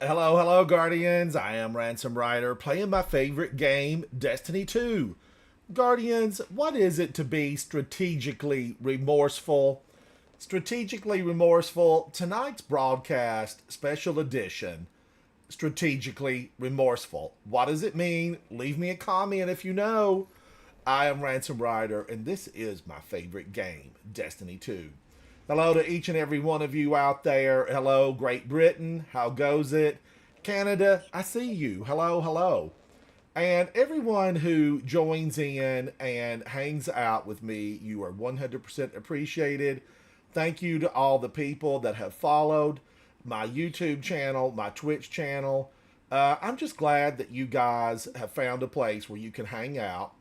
Hello, hello, Guardians. I am Ransom Rider playing my favorite game, Destiny 2. Guardians, what is it to be strategically remorseful? Strategically remorseful, tonight's broadcast, special edition, strategically remorseful. What does it mean? Leave me a comment if you know. I am Ransom Rider, and this is my favorite game, Destiny 2. Hello to each and every one of you out there. Hello, Great Britain. How goes it? Canada, I see you. Hello, hello. And everyone who joins in and hangs out with me, you are 100% appreciated. Thank you to all the people that have followed my YouTube channel, my Twitch channel. I'm just glad that you guys have found a place where you can hang out.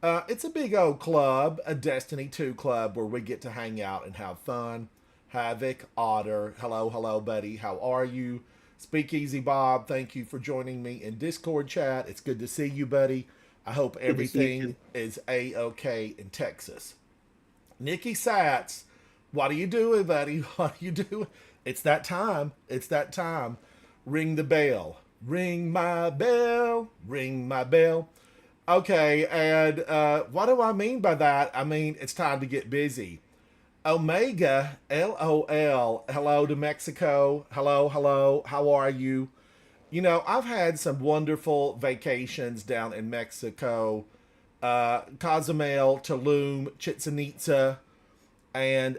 It's a big old club, a Destiny 2 club where we get to hang out and have fun. Havoc, Otter, hello, hello, buddy. How are you? Speakeasy Bob, thank you for joining me in Discord chat. It's good to see you, buddy. I hope everything is A-OK in Texas. Nikki Satz, what are you doing, buddy? What are you doing? It's that time. It's that time. Ring the bell. Ring my bell. Ring my bell. Okay, and what do I mean by that? I mean, it's time to get busy. Omega, LOL, hello to Mexico. Hello, hello, how are you? You know, I've had some wonderful vacations down in Mexico. Cozumel, Tulum, Chichen Itza, and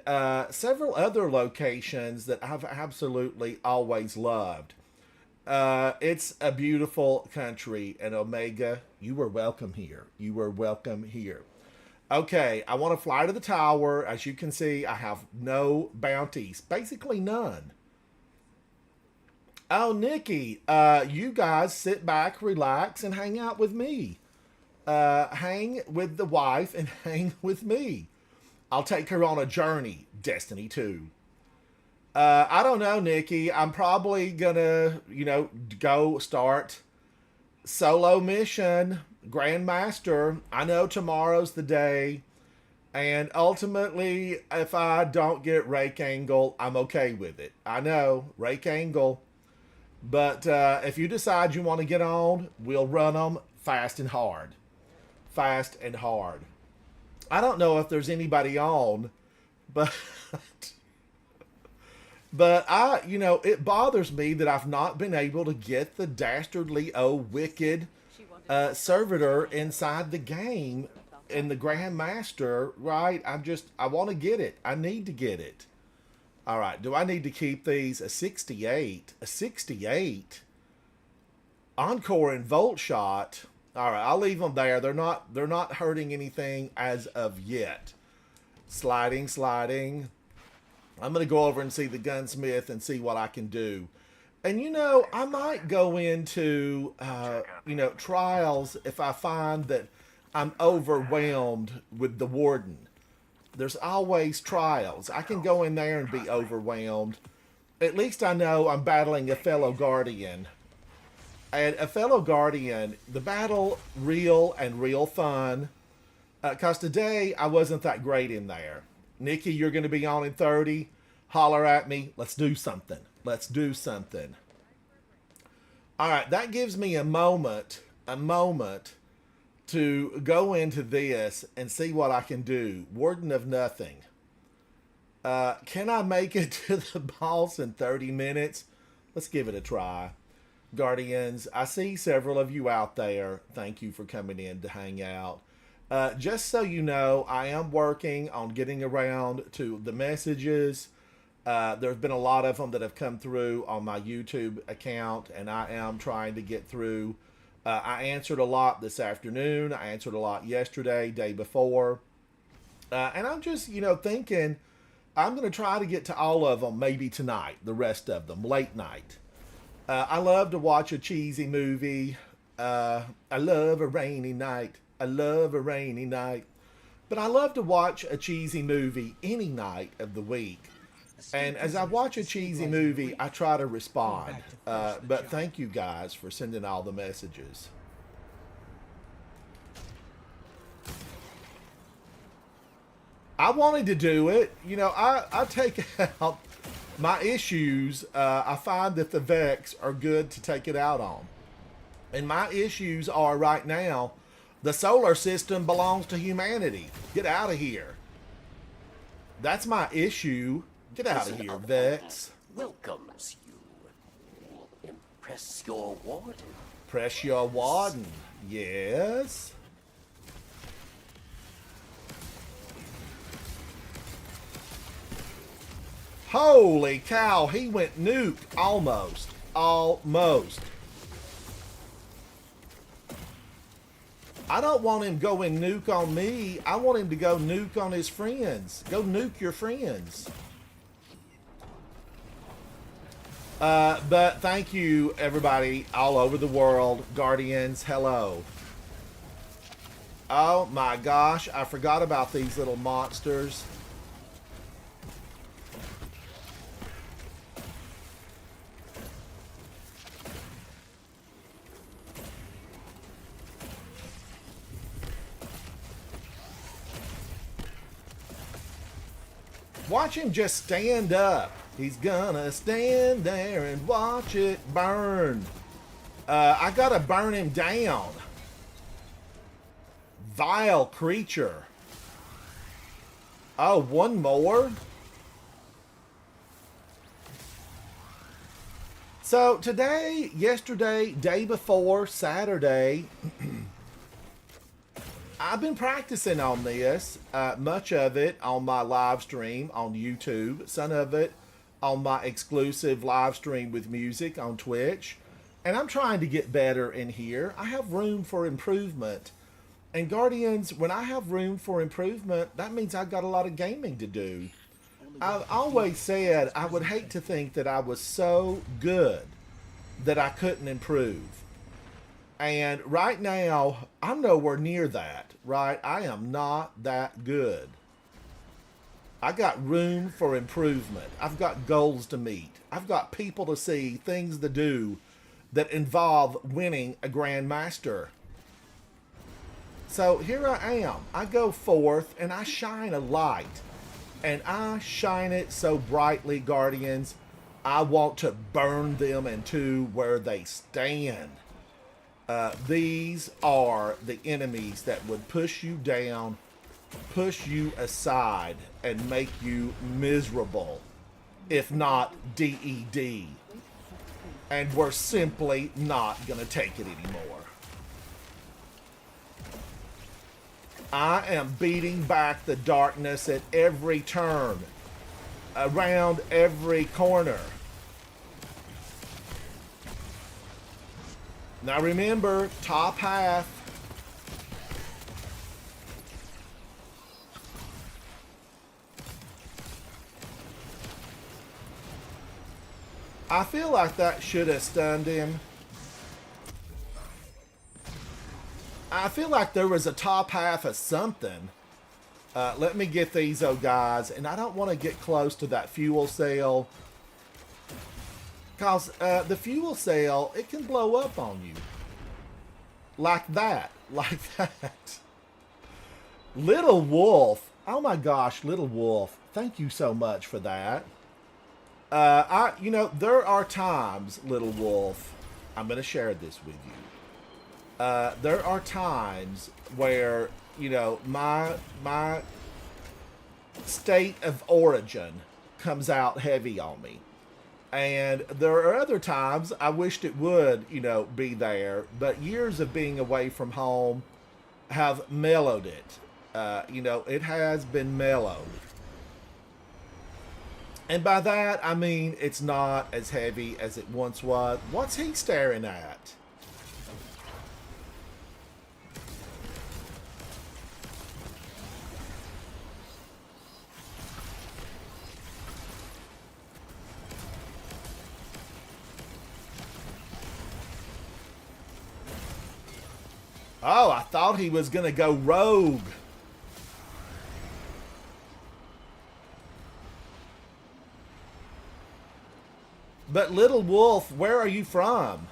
several other locations that I've absolutely always loved. It's a beautiful country, and Omega, you were welcome here. You were welcome here. Okay, I want to fly to the tower. As you can see, I have no bounties, basically none. Oh, Nikki, you guys sit back, relax, and hang out with me. Hang with the wife and hang with me. I'll take her on a journey, Destiny 2. I don't know, Nikki. I'm probably gonna, go start solo mission, Grandmaster. I know tomorrow's the day, and ultimately, if I don't get Rake Angle, I'm okay with it. I know, Rake Angle. But if you decide you want to get on, we'll run them fast and hard. Fast and hard. I don't know if there's anybody on, but but it bothers me that I've not been able to get the dastardly wicked servitor inside the game in the Grandmaster, right? I want to get it. I need to get it. All right, do I need to keep these? A 68. A 68? Encore and Volt Shot. All right, I'll leave them there. They're not hurting anything as of yet. Sliding, sliding. I'm going to go over and see the gunsmith and see what I can do. And, I might go into, trials if I find that I'm overwhelmed with the warden. There's always trials. I can go in there and be overwhelmed. At least I know I'm battling a fellow guardian. And a fellow guardian, the battle real and real fun. Because today I wasn't that great in there. Nikki, you're going to be on in 30. Holler at me. Let's do something. Let's do something. All right, that gives me a moment to go into this and see what I can do. Warden of Nothing. Can I make it to the boss in 30 minutes? Let's give it a try. Guardians, I see several of you out there. Thank you for coming in to hang out. Just so you know, I am working on getting around to the messages. There's been a lot of them that have come through on my YouTube account, and I am trying to get through. I answered a lot this afternoon. I answered a lot yesterday, day before. And I'm just, thinking I'm going to try to get to all of them maybe tonight, the rest of them, late night. I love to watch a cheesy movie. I love a rainy night. I love a rainy night. But I love to watch a cheesy movie any night of the week. And as I watch a cheesy movie, I try to respond. But thank you guys for sending all the messages. I wanted to do it. I take out My issues, I find that the Vex are good to take it out on. And my issues are right now, the solar system belongs to humanity. Get out of here. That's my issue. Get out of here, Vex. Welcomes you. Impress your warden. Press your warden. Yes. Holy cow, he went nuke. Almost. Almost. I don't want him going nuke on me. I want him to go nuke on his friends. Go nuke your friends. But thank you, everybody, all over the world. Guardians, hello. Oh my gosh, I forgot about these little monsters. Watch him just stand up. He's gonna stand there and watch it burn. I gotta burn him down. Vile creature. Oh, one more? So today, yesterday, day before, Saturday, I've been practicing on this, much of it on my live stream on YouTube, some of it on my exclusive live stream with music on Twitch. And I'm trying to get better in here. I have room for improvement. And Guardians, when I have room for improvement, that means I've got a lot of gaming to do. I've always said I would hate to think that I was so good that I couldn't improve. And right now, I'm nowhere near that, right? I am not that good. I got room for improvement. I've got goals to meet. I've got people to see, things to do that involve winning a Grandmaster. So here I am. I go forth and I shine a light. And I shine it so brightly, Guardians, I want to burn them into where they stand. These are the enemies that would push you down, push you aside, and make you miserable, if not DED. And we're simply not going to take it anymore. I am beating back the darkness at every turn, around every corner. Now remember, top half. I feel like that should have stunned him. I feel like there was a top half of something. Let me get these, oh guys. And I don't want to get close to that fuel cell. Because the fuel cell, it can blow up on you. Like that. Like that. Little Wolf. Oh my gosh, Little Wolf. Thank you so much for that. You know, there are times, Little Wolf, I'm going to share this with you. There are times where, you know, my state of origin comes out heavy on me. And there are other times I wished it would, you know, be there. But years of being away from home have mellowed it. You know, it has been mellowed. And by that, I mean it's not as heavy as it once was. What's he staring at? Oh, I thought he was going to go rogue. But Little Wolf, where are you from?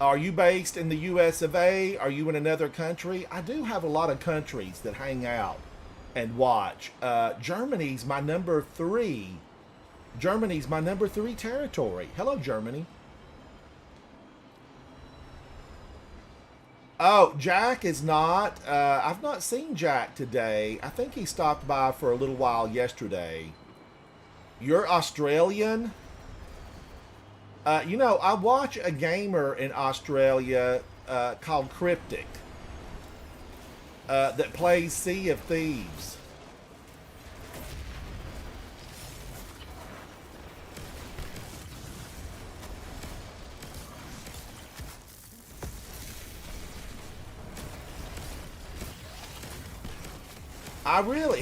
Are you based in the US of A? Are you in another country? I do have a lot of countries that hang out and watch. Germany's my number 3 Germany's my number 3 territory. Hello, Germany. Oh, Jack is not. I've not seen Jack today. I think he stopped by for a little while yesterday. You're Australian? I watch a gamer in Australia called Cryptic that plays Sea of Thieves.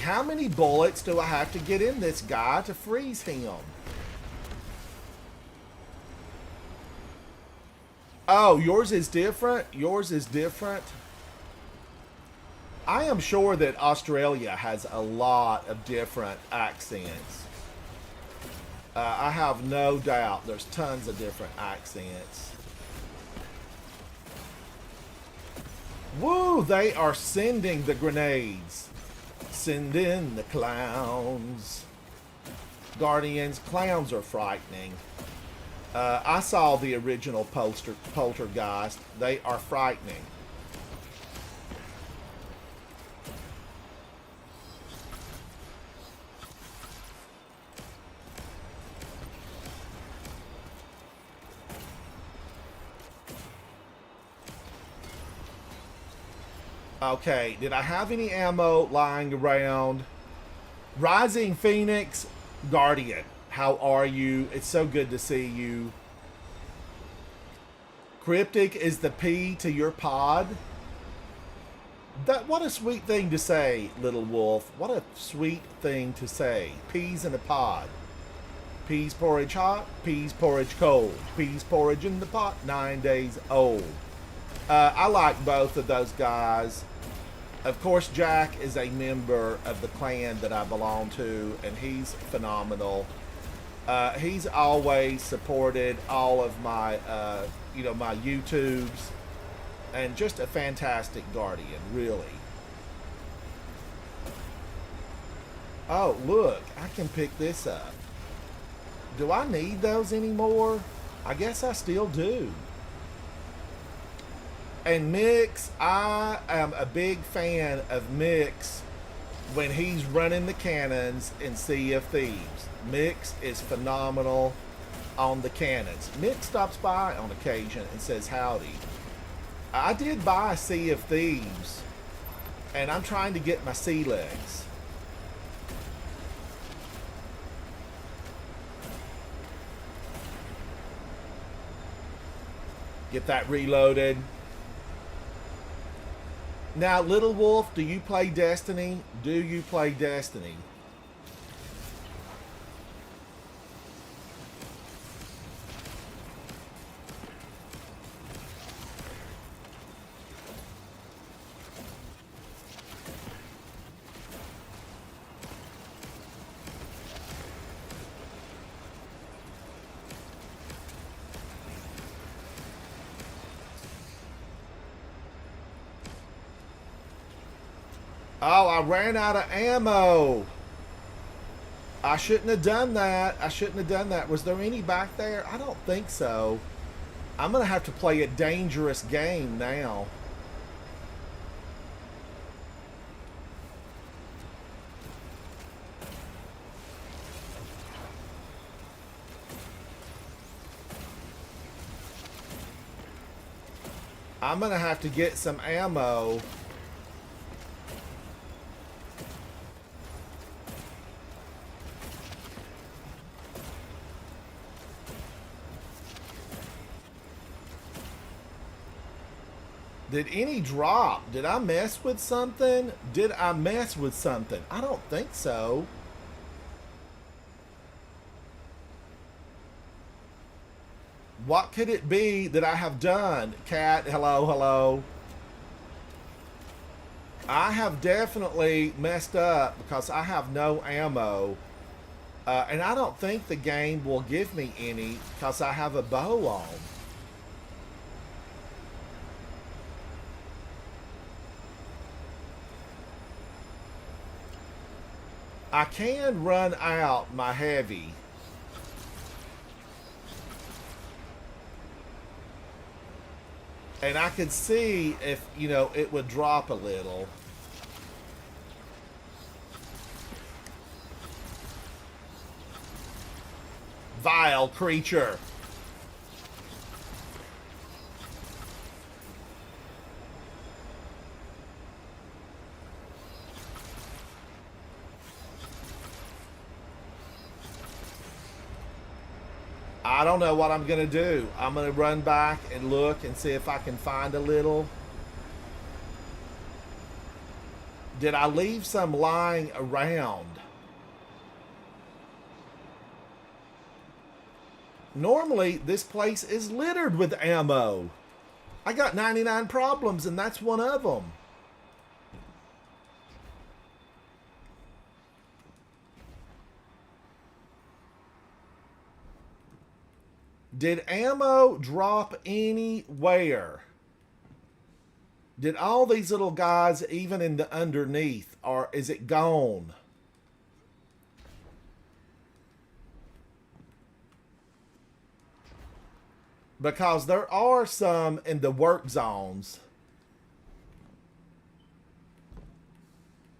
How many bullets do I have to get in this guy to freeze him? Oh, yours is different? Yours is different? I am sure that Australia has a lot of different accents. I have no doubt there's tons of different accents. Woo, they are sending the grenades. Send in the clowns. Guardians, clowns are frightening. I saw the original Poltergeist. They are frightening. Okay, did I have any ammo lying around? Rising Phoenix, Guardian. How are you? It's so good to see you. Cryptic is the P to your pod. What a sweet thing to say, little wolf. What a sweet thing to say. Peas in a pod. Peas porridge hot, peas porridge cold. Peas porridge in the pot, 9 days old. I like both of those guys. Of course, Jack is a member of the clan that I belong to, and he's phenomenal. He's always supported all of my, my YouTubes, and just a fantastic guardian, really. Oh, look, I can pick this up. Do I need those anymore? I guess I still do. And Mix, I am a big fan of Mix when he's running the cannons in Sea of Thieves. Mix is phenomenal on the cannons. Mix stops by on occasion and says howdy. I did buy Sea of Thieves, and I'm trying to get my sea legs. Get that reloaded. Now, Little Wolf, do you play Destiny? Do you play Destiny? Oh, I ran out of ammo. I shouldn't have done that. I shouldn't have done that. Was there any back there? I don't think so. I'm going to have to play a dangerous game now. I'm going to have to get some ammo. Did any drop? Did I mess with something? Did I mess with something? I don't think so. What could it be that I have done? Cat, hello, hello. I have definitely messed up because I have no ammo. And I don't think the game will give me any because I have a bow on. I can run out my heavy. And I could see if, you know, it would drop a little. Vile creature. I don't know what I'm going to do. I'm going to run back and look and see if I can find a little. Did I leave some lying around? Normally, this place is littered with ammo. I got 99 problems, and that's one of them. Did ammo drop anywhere? Did all these little guys, even in the underneath, or is it gone? Because there are some in the work zones.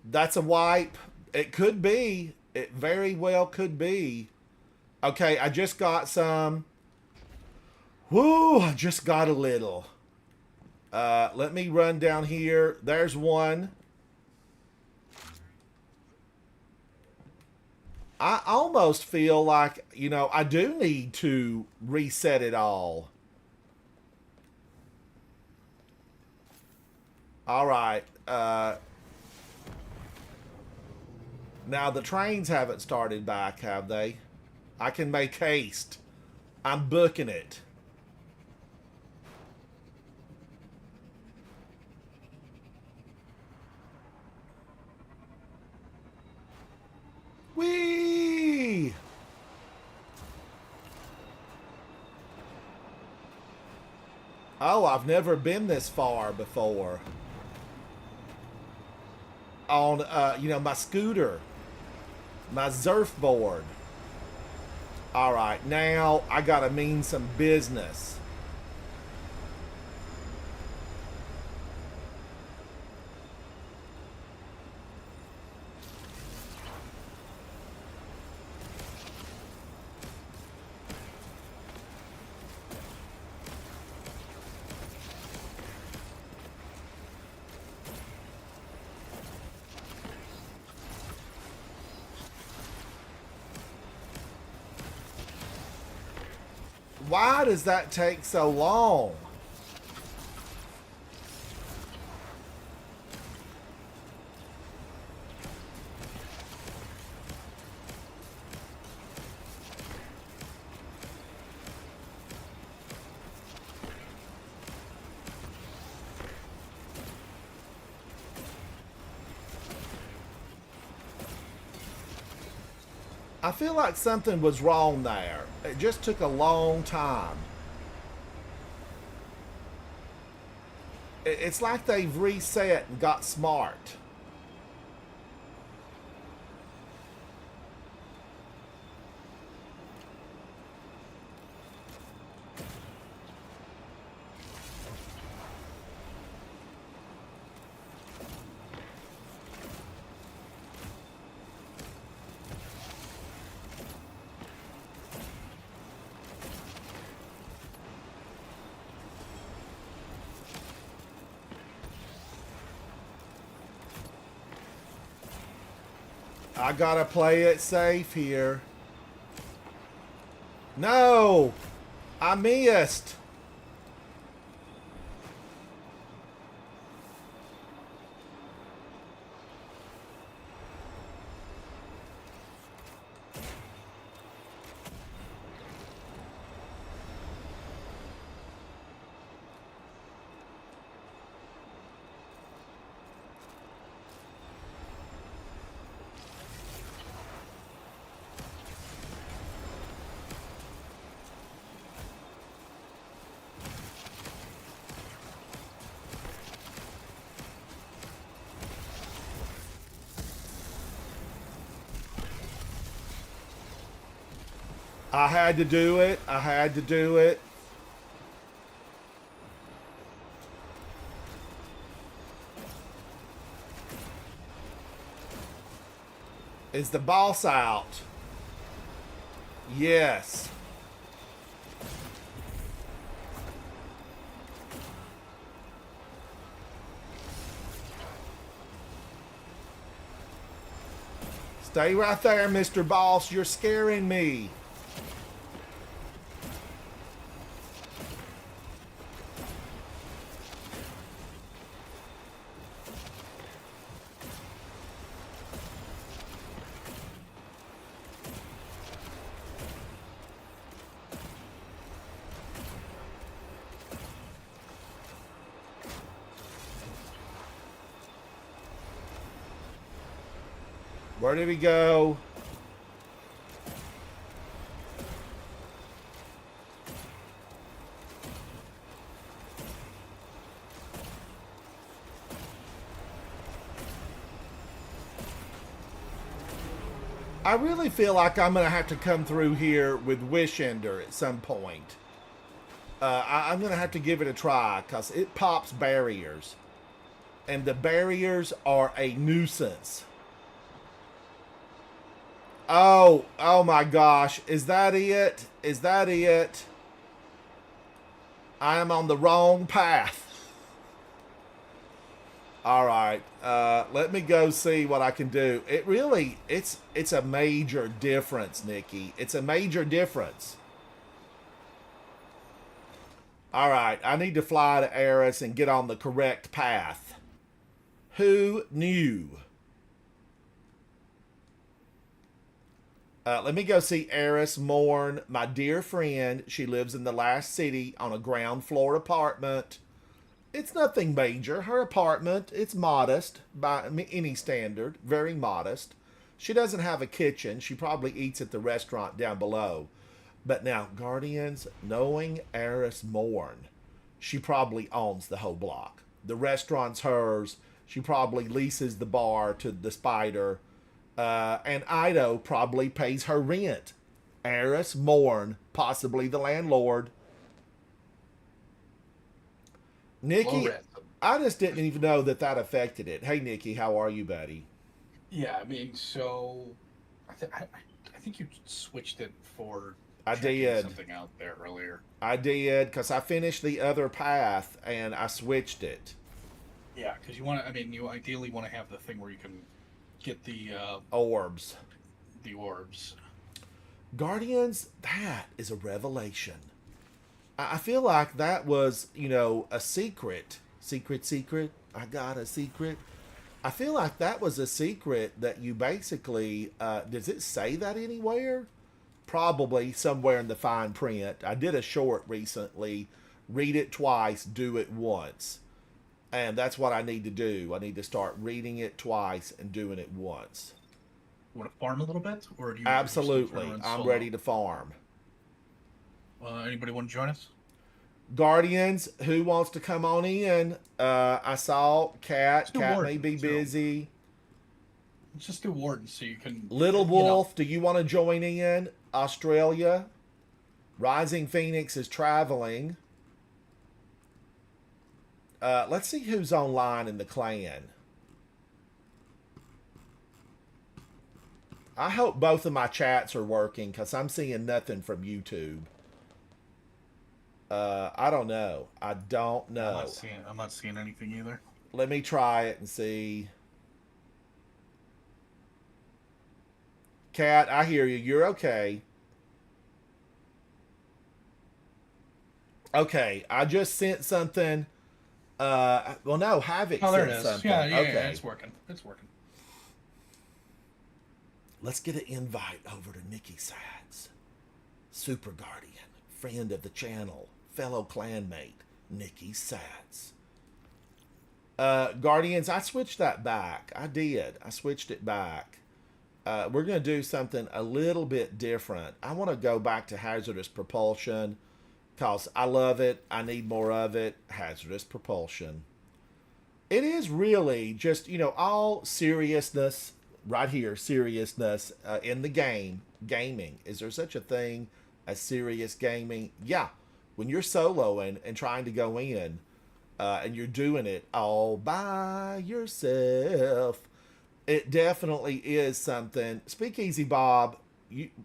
That's a wipe. It could be. It very well could be. Okay, I just got some. Whoo, I just got a little. Let me run down here. There's one. I almost feel like, you know, I do need to reset it all. All right. Now, the trains haven't started back, have they? I can make haste. I'm booking it. Whee! Oh, I've never been this far before. On, you know, my scooter. My surfboard. Alright, now I gotta mean some business. Why does that take so long? I feel like something was wrong there. It just took a long time. It's like they've reset and got smart. I gotta play it safe here. No! I missed! I had to do it. I had to do it. Is the boss out? Yes. Stay right there, Mr. Boss. You're scaring me. Where did he go? I really feel like I'm going to have to come through here with Wish Ender at some point. I'm going to have to give it a try because it pops barriers. And the barriers are a nuisance. Oh my gosh. Is that it? Is that it? I am on the wrong path. All right. Let me go see what I can do. It's a major difference, Nikki. It's a major difference. All right. I need to fly to Eris and get on the correct path. Who knew? Let me go see Eris Morn, my dear friend. She lives in the last city on a ground floor apartment. It's nothing major. Her apartment, it's modest by any standard, very modest. She doesn't have a kitchen. She probably eats at the restaurant down below. But now, Guardians, knowing Eris Morn, she probably owns the whole block. The restaurant's hers. She probably leases the bar to the Spider. And Ido probably pays her rent. Eris Morn, possibly the landlord. Nikki, I just didn't even know that affected it. Hey, Nikki, how are you, buddy? Yeah, I mean, so I think you switched it for I checking did. something out there earlier. I did, because I finished the other path, and I switched it. Yeah, because you want to, I mean, you ideally want to have the thing where you can get the Orbs. the orbs. Guardians, that is a revelation. I feel like that was, a secret. Secret. I got a secret. I feel like that was a secret that you basically, does it say that anywhere? Probably somewhere in the fine print. I did a short recently. Read it twice, do it once. And that's what I need to do. I need to start reading it twice and doing it once. You want to farm a little bit? Or do you Absolutely. I'm ready to farm. Anybody want to join us? Guardians, who wants to come on in? I saw Cat. Cat may be busy. Let's just do Warden so you can... Little Wolf, do you want to join in? Australia. Rising Phoenix is traveling. Let's see who's online in the clan. I hope both of my chats are working because I'm seeing nothing from YouTube. I don't know. I don't know. I'm not seeing anything either. Let me try it and see. Cat, I hear you. You're okay. Okay, I just sent something. Well, no, Havoc there sent it is. something. Yeah, okay. it's working. It's working. Let's get an invite over to Nikki Sads, Super Guardian, friend of the channel, fellow clanmate, Nikki Sads. Guardians, I switched that back. I did. I switched it back. We're going to do something a little bit different. I want to go back to hazardous propulsion because I love it. I need more of it. Hazardous propulsion. It is really just, all seriousness right here, seriousness in the game, gaming. Is there such a thing as serious gaming? Yeah. When you're soloing and trying to go in and you're doing it all by yourself, It definitely is something. Speakeasy Bob,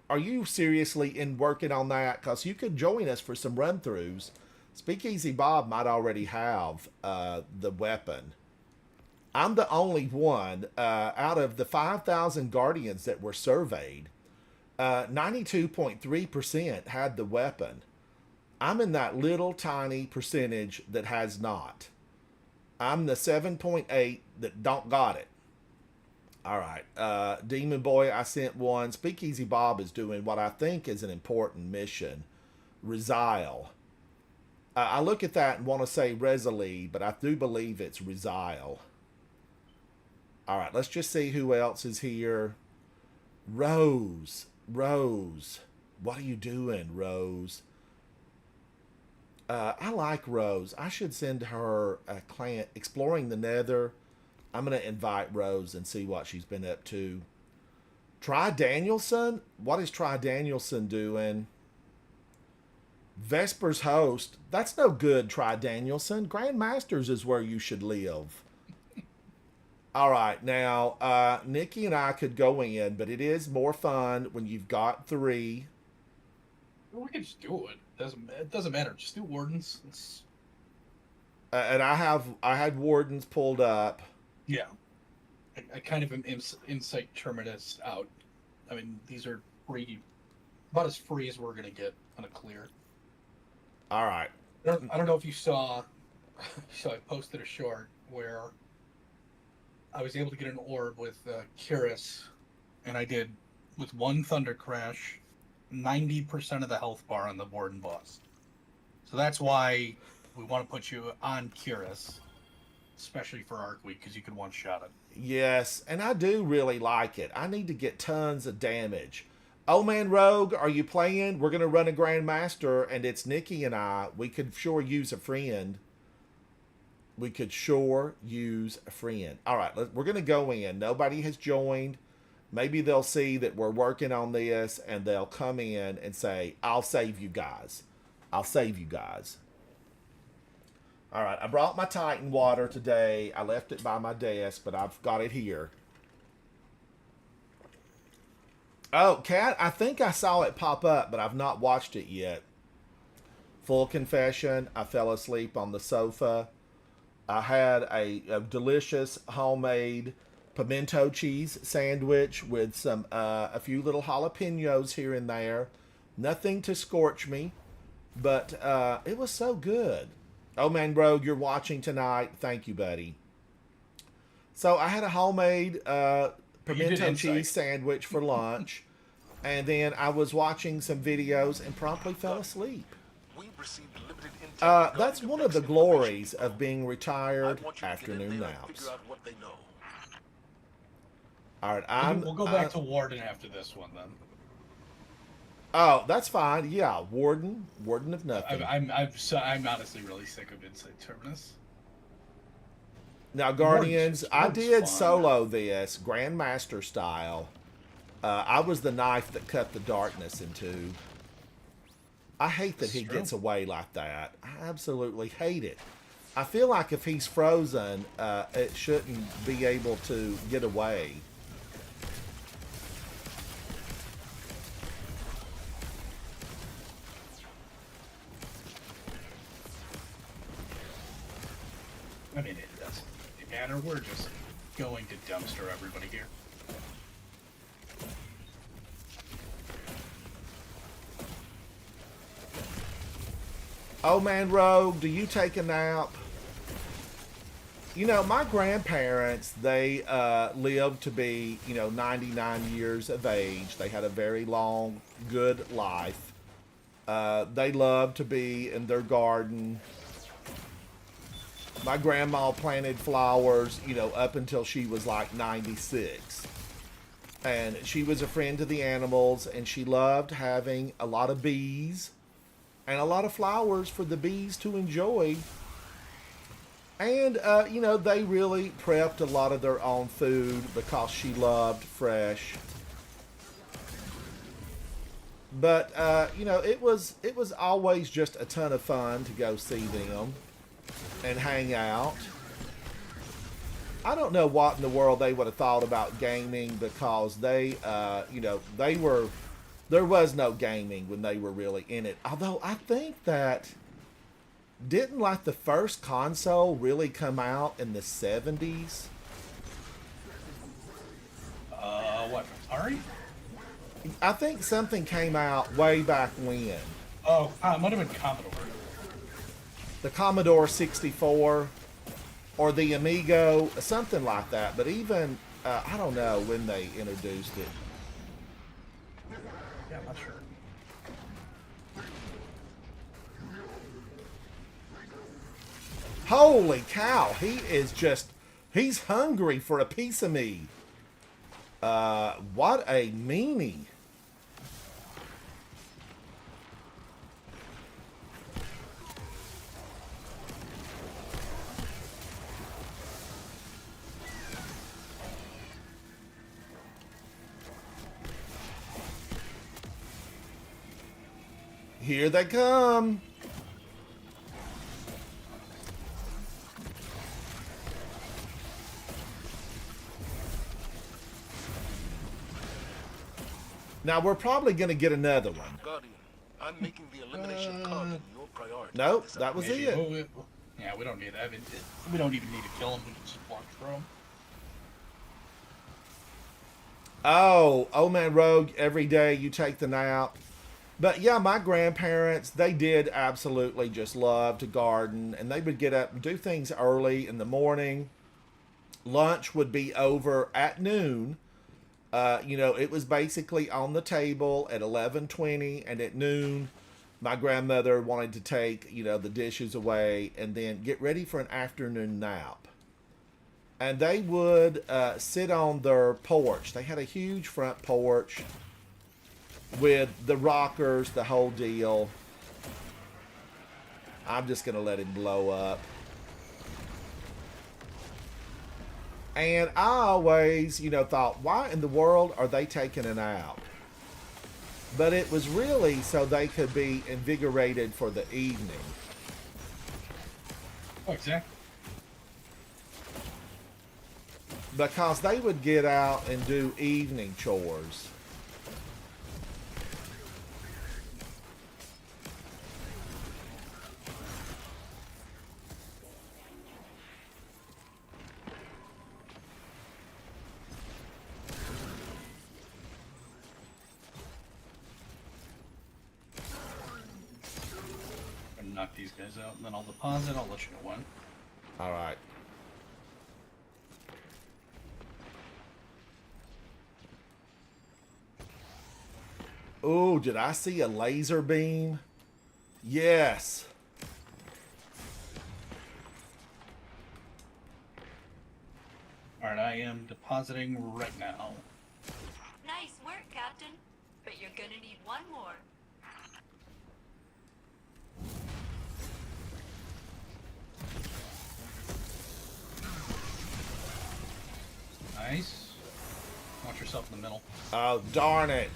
are you seriously in working on that? Because you could join us for some run throughs. Speakeasy Bob might already have the weapon. I'm the only one out of the 5,000 Guardians that were surveyed. 92.3% had the weapon. I'm in that little tiny percentage that has not. I'm the 7.8 that don't got it. All right. Demon Boy, I sent one. Speakeasy Bob is doing what I think is an important mission. Resile. I look at that and want to say Resalie, but I do believe it's Resile. All right, let's just see who else is here. Rose. Rose. What are you doing, Rose? I like Rose. I should send her a client exploring the Nether. I'm going to invite Rose and see what she's been up to. Try Danielson? What is Try Danielson doing? Vesper's host. That's no good, Try Danielson. Grandmasters is where you should live. All right, now, Nikki and I could go in, but it is more fun when you've got 3. We can just do it. It doesn't matter. Just do wardens. And I had wardens pulled up. Yeah. I kind of am insight terminus out. I mean, these are free, about as free as we're going to get on a clear. All right. I don't know if you saw, so I posted a short where I was able to get an orb with Curious, and I did, with one Thunder Crash, 90% of the health bar on the Warden boss. So that's why we want to put you on Curious, especially for Arc Week, because you can one-shot it. Yes, and I do really like it. I need to get tons of damage. Oh man, Rogue, are you playing? We're going to run a Grandmaster, and it's Nikki and I. We could sure use a friend. We could sure use a friend. All right, we're going to go in. Nobody has joined. Maybe they'll see that we're working on this, and they'll come in and say, I'll save you guys. I'll save you guys. All right, I brought my Titan water today. I left it by my desk, but I've got it here. Oh, Cat, I think I saw it pop up, but I've not watched it yet. Full confession, I fell asleep on the sofa. I had a delicious homemade pimento cheese sandwich with some a few little jalapenos here and there. Nothing to scorch me, but it was so good. Oh man, Rogue, you're watching tonight. Thank you, buddy. So I had a homemade pimento cheese sandwich for lunch, and then I was watching some videos and promptly fell asleep. That's one of the glories of being retired afternoon naps. All right, we'll go back to Warden after this one then. Oh, that's fine. Yeah, Warden of nothing. I'm honestly really sick of Insight Terminus. Now, Guardians, I did fun. solo this Grandmaster style. I was the knife that cut the darkness in two. I hate that he gets away like that. I absolutely hate it. I feel like if he's frozen, it shouldn't be able to get away. I mean, it doesn't really matter. We're just going to dumpster everybody here. Oh man, Rogue, do you take a nap? You know, my grandparents, they lived to be, 99 years of age. They had a very long, good life. They loved to be in their garden. My grandma planted flowers, up until she was like 96. And she was a friend to the animals, and she loved having a lot of bees and a lot of flowers for the bees to enjoy. And, they really prepped a lot of their own food because she loved fresh. But, it was always just a ton of fun to go see them and hang out. I don't know what in the world they would have thought about gaming because they, they were, there was no gaming when they were really in it. Although I think that didn't like the first console really come out in the 70s? What? Atari? I think something came out way back when. Oh, it might have been Commodore. The Commodore 64 or the Amigo, something like that. But even, I don't know when they introduced it. Yeah, I'm not sure. Holy cow, he's hungry for a piece of me. What a meanie. Here they come. Now we're probably going to get another one. Guardian, I'm making the elimination card your priority. Nope, that was Maybe. it. Yeah, we don't need that. I mean, we don't even need to kill him. We can just walk through him. Oh man, Rogue, every day you take the nap. But yeah, my grandparents, they did absolutely just love to garden, and they would get up and do things early in the morning. Lunch would be over at noon. It was basically on the table at 11:20, and at noon, my grandmother wanted to take, the dishes away and then get ready for an afternoon nap. And they would sit on their porch. They had a huge front porch with the rockers, the whole deal. I'm just going to let him blow up. And I always, thought, why in the world are they taking it out? But it was really so they could be invigorated for the evening. Oh, exactly. Because they would get out and do evening chores. Knock these guys out, and then I'll deposit. I'll let you know when. All right. Oh, did I see a laser beam? Yes. Alright, I am depositing right now. Nice work, Captain. But you're gonna need one more. Nice. Watch yourself in the middle. Oh, darn it.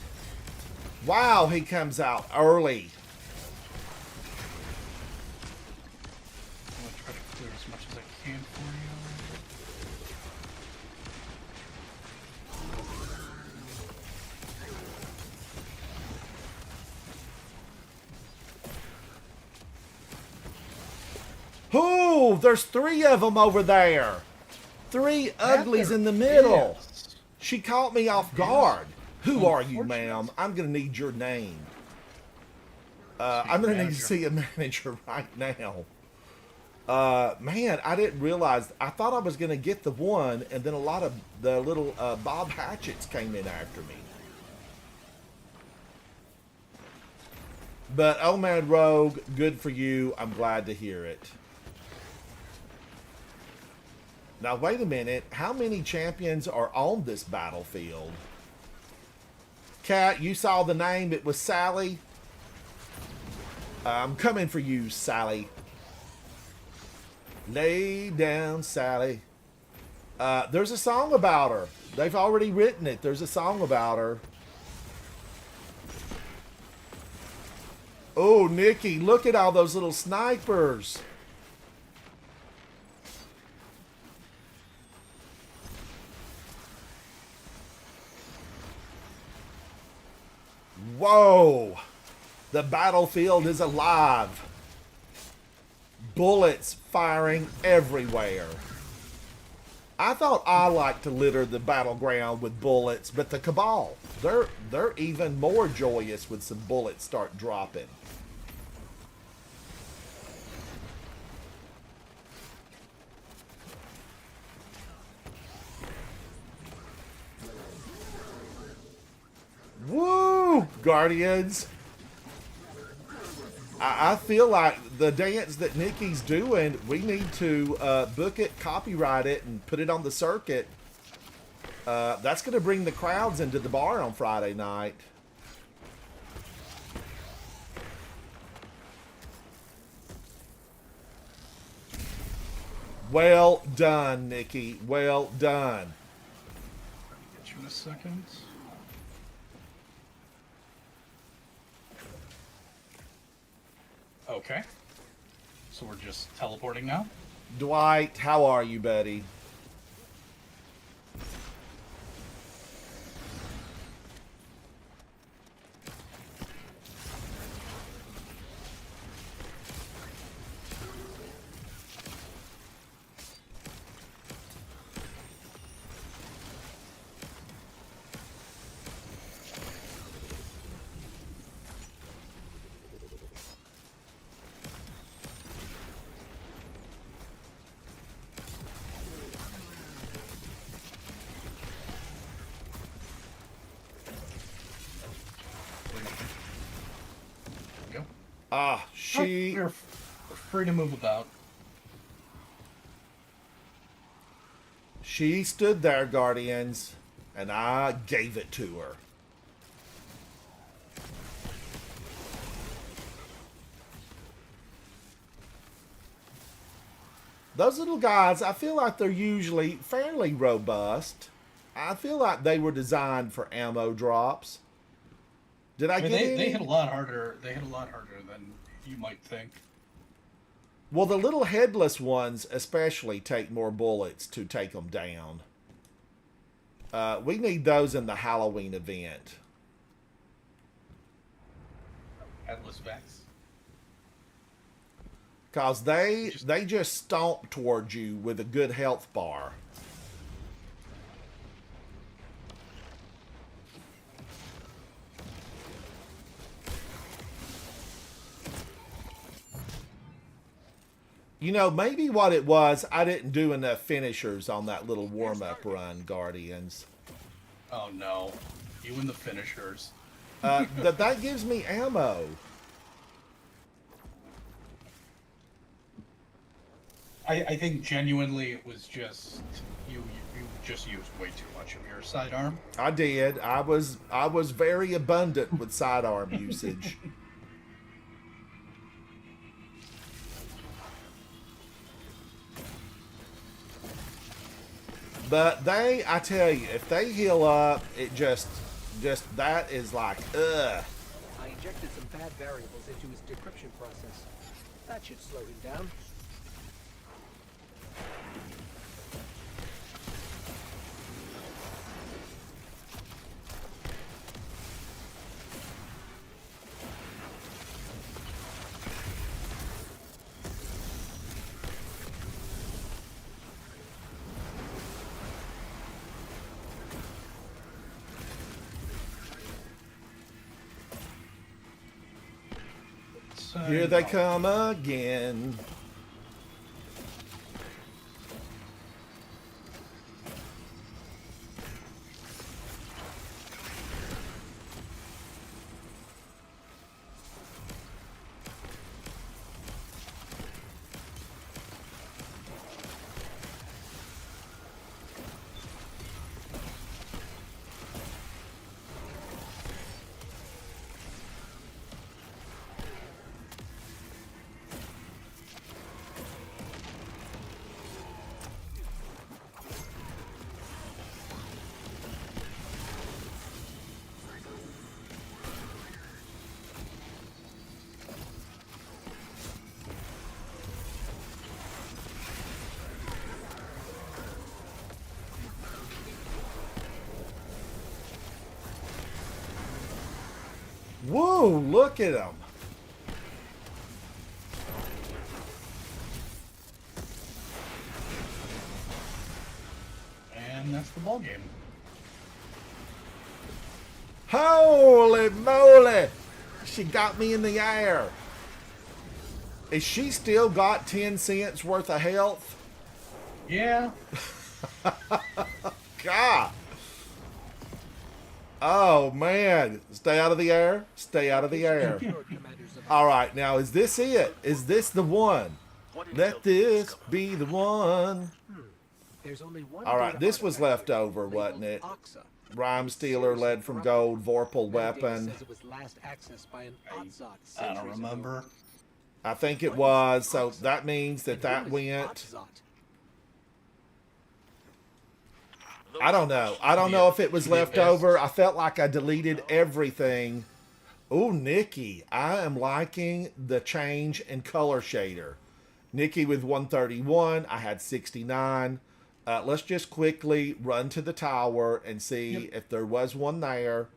Wow, he comes out early. I'm gonna try to clear as much as I can for you. Ooh, there's 3 of them over there. 3 uglies in the middle. Yes. She caught me off guard. Who are you, ma'am? I'm going to need your name. I'm going to need to see a manager right now. Man, I didn't realize. I thought I was going to get the one, and then a lot of the little Bob Hatchets came in after me. But, oh man, Rogue, good for you. I'm glad to hear it. Now, wait a minute. How many champions are on this battlefield? Cat, you saw the name. It was Sally. I'm coming for you, Sally. Lay down, Sally. There's a song about her. They've already written it. There's a song about her. Oh, Nikki, look at all those little snipers. Whoa! The battlefield is alive. Bullets firing everywhere. I thought I liked to litter the battleground with bullets, but the Cabal, they're even more joyous when some bullets start dropping. Woo, Guardians! I feel like the dance that Nikki's doing, we need to book it, copyright it, and put it on the circuit. That's going to bring the crowds into the bar on Friday night. Well done, Nikki. Well done. Get you in a second. Okay. So we're just teleporting now? Dwight, how are you, buddy? Go. Ah, she... You're free to move about. She stood there, Guardians, and I gave it to her. Those little guys, I feel like they're usually fairly robust. I feel like they were designed for ammo drops. Did I I mean, get any? they hit a lot harder. They hit a lot harder than you might think. Well, the little headless ones especially take more bullets to take them down. We need those in the Halloween event. Headless Vex. Because they just stomp towards you with a good health bar. You know, maybe what it was, I didn't do enough finishers on that little warm-up run, Guardians. Oh no. You and the finishers. That gives me ammo. I think genuinely it was just you just used way too much of your sidearm. I did. I was very abundant with sidearm usage. But I tell you, if they heal up, it just that is like, ugh. I injected some bad variables into his decryption process. That should slow him down. Here they come again. Whoa, look at him. And that's the ball game. Holy moly! She got me in the air. Is she still got 10 cents worth of health? Yeah. God. Oh, man. Stay out of the air. Stay out of the air. All right. Now, is this it? Is this the one? What intel Let did you this discover? be the one. There's only one All right. data This was artifact left over, labeled wasn't it? Oxa. Rhyme Stealer, lead from gold, Vorpal That data weapon. says it was last accessed by an Otzot I don't centuries ago. remember. I think it was. So that means that And that who is went. Otzot? I don't know. I don't know if it was left over. I felt like I deleted everything. Oh, Nikki. I am liking the change in color shader. Nikki with 131. I had 69. Let's just quickly run to the tower and see if there was one there.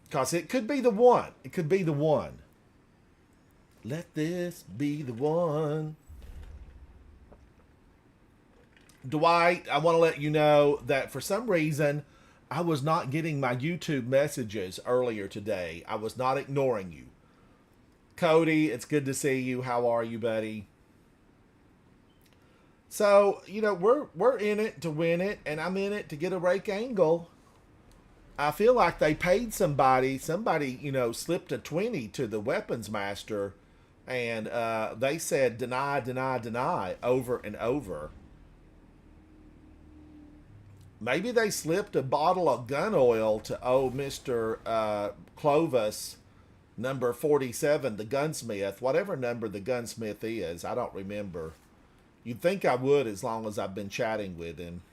Because it could be the one. It could be the one. Let this be the one. Dwight, I want to let you know that for some reason, I was not getting my YouTube messages earlier today. I was not ignoring you. Cody, it's good to see you. How are you, buddy? So, you know, we're in it to win it, and I'm in it to get a rake angle. I feel like they paid somebody, you know, slipped a 20 to the weapons master, and they said deny, deny, deny over and over. Maybe they slipped a bottle of gun oil to Mr. Clovis, number 47, the gunsmith, whatever number the gunsmith is. I don't remember. You'd think I would as long as I've been chatting with him.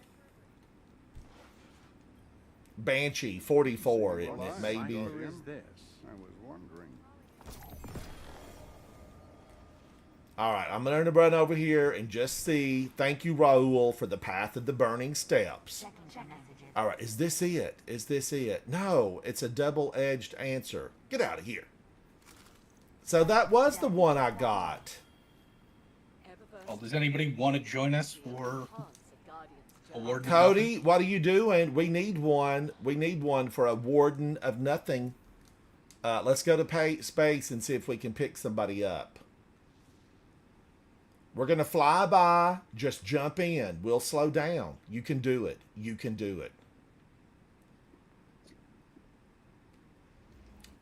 Banshee, 44, isn't it? Maybe. Who is this? I was wondering. All right, I'm going to run over here and just see. Thank you, Raul, for the Path of the Burning Steps. All right, is this it? Is this it? No, it's a double-edged answer. Get out of here. So that was the one I got. Well, does anybody want to join us for a warden? Cody, what are you doing? We need one. We need one for a warden of nothing. Let's go to space and see if we can pick somebody up. We're going to fly by. Just jump in. We'll slow down. You can do it. You can do it.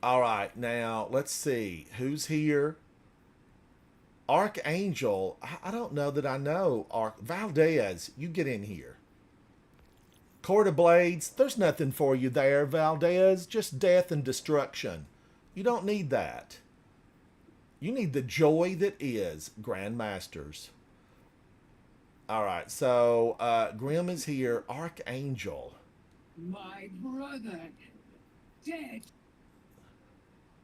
All right. Now, let's see. Who's here? Archangel. I don't know that I know. Valdez, you get in here. Court of Blades. There's nothing for you there, Valdez. Just death and destruction. You don't need that. You need the joy that is Grandmasters. All right, so Grim is here. Archangel. My brother, dead.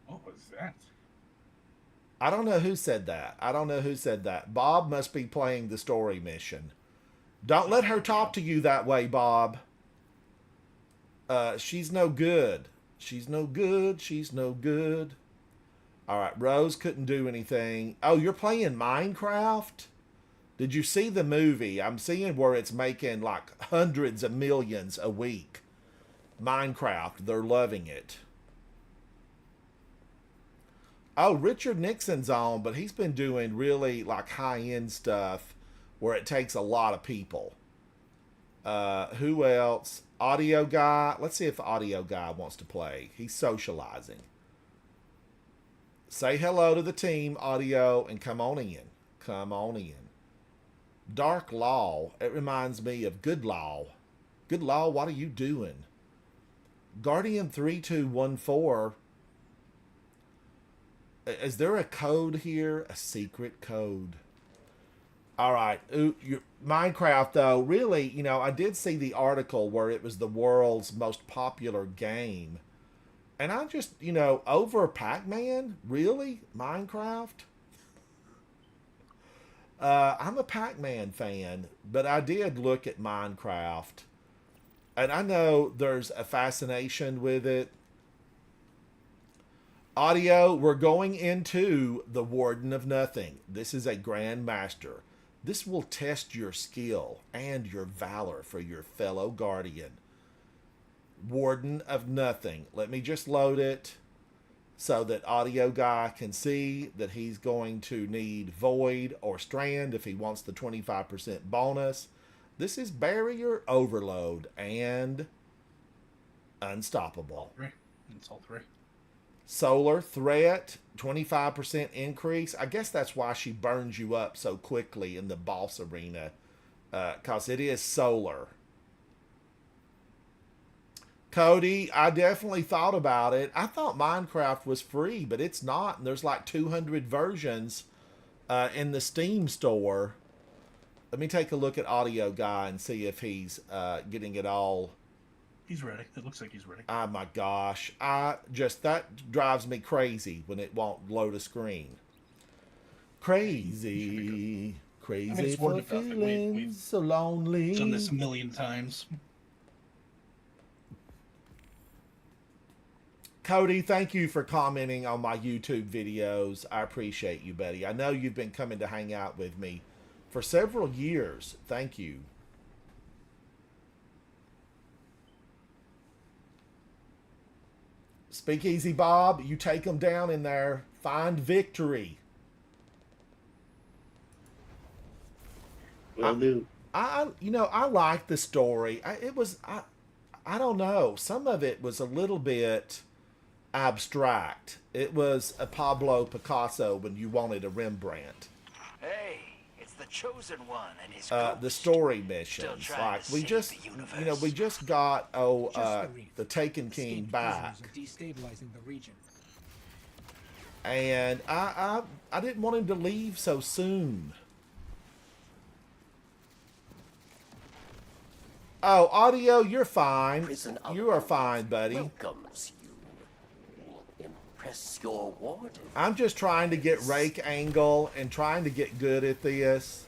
What was that? I don't know who said that. I don't know who said that. Bob must be playing the story mission. Don't let her talk to you that way, Bob. She's no good. She's no good. She's no good. All right, Rose couldn't do anything. Oh, you're playing Minecraft? Did you see the movie? I'm seeing where it's making like hundreds of millions a week. Minecraft, they're loving it. Oh, Richard Nixon's on, but he's been doing really like high-end stuff where it takes a lot of people. Who else? Audio guy. Let's see if the audio guy wants to play. He's socializing. Say hello to the team, audio, and come on in. Come on in. Dark Law. It reminds me of Good Law. Good Law, what are you doing? Guardian 3214. Is there a code here? A secret code. All right. Minecraft, though, really, you know, I did see the article where it was the world's most popular game. And I just, you know, over Pac-Man? Really? Minecraft? I'm a Pac-Man fan, but I did look at Minecraft. And I know there's a fascination with it. Audio, we're going into the Warden of Nothing. This is a Grand Master. This will test your skill and your valor for your fellow Guardian. Warden of Nothing. Let me just load it so that Audio Guy can see that he's going to need Void or Strand if he wants the 25% bonus. This is Barrier, Overload, and Unstoppable. It's all three. Solar Threat, 25% increase. I guess that's why she burns you up so quickly in the boss arena, because it is solar. Cody, I definitely thought about it. I thought Minecraft was free, but it's not. And there's like 200 versions in the Steam store. Let me take a look at Audio Guy and see if he's getting it all. He's ready. It looks like he's ready. Oh my gosh. That drives me crazy when it won't load a screen. Crazy. Crazy for feeling so lonely. Done this a million times. Cody, thank you for commenting on my YouTube videos. I appreciate you, buddy. I know you've been coming to hang out with me for several years. Thank you. Speakeasy Bob, you take them down in there. Find victory. Will do. I like the story. I don't know. Some of it was a little bit abstract. It was a Pablo Picasso when you wanted a Rembrandt. Hey, it's the chosen one and his The ghost. story missions, trying like to we save just, the universe. we just got the reef. the Taken King Escaped back, prisoners and destabilizing the region. and I didn't want him to leave so soon. Oh, Audio, you're fine. Prison You are fine, buddy. welcomes you. Impress your warden. I'm just trying to get rake angle and trying to get good at this.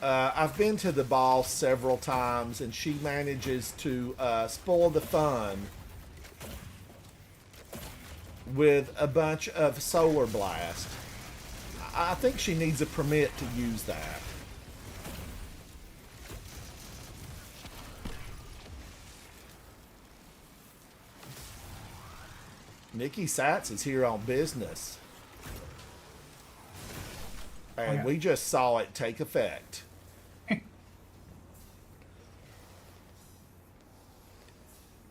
I've been to the boss several times, and she manages to spoil the fun with a bunch of Solar Blast. I think she needs a permit to use that. Nikki Satz is here on business. And we just saw it take effect.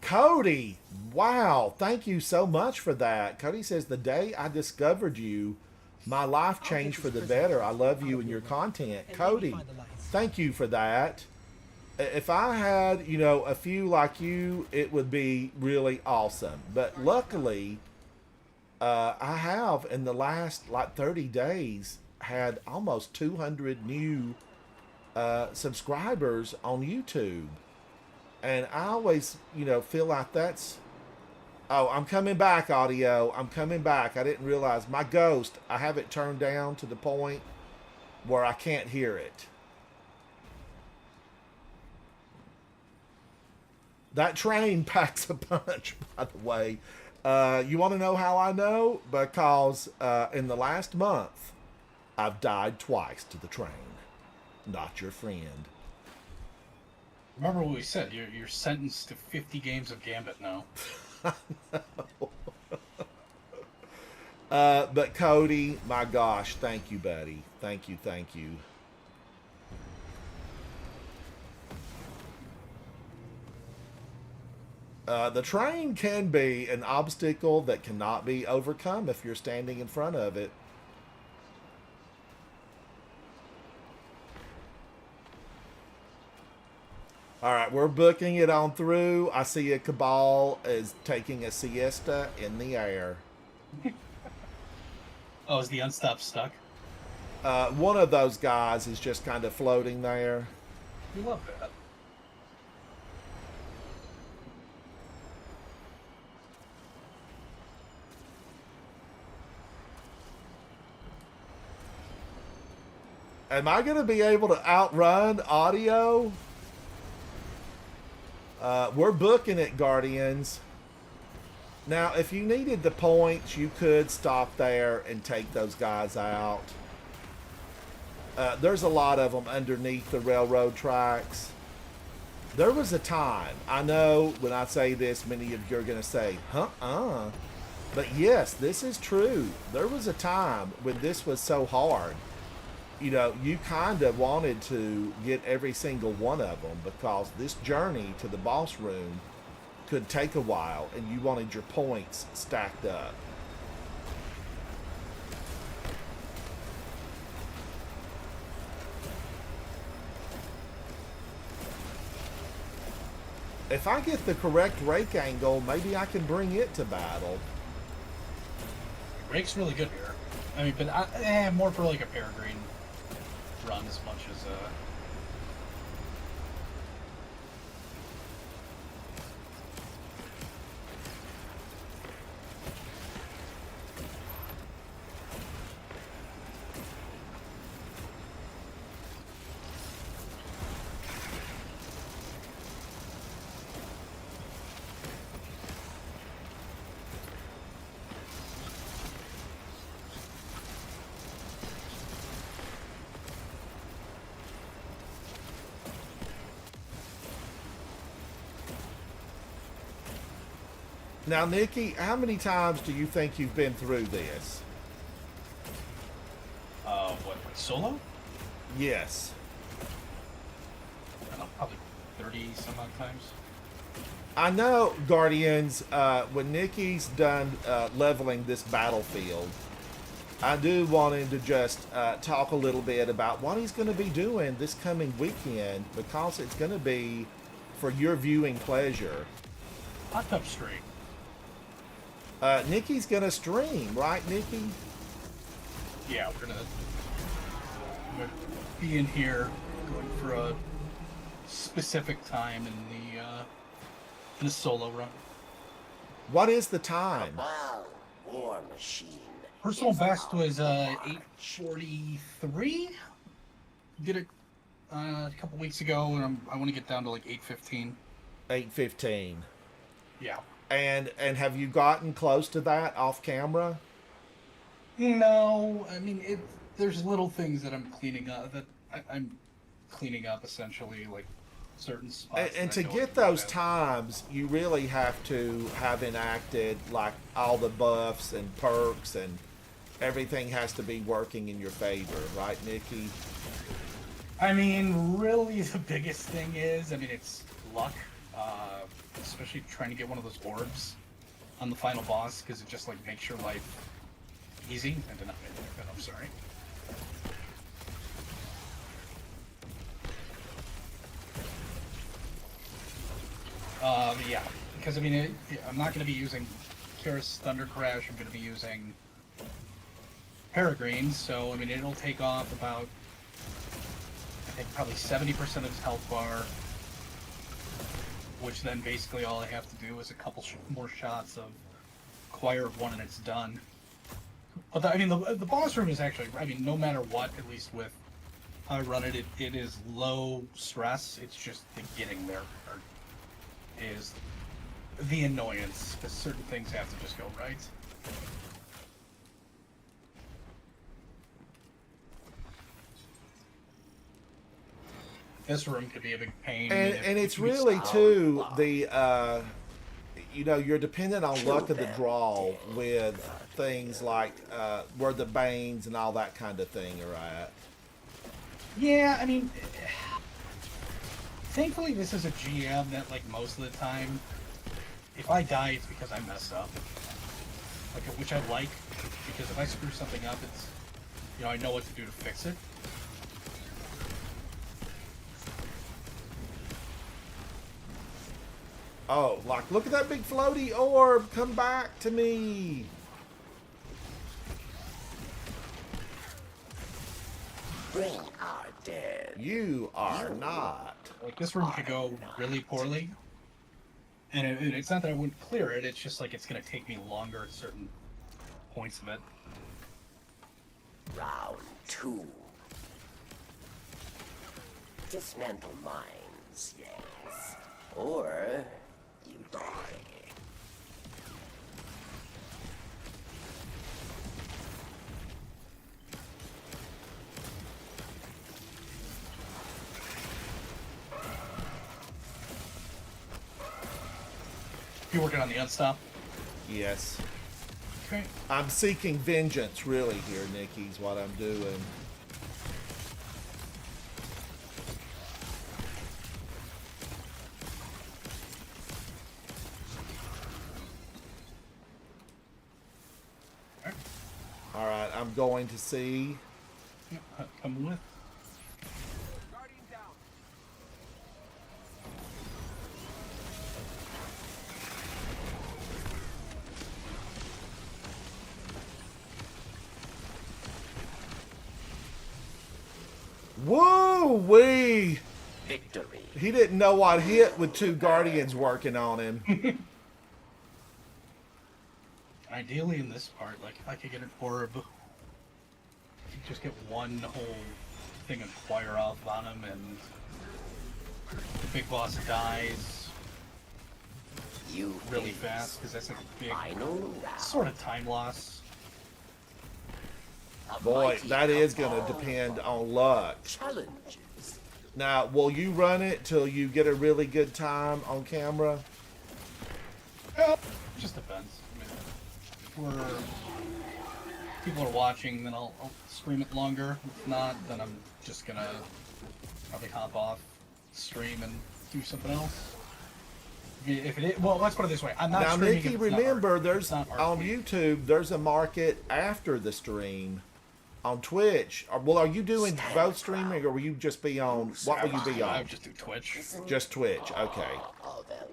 Cody, wow, thank you so much for that. Cody says, the day I discovered you, my life changed for the better. I love you and your content. Cody, thank you for that. If I had, a few like you, it would be really awesome. But luckily, I have, in the last, 30 days, had almost 200 new subscribers on YouTube. And I always, feel like that's... Oh, I'm coming back, Audio. I'm coming back. I didn't realize my ghost, I have it turned down to the point where I can't hear it. That train packs a punch, by the way. You want to know how I know? Because in the last month, I've died twice to the train. Not your friend. Remember what we said. You're sentenced to 50 games of Gambit now. But Cody, my gosh, thank you, buddy. Thank you, thank you. The train can be an obstacle that cannot be overcome if you're standing in front of it. All right, we're booking it on through. I see a Cabal is taking a siesta in the air. Oh, is the Unstop stuck? One of those guys is just kind of floating there. We love that. Am I going to be able to outrun Audio? We're booking it, Guardians. Now, if you needed the points, you could stop there and take those guys out. There's a lot of them underneath the railroad tracks. There was a time, I know when I say this, many of you are going to say, huh? But yes, this is true. There was a time when this was so hard. You know, you kind of wanted to get every single one of them because this journey to the boss room could take a while and you wanted your points stacked up. If I get the correct rake angle, maybe I can bring it to battle. Rake's really good here. I mean, but more for like a peregrine run as much as Now, Nikki, how many times do you think you've been through this? what solo? Yes. I don't know, probably 30 some odd times. I know, Guardians, when Nikki's done leveling this battlefield, I do want him to just talk a little bit about what he's going to be doing this coming weekend because it's going to be for your viewing pleasure. Hot Tub Street. Nikki's going to stream, right, Nikki? Yeah, we're gonna be in here going for a specific time in the solo run. What is the time? Wow, war machine. Personal best was 8:43. Did it a couple weeks ago, and I want to get down to like 8:15. 8:15. Yeah. And have you gotten close to that off camera? No, I mean there's little things that I'm cleaning up I'm cleaning up essentially, like certain spots. And that I to know get I can those get. times, you really have to have enacted like all the buffs and perks, and everything has to be working in your favor, right, Nikki? I mean, really, the biggest thing is, I mean, it's luck, especially trying to get one of those orbs on the final boss, because it just like makes your life easy. I did not make that, but I'm sorry. But yeah, because I mean, I'm not going to be using Kira's Thunder Crash. I'm going to be using Peregrine, so I mean, it'll take off about, I think, probably 70% of his health bar, which then basically all I have to do is a couple more shots of Choir of One and it's done. But I mean, the boss room is actually, I mean, no matter what, at least with how I run it, it is low stress. It's just the getting there is the annoyance, because certain things have to just go right. This room could be a big pain. And it's really too the you know, you're dependent on luck of the draw with things like where the Banes and all that kind of thing are at. Yeah, I mean, thankfully this is a GM that, like, most of the time, if I die, it's because I messed up. Like, which I like, because if I screw something up, it's, you know, I know what to do to fix it. Oh, like, look at that big floaty orb! Come back to me! Bring our dead. You are not. Like, this room could go really poorly. And it's not that I wouldn't clear it, it's just like it's going to take me longer at certain points of it. Round 2. Dismantle mines, yes. Or you die. You working on the unstop? Yes. Okay. I'm seeking vengeance, really, here, Nikki's what I'm doing. All right, I'm going to see. Yep, coming with. Guardian down. Woo-wee! Victory. He didn't know what hit with 2 Guardians working on him. Ideally, in this part, like if I could get an orb, I could just get one whole thing and fire off on him, and the big boss dies You really face fast because that's like a big final round. sort of time loss. A Boy, mighty that is going to cabal depend on luck. Challenges. Now, will you run it till you get a really good time on camera? Just depends. I mean, if we're people are watching, then I'll stream it longer. If not, then I'm just gonna probably hop off stream and do something else. If it is, well, let's put it this way: I'm not Now, streaming. Nikki, if it's not remember, art- if there's it's not art on feed. YouTube, there's a market after the stream. On Twitch, well, are you doing both streaming, or will you just be on? What will you be I on? would just do Twitch. Just Twitch, okay. Oh, well,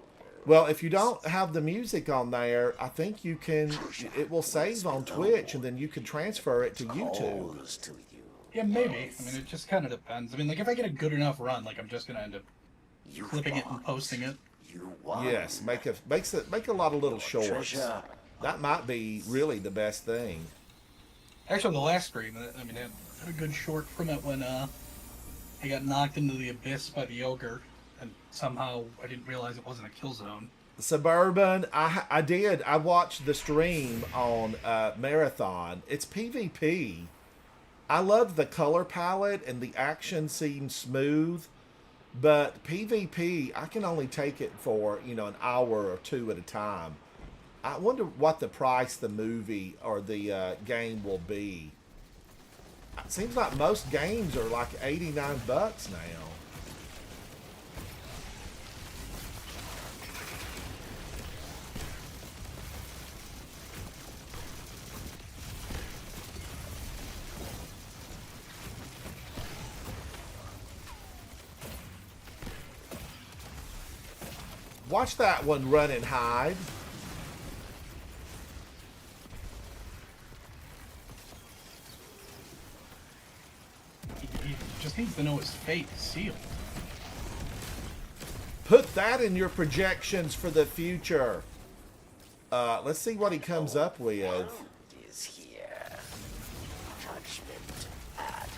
Well, if you don't have the music on there, I think you can. It will save on Twitch, and then you can transfer it to YouTube. calls to you. Yeah, maybe. I mean, it just kind of depends. I mean, like if I get a good enough run, like I'm just gonna end up You clipping it and fought. posting it. You won. Yes, make a lot of little shorts. Treasure. That might be really the best thing. Actually, the last stream, I mean, I had a good short from it when I got knocked into the abyss by the ogre, and somehow I didn't realize it wasn't a kill zone. Suburban, I did. I watched the stream on Marathon. It's PvP. I love the color palette and the action seems smooth, but PvP, I can only take it for, an hour or 2 at a time. I wonder what the price the movie or the game will be. It seems like most games are like $89 now. Watch that one run and hide. He just needs to know his fate is sealed. Put that in your projections for the future. Let's see what he comes up with. Hand is here. Judgment at hand.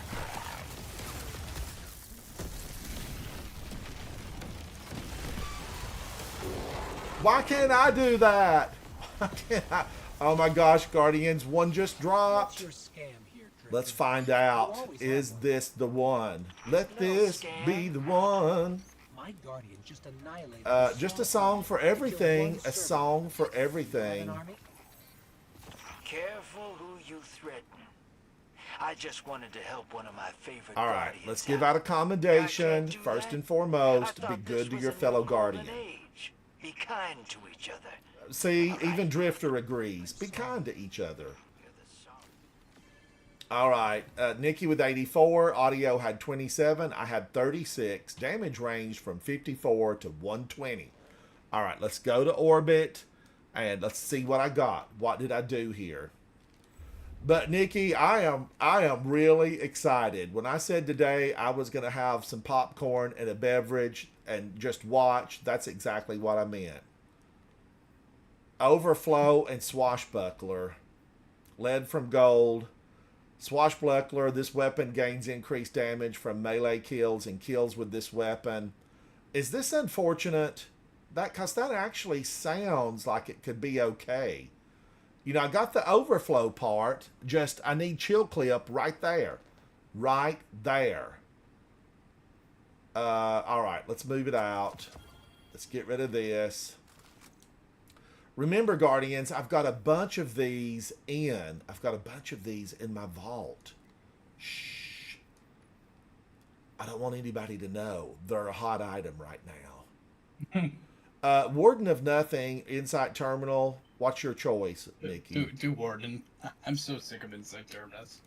Why can't I do that? Why can't I? Oh my gosh, Guardians, one just What's dropped. your scam here, Drifter? Let's find out. Is this the one? Let this be the one. My Guardian just annihilated. Just a song for everything. A song for An everything. army? Careful who you threaten. I just wanted to help one of my favorite All right, guardians let's give out. out a commendation. I can't do First that. and foremost, I be thought good this to was your a fellow new golden Guardian. age. Be kind to each other. See, even Drifter agrees. Be kind to each other. Hear the song. All right, Nikki with 84. Audio had 27. I had 36. Damage ranged from 54 to 120. All right, let's go to orbit and let's see what I got. What did I do here? But Nikki, I am really excited. When I said today I was going to have some popcorn and a beverage and just watch, that's exactly what I meant. Overflow and Swashbuckler. Lead from gold. Swashbuckler, this weapon gains increased damage from melee kills and kills with this weapon. Is this unfortunate? Because that actually sounds like it could be okay. I got the overflow part, just I need chill clip right there. Right there. All right, let's move it out. Let's get rid of this. Remember, Guardians, I've got a bunch of these in. I've got a bunch of these in my vault. Shh. I don't want anybody to know. They're a hot item right now. Warden of Nothing, Insight Terminal. What's your choice, Nikki? Do Warden. I'm so sick of Insight Terminus.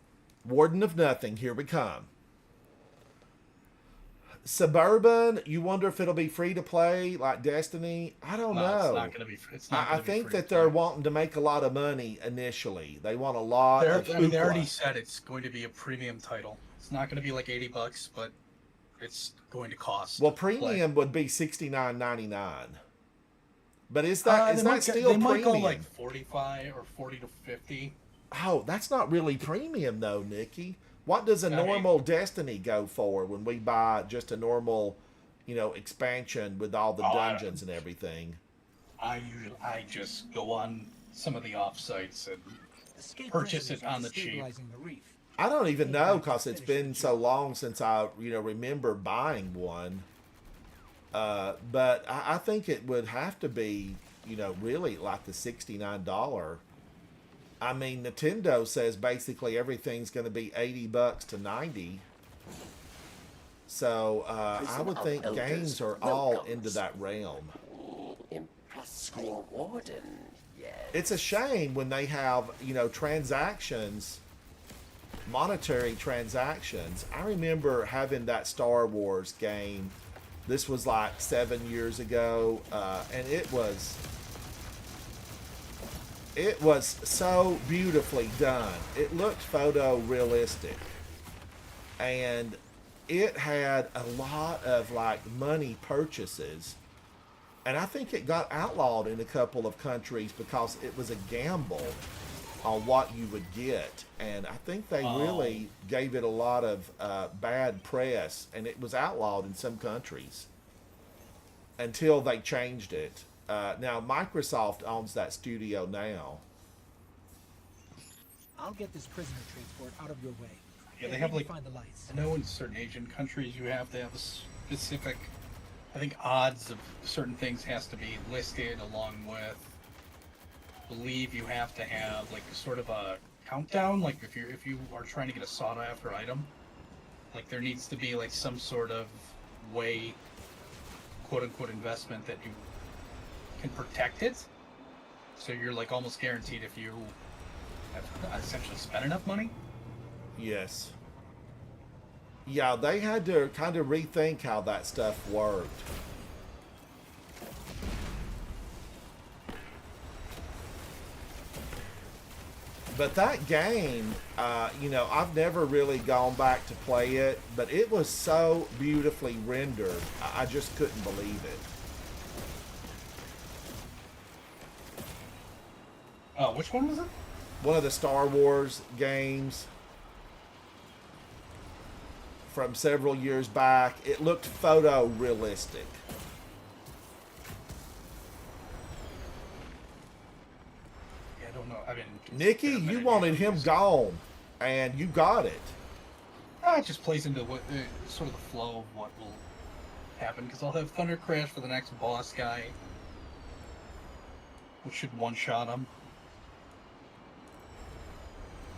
Warden of Nothing, here we come. Suburban, you wonder if it'll be free to play like Destiny? I don't know. It's not going to be. It's not. I think that they're wanting to make a lot of money initially. They want a lot of They already hoopla. said it's going to be a premium title. It's not going to be like $80, but it's going to cost. Well, to play. premium would be $69.99. But is that They might still they might premium? go like 45 or 40 to 50. Oh, that's not really premium though, Nikki. What does a normal Destiny go for when we buy just a normal, expansion with all the dungeons and everything? I just go on some of the offsites and purchase it on the cheap. I don't even know because it's been so long since I, remember buying one. But I think it would have to be, really like the $69. I mean, Nintendo says basically everything's going to be $80 to $90. So I would think games are all into that realm. Impressive Warden, yes. It's a shame when they have, transactions, monetary transactions. I remember having that Star Wars game. This was like 7 years ago, and it was so beautifully done. It looked photorealistic, and it had a lot of like money purchases, and I think it got outlawed in a couple of countries because it was a gamble on what you would get, and I think they really gave it a lot of bad press, and it was outlawed in some countries until they changed it. Now Microsoft owns that studio now. I'll get this prisoner transport out of your way. Yeah, they have like. Find the lights. I know in certain Asian countries you have to have a specific. I think odds of certain things has to be listed along with. I believe you have to have like sort of a countdown. Like if you are trying to get a sought after item, like there needs to be like some sort of way, quote unquote, investment that you can protect it. So you're like almost guaranteed if you have essentially spent enough money. Yes. Yeah, they had to kind of rethink how that stuff worked. But that game, I've never really gone back to play it, but it was so beautifully rendered. I just couldn't believe it. Oh, which one was it? One of the Star Wars games from several years back. It looked photorealistic. Yeah, I don't know. I mean, Nikki, you wanted him gone, and you got it. It just plays into what sort of the flow of what will happen, because I'll have Thunder Crash for the next boss guy, which should one-shot him.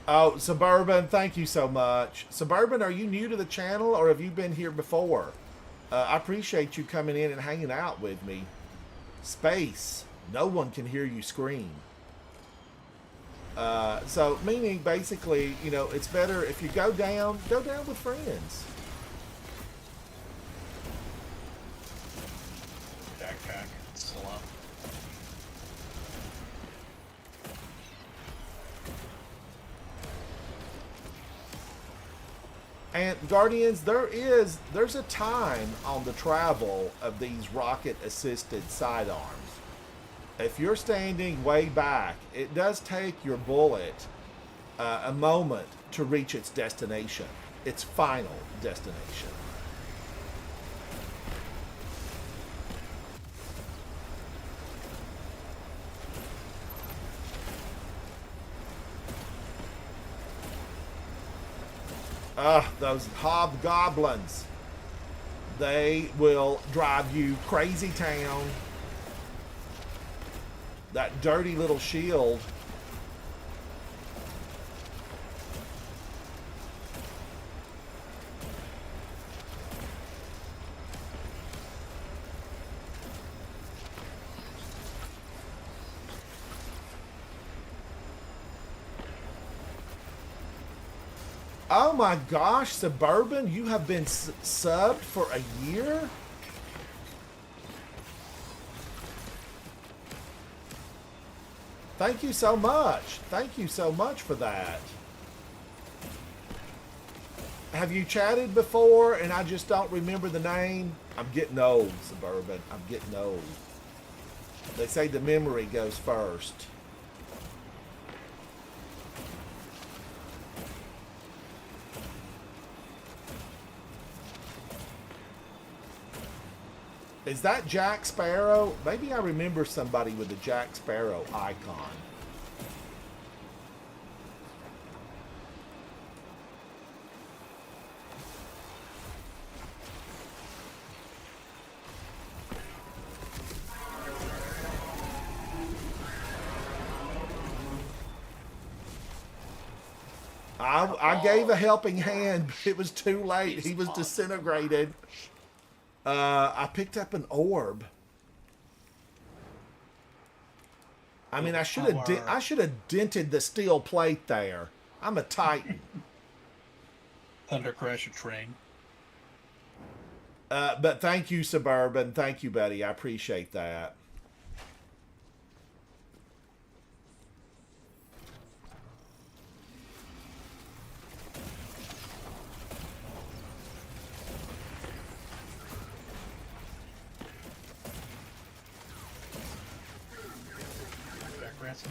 Oh, Suburban, thank you so much. Suburban, are you new to the channel, or have you been here before? I appreciate you coming in and hanging out with me. Space, no one can hear you scream. So, meaning basically, it's better if you go down with friends. Backpack, it's still up. And Guardians, there's a time on the travel of these rocket-assisted sidearms. If you're standing way back, it does take your bullet a moment to reach its destination, its final destination. Those hobgoblins. They will drive you crazy town. That dirty little shield. Oh my gosh, Suburban, you have been subbed for a year? Thank you so much. Thank you so much for that. Have you chatted before and I just don't remember the name? I'm getting old, Suburban. I'm getting old. They say the memory goes first. Is that Jack Sparrow? Maybe I remember somebody with the Jack Sparrow icon. I gave a helping hand, but it was too late. He was disintegrated. I picked up an orb. I mean, I should have dented the steel plate there. I'm a titan. Thunder crash a train. But thank you, Suburban. Thank you, buddy. I appreciate that. Ransom.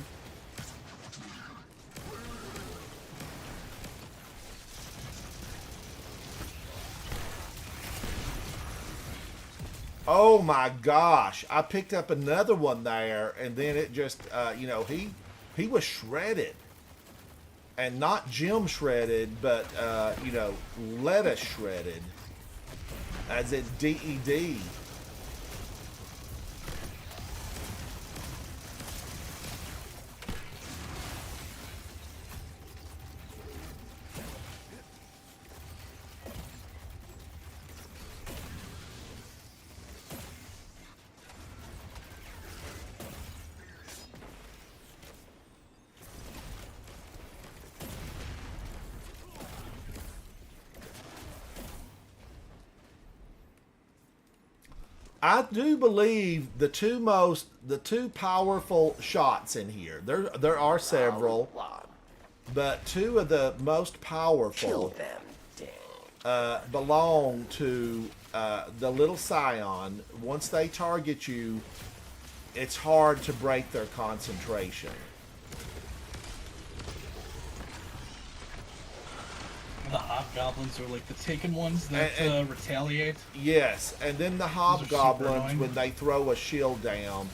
Oh my gosh! I picked up another one there, and then it just, you know, he was shredded, and not Jim shredded, but you know, lettuce shredded, as in DED. I do believe the two powerful shots in here. There are several, but two of the most powerful belong to the little scion. Once they target you, it's hard to break their concentration. The hobgoblins are like the taken ones that retaliate. Yes, and then the hobgoblins, when they throw a shield down,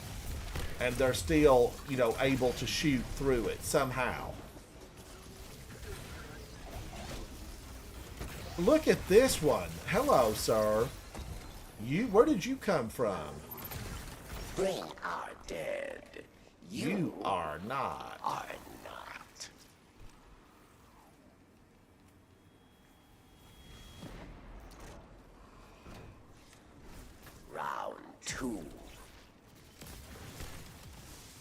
and they're still, you know, able to shoot through it somehow. Look at this one. Hello, sir. Where did you come from? We are dead. You are not. Are not. Round 2.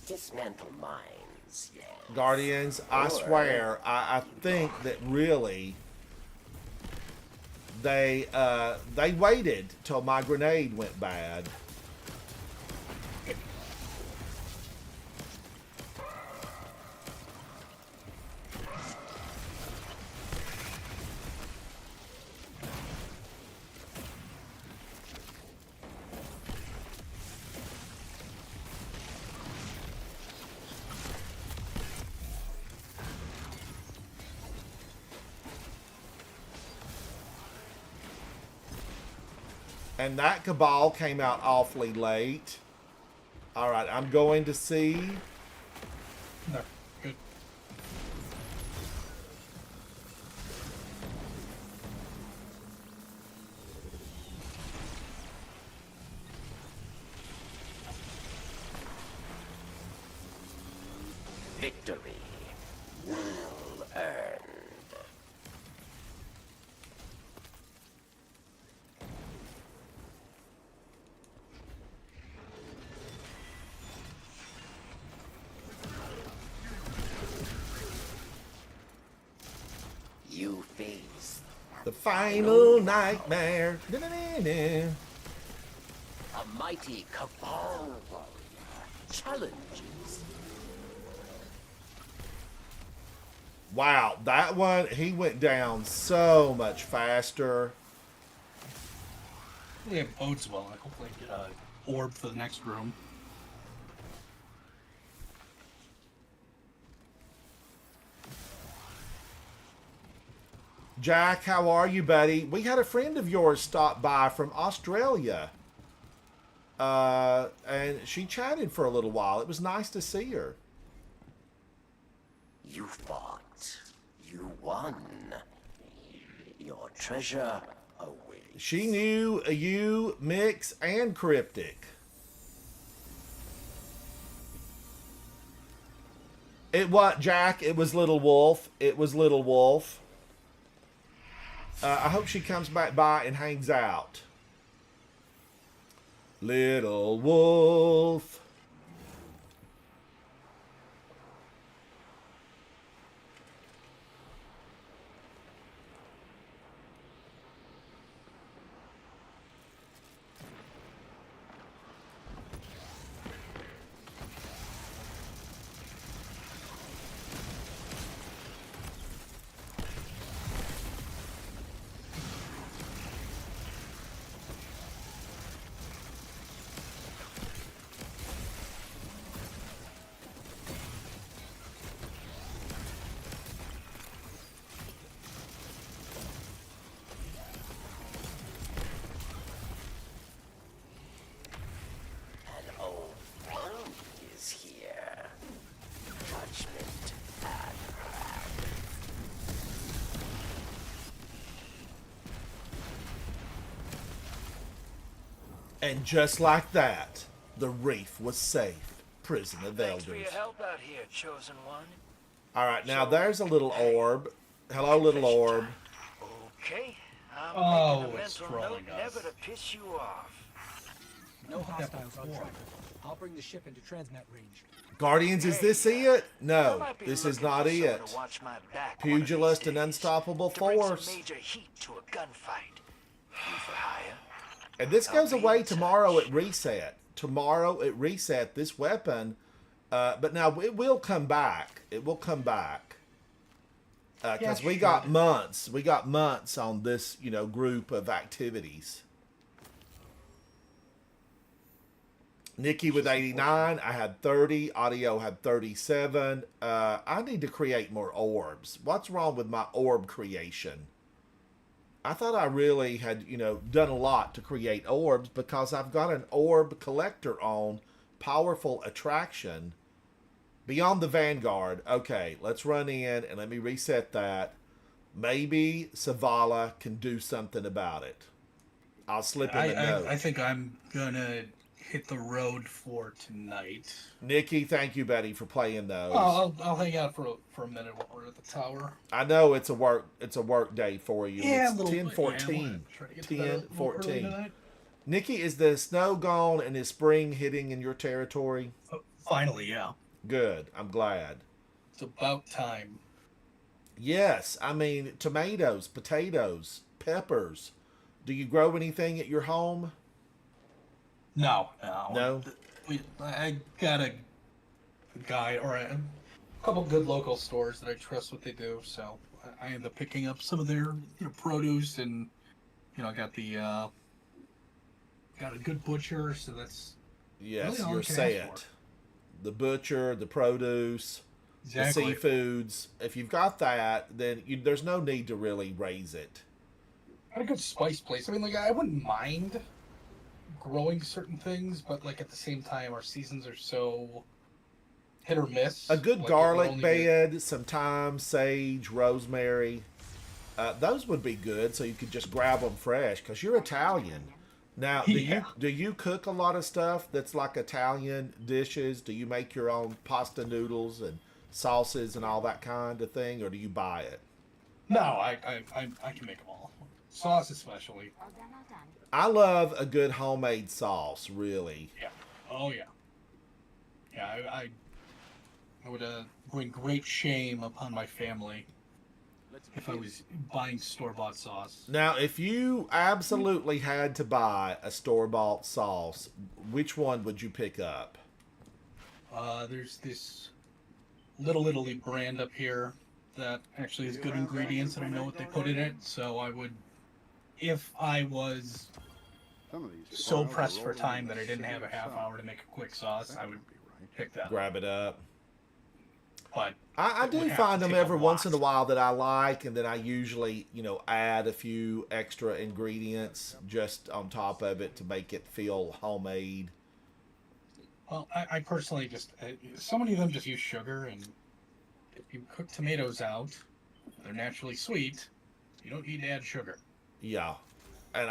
Dismantle mines, yes. Guardians, I swear, I think that really they waited till my grenade went bad. And that Cabal came out awfully late. Alright, I'm going to see. No, good. victory well earned. You face The final nightmare. Da-da-da-da. a mighty cabal warrior challenges. Wow, that one, he went down so much faster. Yeah, it bodes well. I hopefully get a orb for the next room. Jack, how are you, buddy? We had a friend of yours stop by from Australia. And she chatted for a little while. It was nice to see her. You fought. You won. Your treasure awaits. She knew you, Mix, and Cryptic. It what, Jack? It was Little Wolf. It was Little Wolf. I hope she comes back by and hangs out. Little Wolf. An old friend is here. Judgment and wrath. And just like that, the reef was safe. Prison of Thanks for your Elders. help out here, chosen one. All right, now there's a little orb. Hello, little orb. Okay, I'm Oh, making a it's mental note trolling us. never to piss you off. No hostiles on tracker. I'll bring the ship into transmat range. Guardians, is this it? I No, might be this is looking not for someone it. to watch my back one of these Pugilist and days, unstoppable to bring some force. major heat to a gunfight. You for hire? And this goes I'll be away in tomorrow touch. at reset. Tomorrow at reset, this weapon. But now it will come back. It will come back. Because we got months. We got months on this, group of activities. Nikki with 89. I had 30. Audio had 37. I need to create more orbs. What's wrong with my orb creation? I thought I really had, done a lot to create orbs because I've got an orb collector on Powerful Attraction. Beyond the Vanguard. Okay, let's run in and let me reset that. Maybe Savala can do something about it. I'll slip in a note. I think I'm gonna hit the road for tonight. Nikki, thank you, Betty, for playing those. I'll hang out for a minute while we're at the tower. I know it's a work day for you. Yeah, It's a little 10:14. try to get to bed a little early 10:14. tonight. Nikki, is the snow gone and is spring hitting in your territory? Finally, yeah. Good. I'm glad. It's about time. Yes, I mean tomatoes, potatoes, peppers. Do you grow anything at your home? No. No? I got a guy or a couple good local stores that I trust what they do, so I end up picking up some of their produce, and I got the got a good butcher, so that's Yes, really all you're I can ask set. for. The butcher, the produce, Exactly. the seafoods. If you've got that, then there's no need to really raise it. Got a good spice place. I mean, like, I wouldn't mind growing certain things, but like at the same time, our seasons are so hit or miss. A good Like, it would garlic only bed, some thyme, sage, rosemary. Those would be good, so you could just grab them fresh. Because you're Italian. Now, Yeah. do you cook a lot of stuff that's like Italian dishes? Do you make your own pasta noodles and sauces and all that kind of thing, or do you buy it? No, I can make them all. Sauce especially. I love a good homemade sauce, really. Yeah. Oh yeah. Yeah, I would bring great shame upon my family if I was buying store-bought sauce. Now, if you absolutely had to buy a store-bought sauce, which one would you pick up? There's this Little Italy brand up here that actually has good ingredients and I know what they put in it. So I would, if I was Some of these so files are pressed for rolling time in that the I didn't have a same half size. hour to make a quick sauce, I would pick that up. Grab it up. But I it do would have find to them take a every once in a lot. while that I like, and then I usually, add a few extra ingredients just on top of it to make it feel homemade. Well, I personally just, so many of them just use sugar, and if you cook tomatoes out, they're naturally sweet. You don't need to add sugar. Yeah. And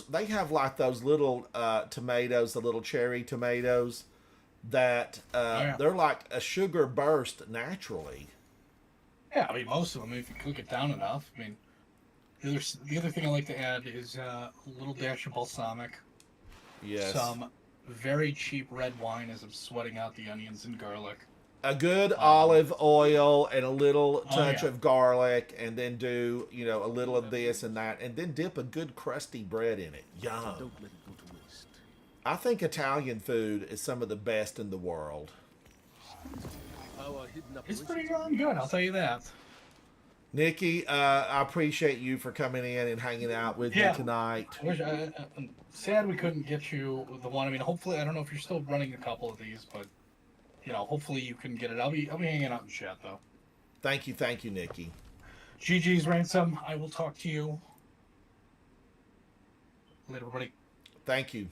they have like those little tomatoes, the little cherry tomatoes that Yeah. they're like a sugar burst naturally. Yeah, I mean, most of them, if you cook it down enough. I mean, the other thing I like to add is a little dash of balsamic, Yes. some very cheap red wine as I'm sweating out the onions and garlic. A good olive oil and a little touch yeah. of garlic, and then do, a little of this and that, and then dip a good crusty bread in it. Yum. Don't let it go to waste. I think Italian food is some of the best in the world. Our hidden It's operations pretty darn good, I'll tell you that. Nikki, I appreciate you for coming in and hanging out with Yeah. me tonight. I'm sad we couldn't get you the one. I mean, hopefully, I don't know if you're still running a couple of these, but hopefully you can get it. I'll be hanging out in chat though. Thank you, Nikki. GG's Ransom. I will talk to you later, everybody. Thank you.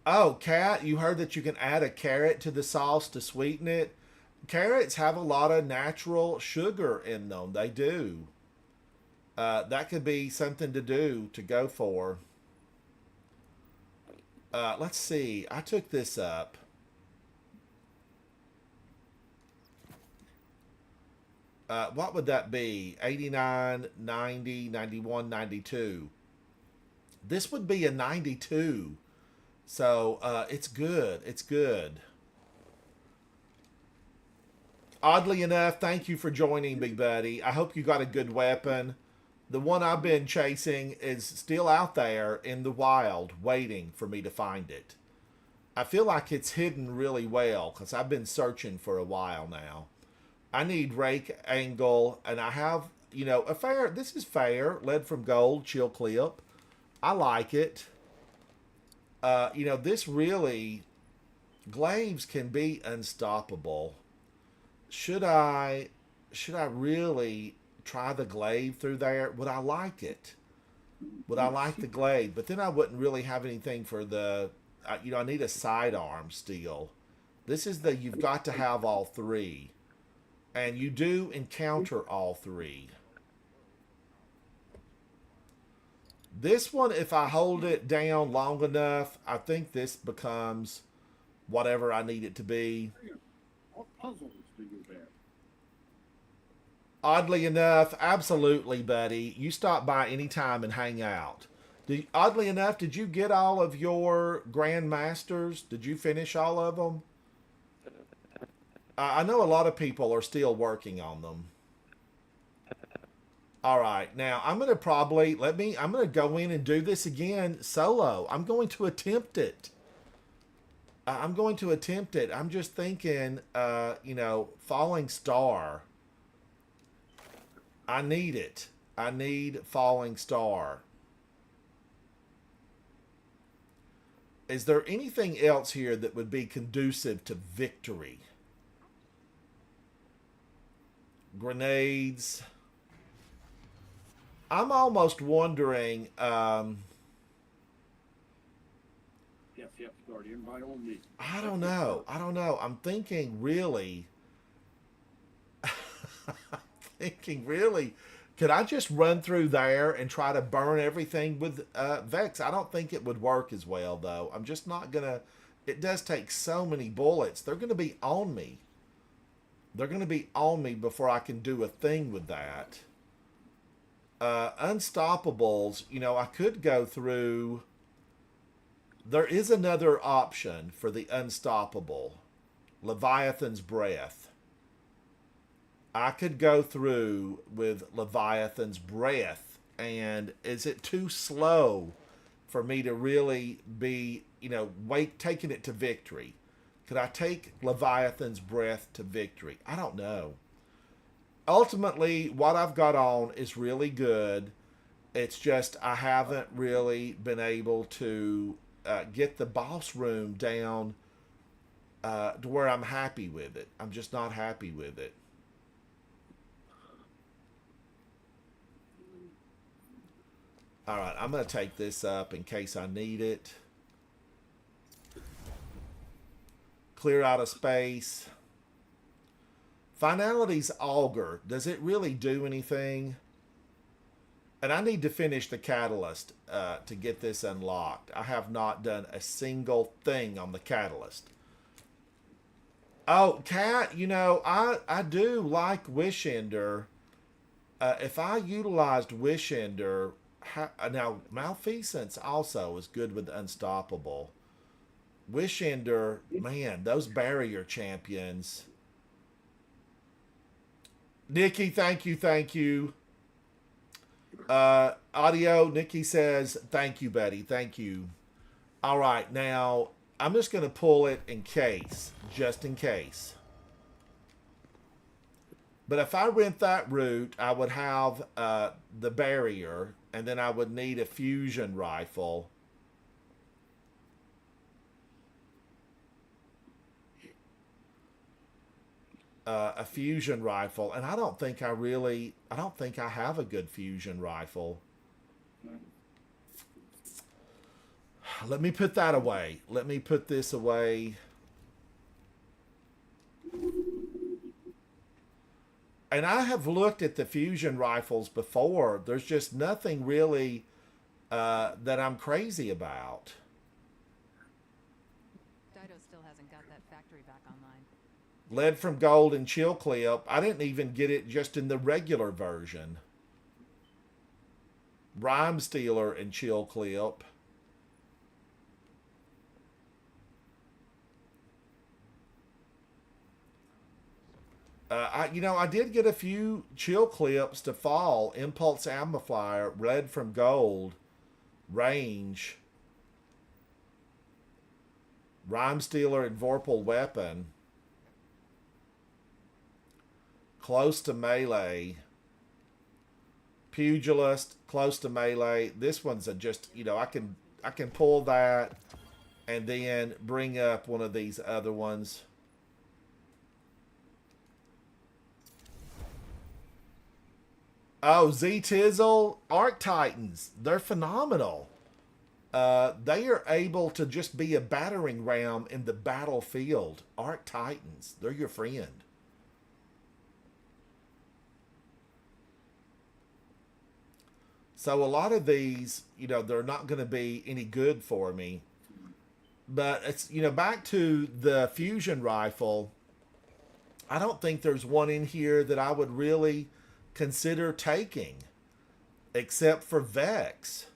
Oh, Kat, you heard that you can add a carrot to the sauce to sweeten it? Carrots have a lot of natural sugar in them. They do. That could be something to go for. Let's see. I took this up. What would that be? 89, 90, 91, 92. This would be a 92. So it's good. It's good. Oddly enough, thank you for joining me, buddy. I hope you got a good weapon. The one I've been chasing is still out there in the wild, waiting for me to find it. I feel like it's hidden really well because I've been searching for a while now. I need rake angle, and I have, a fair, this is fair, lead from gold, chill clip. I like it. This really, glaives can be unstoppable. Should I really try the glaive through there? Would I like it? Would I like the glaive? But then I wouldn't really have anything for the, I need a sidearm still. This is you've got to have all three. And you do encounter all three. This one, if I hold it down long enough, I think this becomes whatever I need it to be. What puzzles do you bear? Oddly enough, absolutely, buddy. You stop by anytime and hang out. Oddly enough, did you get all of your Grandmasters? Did you finish all of them? I know a lot of people are still working on them. All right, now I'm going to I'm going to go in and do this again solo. I'm going to attempt it. I'm just thinking, Falling Star. I need it. I need Falling Star. Is there anything else here that would be conducive to victory? Grenades. I'm almost wondering, Yes, Guardian, by all means. I don't know. I'm thinking really, could I just run through there and try to burn everything with Vex? I don't think it would work as well, though. I'm just not going to it does take so many bullets. They're going to be on me. They're going to be on me before I can do a thing with that. Unstoppables, you know, I could go through. There is another option for the unstoppable. Leviathan's Breath. I could go through with Leviathan's Breath, and is it too slow for me to really be, you know, taking it to victory? Could I take Leviathan's Breath to victory? I don't know. Ultimately, what I've got on is really good. It's just I haven't really been able to get the boss room down to where I'm happy with it. I'm just not happy with it. All right, I'm going to take this up in case I need it. Clear out of space. Finality's Augur. Does it really do anything? And I need to finish the catalyst to get this unlocked. I have not done a single thing on the catalyst. Oh, Cat, you know, I do like Wish Ender. If I utilized Wish Ender, now Malfeasance also is good with Unstoppable. Wish Ender, man, those barrier champions. Nikki, thank you, thank you. Audio, Nikki says, thank you, Betty, thank you. All right, now I'm just going to pull it in case, just in case. But if I went that route, I would have the barrier, and then I would need a fusion rifle. A fusion rifle, and I don't think I have a good fusion rifle. Let me put that away. Let me put this away. And I have looked at the fusion rifles before. There's just nothing really that I'm crazy about. Dido still hasn't got that factory back online. Lead from Gold and Chill Clip. I didn't even get it just in the regular version. Rhyme Stealer and Chill Clip. I did get a few Chill Clips to fall. Impulse Amplifier, Red from Gold, Range, Rhyme Stealer and Vorpal Weapon, Close to Melee, Pugilist, Close to Melee. This one's just, I can pull that and then bring up one of these other ones. Oh, Z-Tizzle, Arc Titans. They're phenomenal. They are able to just be a battering ram in the battlefield. Arc Titans. They're your friend. So a lot of these, they're not going to be any good for me. But it's, back to the fusion rifle. I don't think there's one in here that I would really consider taking, except for Vex.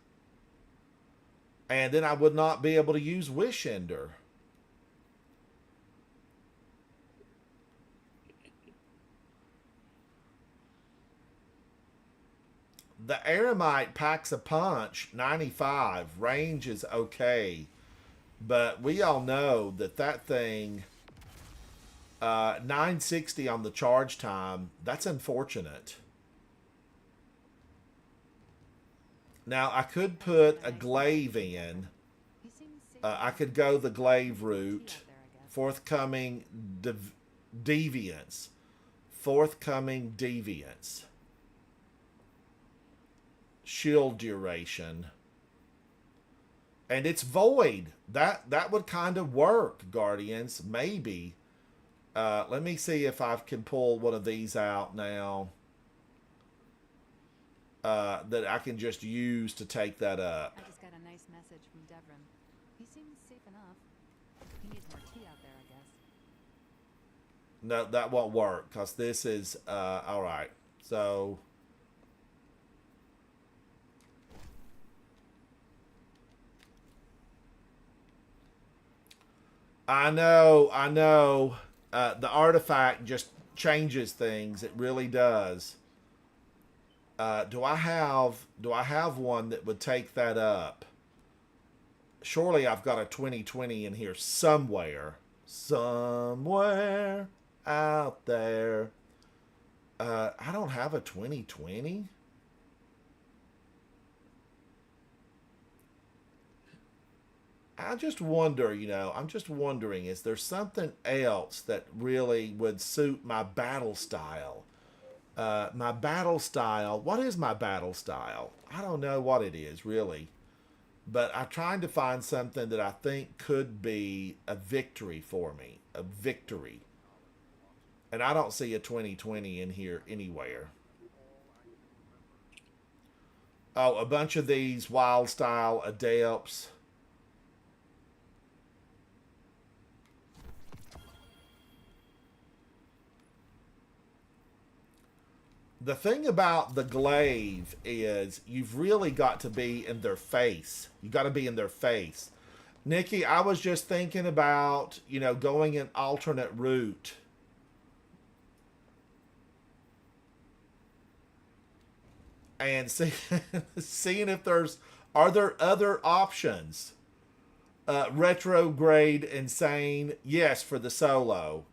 And then I would not be able to use Wish Ender. The Aramite packs a punch, 95. Range is okay. But we all know that thing, 960 on the charge time, that's unfortunate. Now, I could put a glaive in. I could go the glaive route. Forthcoming deviance. Forthcoming deviance. Shield duration. And it's void. That would kind of work, Guardians. Maybe. Let me see if I can pull one of these out now. That I can just use to take that up. I just got a nice message from Devrim. He seems safe enough. He needs more tea out there, I guess. No, that won't work because this is all right. So I know. The artifact just changes things. It really does. Do I have one that would take that up? Surely I've got a 2020 in here somewhere. Somewhere out there. I don't have a 2020. I just wonder, I'm just wondering, is there something else that really would suit my battle style? My battle style, what is my battle style? I don't know what it is, really. But I'm trying to find something that I think could be a victory for me. A victory. And I don't see a 2020 in here anywhere. Oh, a bunch of these wild style adepts. The thing about the glaive is you've really got to be in their face. You got to be in their face. Nikki, I was just thinking about, going an alternate route. And seeing if are there other options? Retrograde insane. Yes, for the solo.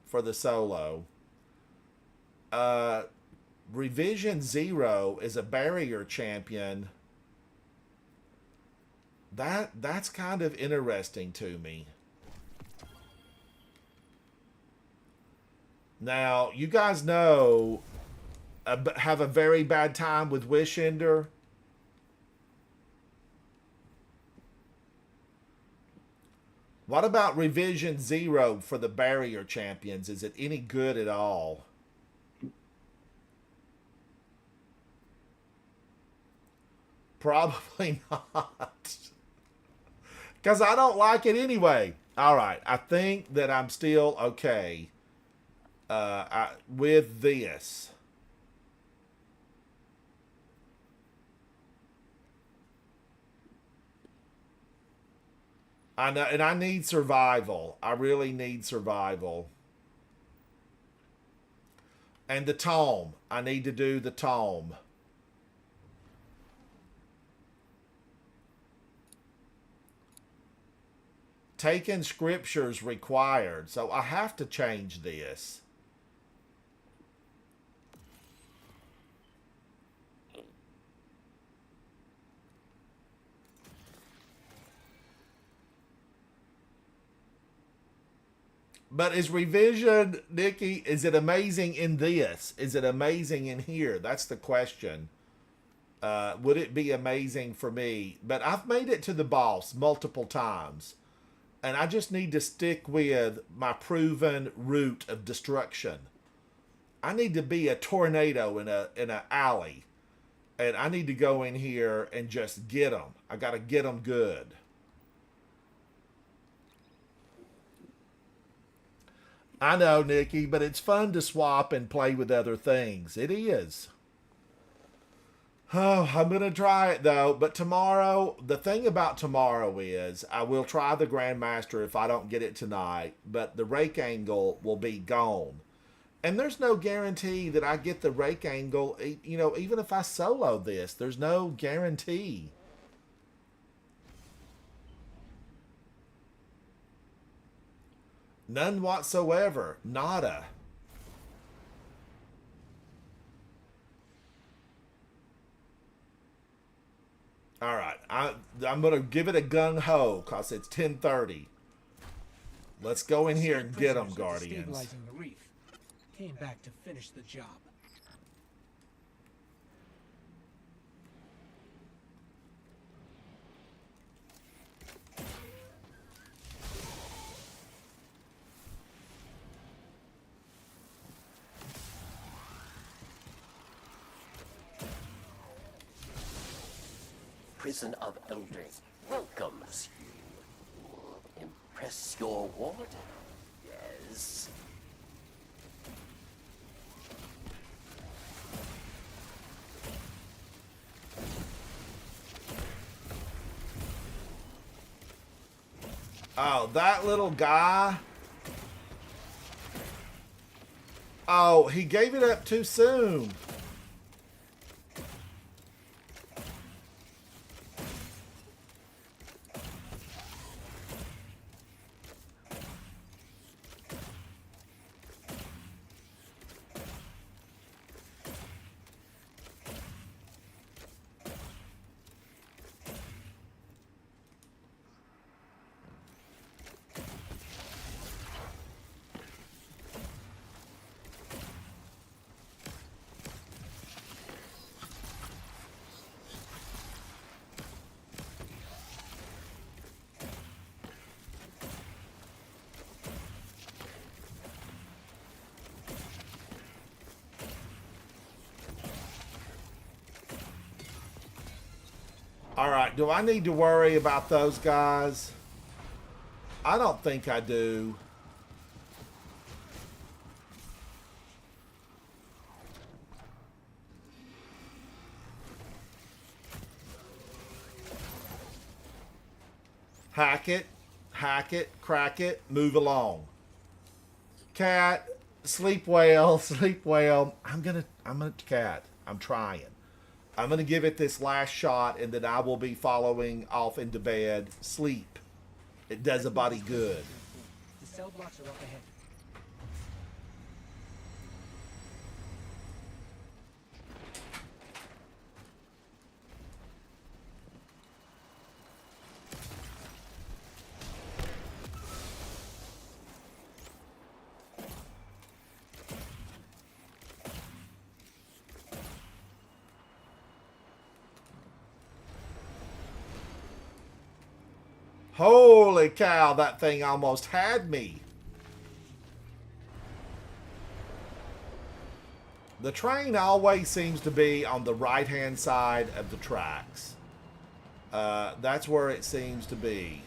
Revision 0 is a barrier champion. That's kind of interesting to me. Now, you guys know have a very bad time with Wish Ender. What about Revision 0 for the barrier champions? Is it any good at all? Probably not. Because I don't like it anyway. All right. I think that I'm still okay with this. I know, and I need survival. I really need survival. And the tome. I need to do the tome. Taken scriptures required. So I have to change this. But is revision, Nikki, is it amazing in this? Is it amazing in here? That's the question. Would it be amazing for me? But I've made it to the boss multiple times. And I just need to stick with my proven route of destruction. I need to be a tornado in an alley. And I need to go in here and just get them. I got to get them good. I know, Nikki, but it's fun to swap and play with other things. It is. Oh, I'm going to try it, though. But tomorrow, the thing about tomorrow is I will try the Grandmaster if I don't get it tonight. But the rake angle will be gone. And there's no guarantee that I get the rake angle. Even if I solo this, there's no guarantee. None whatsoever. Nada. All right. I'm going to give it a gung-ho because it's 10:30. Let's go in here and get them, Guardians. Stabilizing the reef. Came back to finish the job. Prison of Elders welcomes you. impress your warden, yes? Oh, that little guy. Oh, he gave it up too soon. All right, do I need to worry about those guys? I don't think I do. Hack it, crack it, move along. Cat, sleep well, sleep well. I'm gonna cat. I'm trying. I'm gonna give it this last shot, and then I will be following off into bed. Sleep. It does a body good. The cell blocks are up ahead. Holy cow, that thing almost had me. The train always seems to be on the right-hand side of the tracks. That's where it seems to be.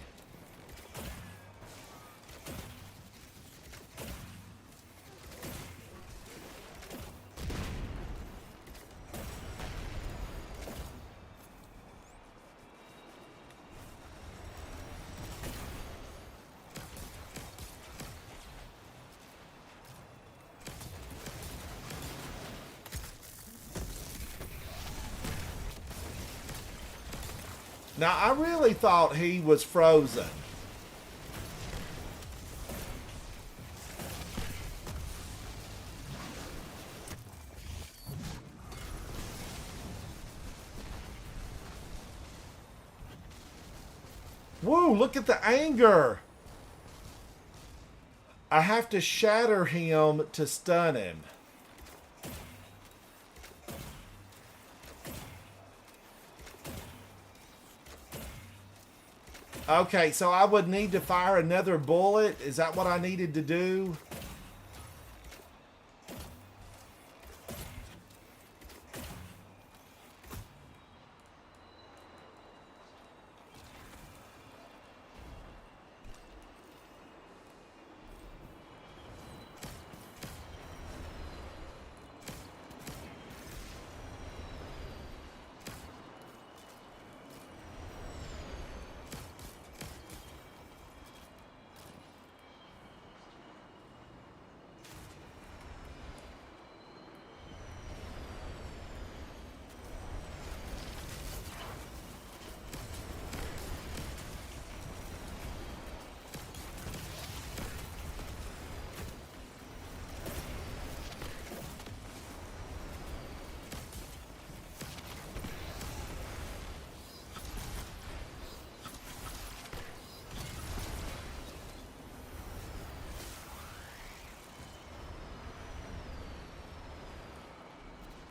Now, I really thought he was frozen. Woo, look at the anger. I have to shatter him to stun him. Okay, so I would need to fire another bullet. Is that what I needed to do?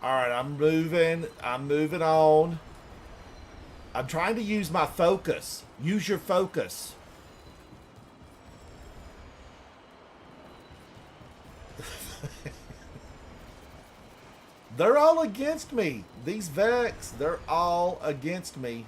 All right, I'm moving on. I'm trying to use my focus. Use your focus. They're all against me. These Vex, they're all against me.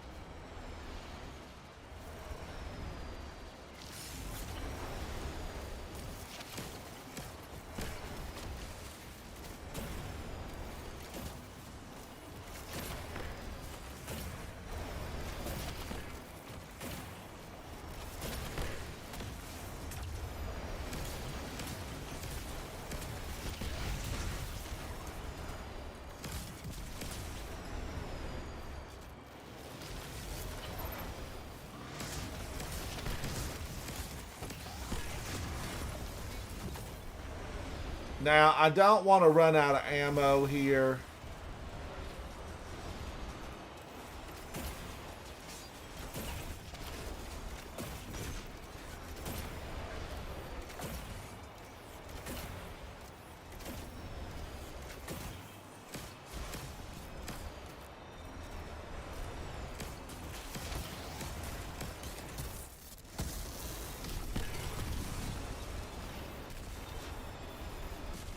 Now, I don't want to run out of ammo here.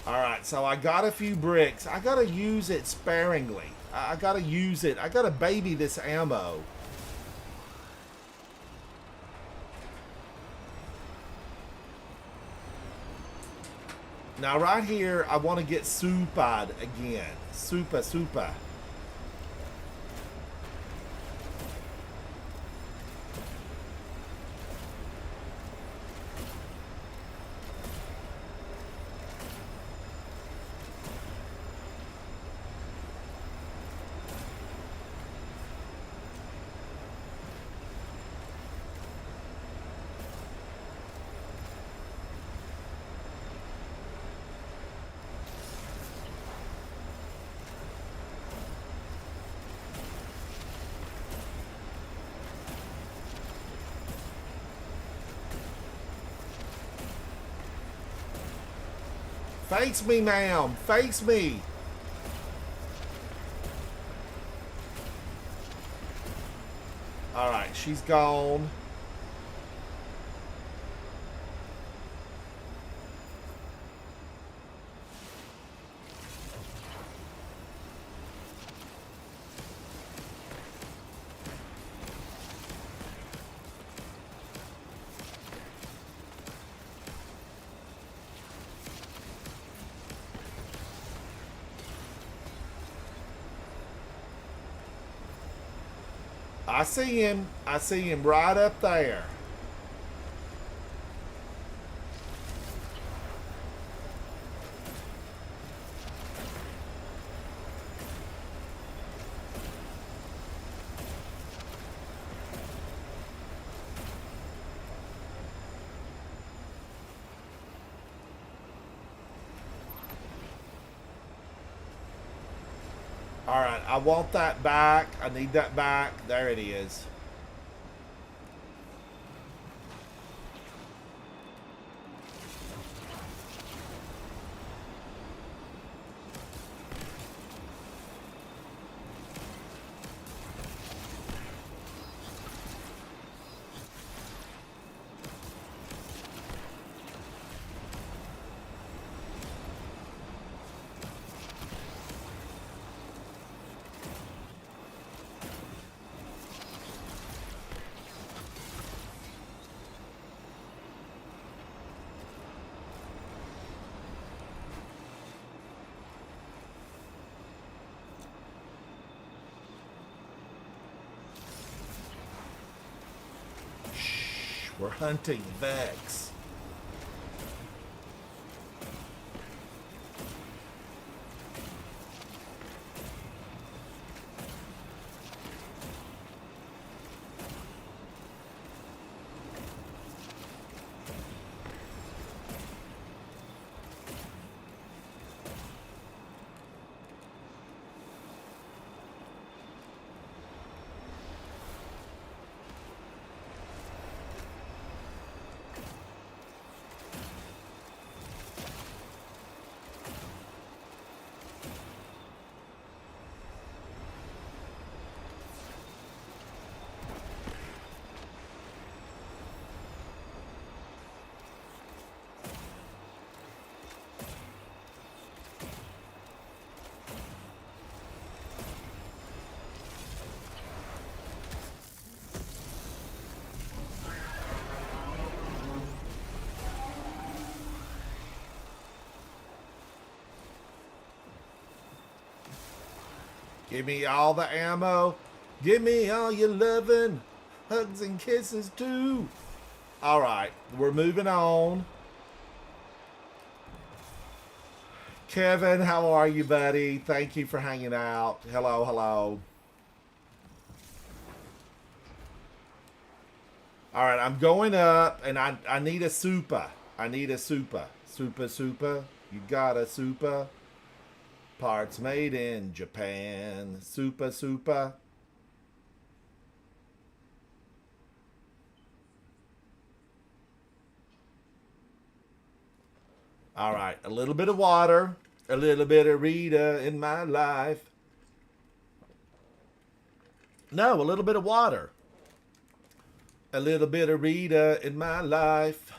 Alright, so I got a few bricks. I gotta use it sparingly. I gotta use it. I gotta baby this ammo. Now right here, I want to get supa'd again. Super. Face me, ma'am. Face me. Alright, she's gone. I see him. I see him right up there. Alright, I want that back. I need that back. There it is. We're hunting Vex. Give me all the ammo. Give me all your loving. Hugs and kisses too. Alright, we're moving on. Kevin, how are you, buddy? Thank you for hanging out. Hello, hello. Alright, I'm going up and I need a super. I need a super. Super. You got a super. Parts made in Japan. Super, super. All right, a little bit of water, a little bit of Rita in my life. No, a little bit of water. A little bit of Rita in my life.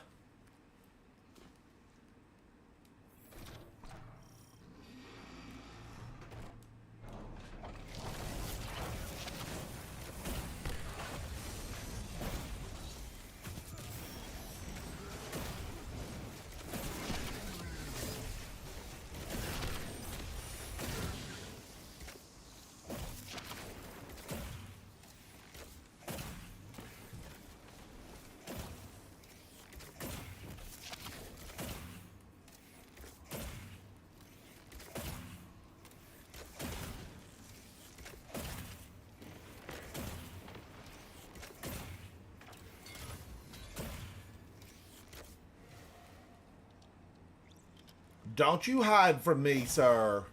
Don't you hide from me, sir.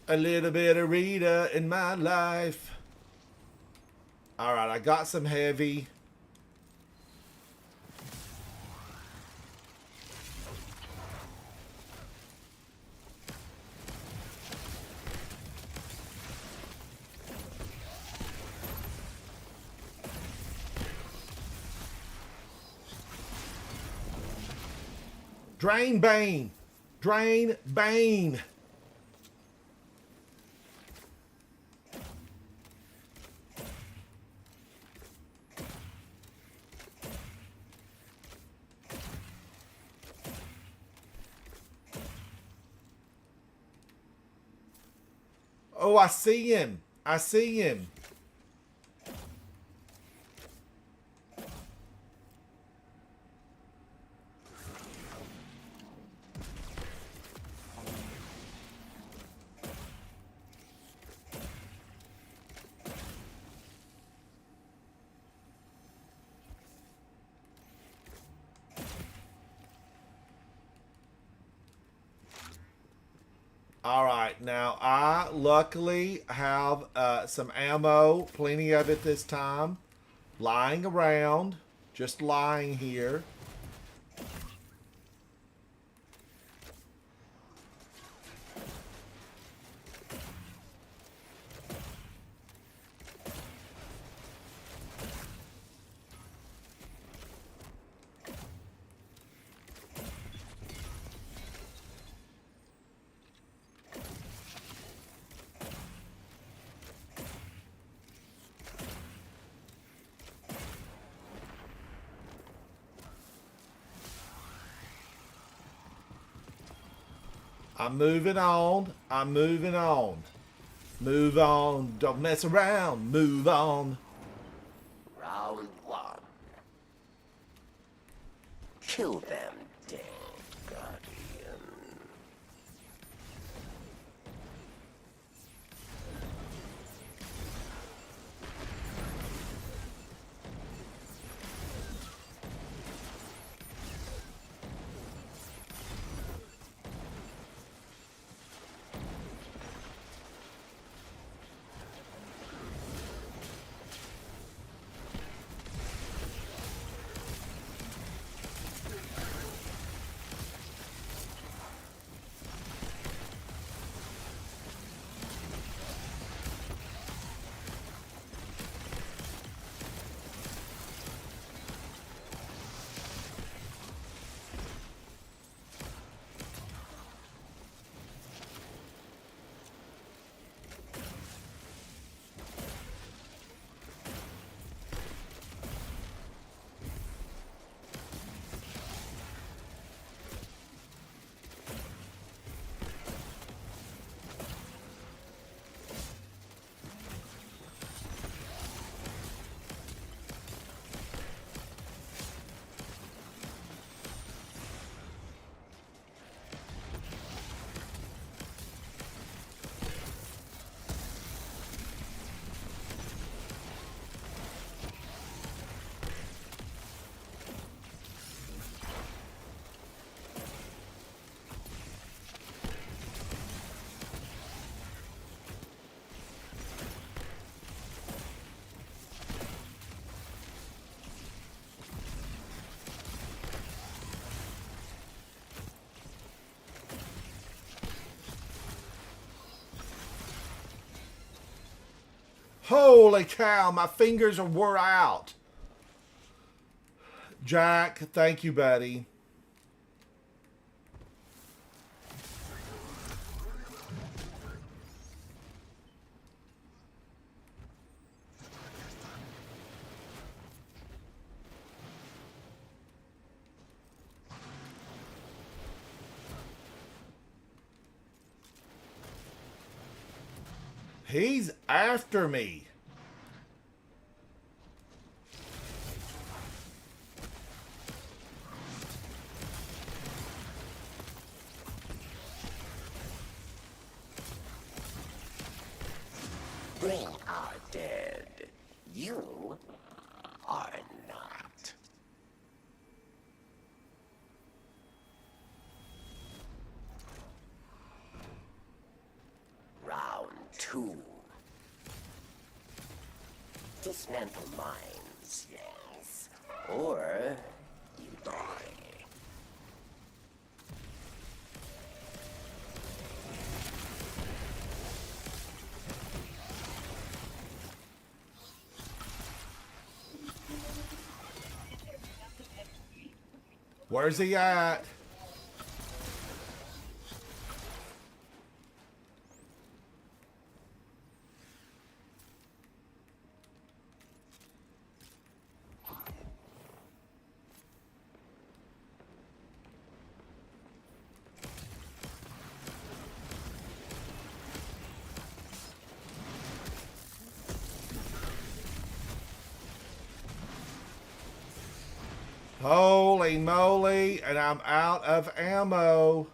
A little bit of Rita in my life. All right, I got some heavy. Drain Bane. Drain Bane. Oh, I see him. I see him. All right, now I luckily have some ammo, plenty of it this time, lying around, just lying here. I'm moving on. I'm moving on. Move on. Don't mess around. Move on. Round one. Kill them, dead guardian. Holy cow, my fingers are wore out. Jack, thank you, buddy. He's after me. They are dead. You are not. Round 2. Dismantle mines, yes. Or you die. Where's he at? Holy moly, and I'm out of ammo.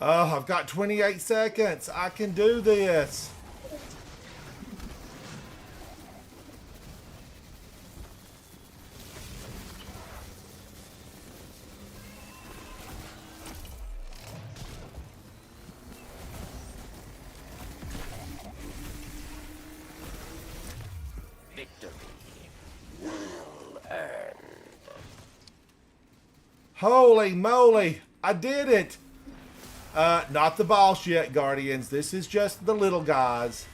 Oh, I've got 28 seconds. I can do this. Victory well earned. Holy moly, I did it. Not the boss yet, Guardians. This is just the little guys.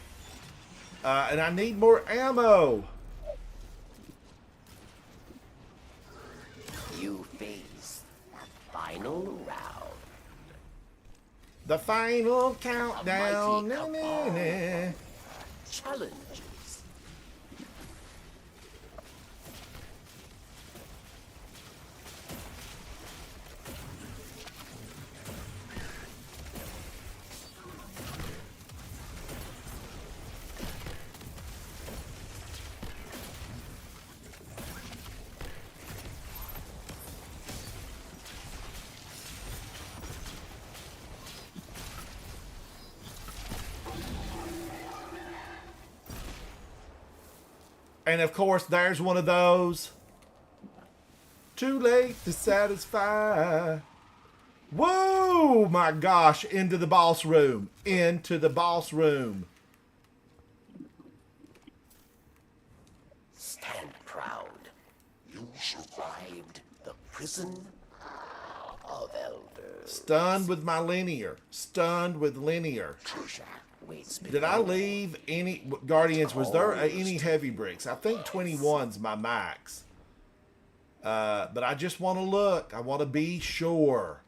And I need more ammo. You face the final round. The final countdown. A mighty cabal. Challenges. And of course, there's one of those. Too late to satisfy. Whoa, my gosh, into the boss room. Into the boss room. Stand proud. You survived the prison of elders. Stunned with my linear. Stunned with linear. Treasure waits Did I leave any... Guardians, was there any heavy bricks? I think 21's my max. But I just want to look. I want to be sure.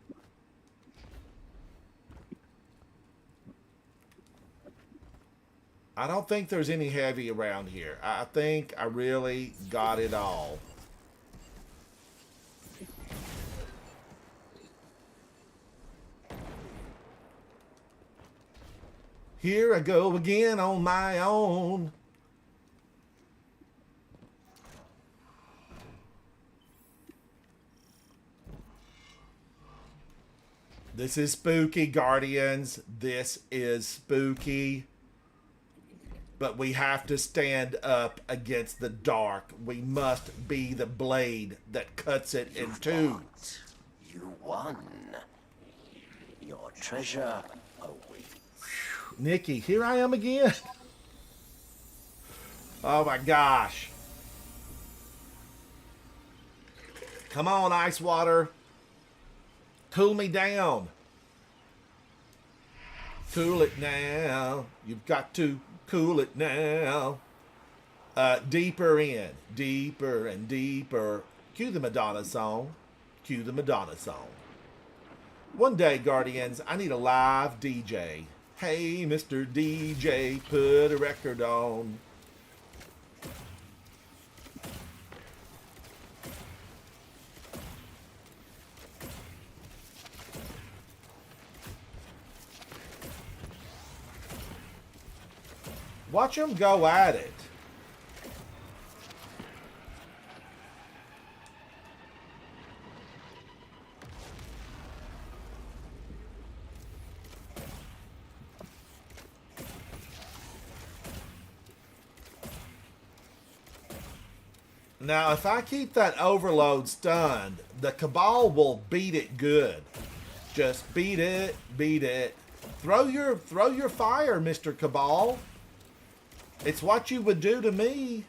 I don't think there's any heavy around here. I think I really got it all. Here I go again on my own. This is spooky, Guardians. This is spooky. But we have to stand up against the dark. We must be the blade that cuts it in two. You won. Your treasure awaits. Nikki, here I am again. Oh my gosh. Come on, ice water. Cool me down. Cool it now. You've got to cool it now. Deeper in. Deeper and deeper. Cue the Madonna song. Cue the Madonna song. One day, Guardians, I need a live DJ. Hey, Mr. DJ, put a record on. Watch them go at it. Now, if I keep that overload stunned, the Cabal will beat it good. Just beat it, beat it. Throw your fire, Mr. Cabal. It's what you would do to me.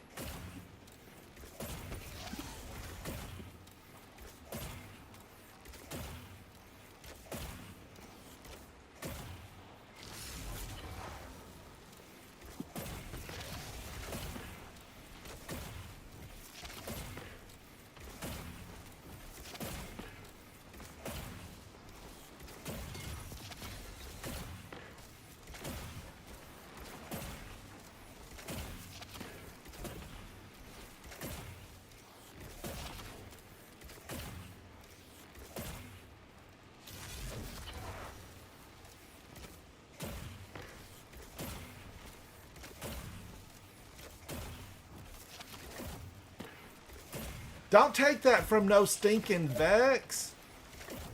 Don't take that from no stinking Vex.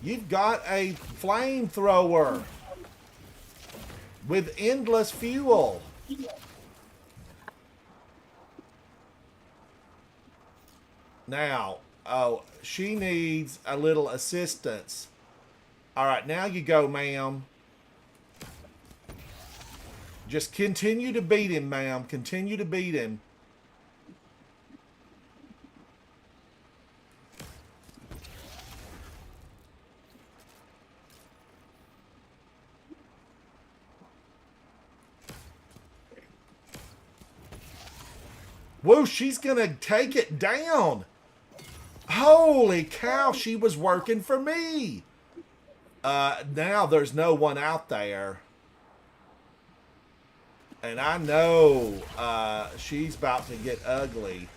You've got a flamethrower with endless fuel. Now, oh, she needs a little assistance. All right, now you go, ma'am. Just continue to beat him, ma'am. Continue to beat him. Whoa, she's gonna take it down. Holy cow, she was working for me. Now there's no one out there. And I know she's about to get ugly.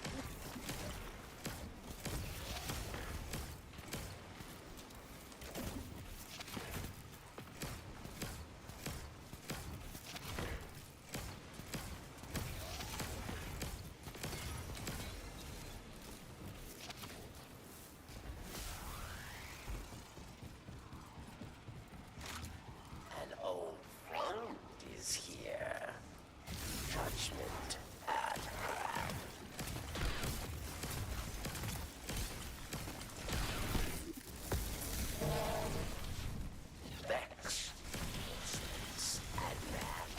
An old friend is here. Judgment at hand. Vex. Justice at hand.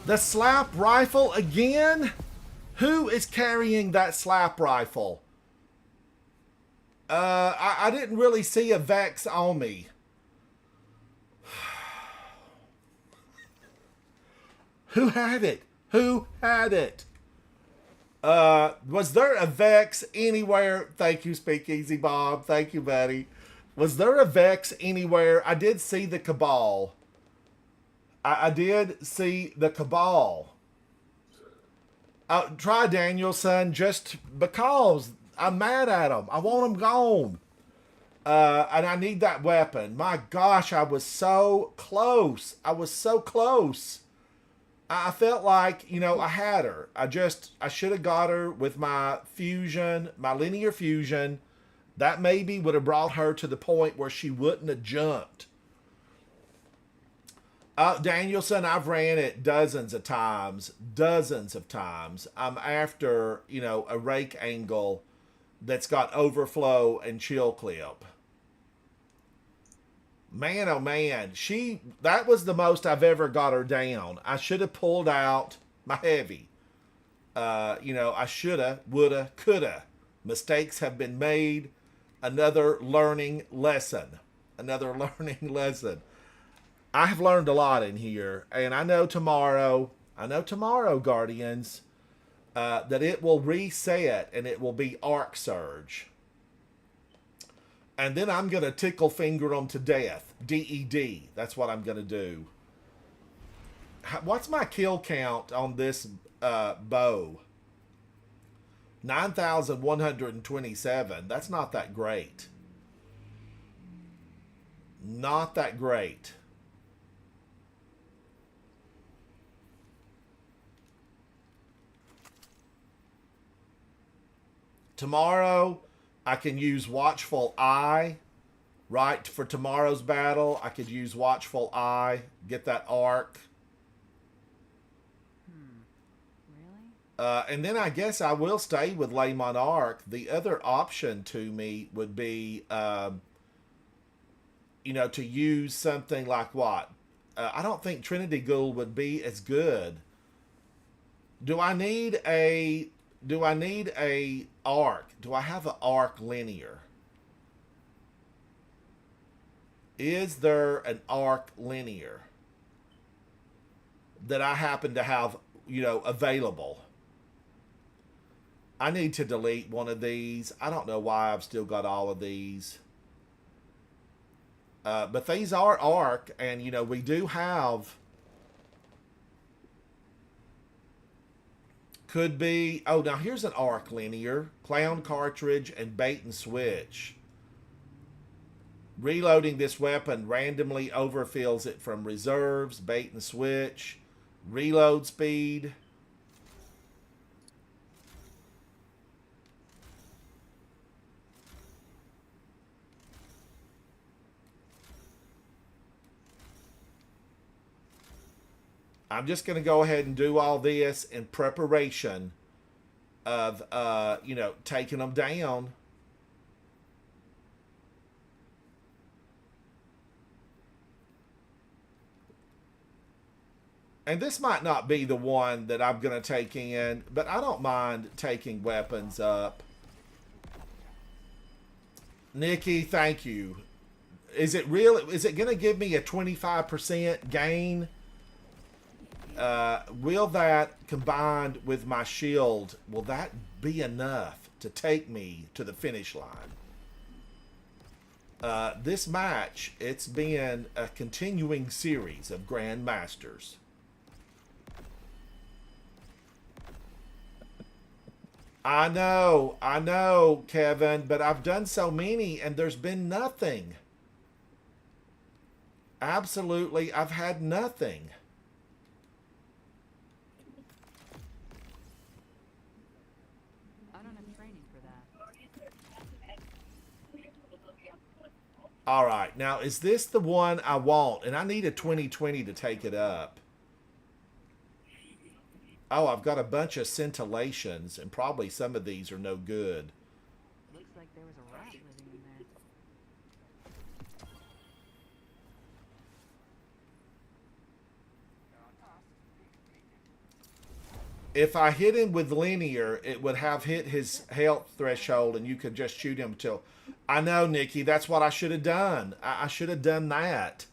The slap rifle again? Who is carrying that slap rifle? I didn't really see a Vex on me. Who had it? Who had it? Was there a Vex anywhere? Thank you, Speakeasy Bob. Thank you, buddy. Was there a Vex anywhere? I did see the Cabal. I did see the Cabal. Try Danielson just because I'm mad at him. I want him gone. And I need that weapon. My gosh, I was so close. I was so close. I felt like, I had her. I should have got her with my fusion, my linear fusion. That maybe would have brought her to the point where she wouldn't have jumped. Danielson, I've ran it dozens of times. I'm after, a rake angle that's got overflow and chill clip. Man, oh man, that was the most I've ever got her down. I should have pulled out my heavy. I shoulda, woulda, coulda. Mistakes have been made. Another learning lesson. I have learned a lot in here, and I know tomorrow, Guardians, that it will reset and it will be Arc Surge. And then I'm going to tickle finger them to death. DED. That's what I'm going to do. What's my kill count on this bow? 9,127. That's not that great. Not that great. Tomorrow, I can use Watchful Eye, right? For tomorrow's battle, I could use Watchful Eye, get that arc. Really? And then I guess I will stay with Le Monarch. The other option to me would be, to use something like what? I don't think Trinity Ghoul would be as good. Do I need a arc? Do I have an arc linear? Is there an arc linear that I happen to have, available? I need to delete one of these. I don't know why I've still got all of these. But these are arc, and, we do have... Could be... Oh, now here's an arc linear. Clown cartridge and bait and switch. Reloading this weapon randomly overfills it from reserves. Bait and switch. Reload speed. I'm just going to go ahead and do all this in preparation of, taking them down. And this might not be the one that I'm going to take in, but I don't mind taking weapons up. Nikki, thank you. Is it going to give me a 25% gain? Will that, combined with my shield, will that be enough to take me to the finish line? This match, it's been a continuing series of Grand Masters. I know, Kevin, but I've done so many and there's been nothing. Absolutely, I've had nothing. All right, now is this the one I want? And I need a 2020 to take it up. Oh, I've got a bunch of scintillations, and probably some of these are no good. Looks like there was a rat living in there. If I hit him with linear, it would have hit his health threshold, and you could just shoot him till... I know, Nikki, that's what I should have done. I should have done that.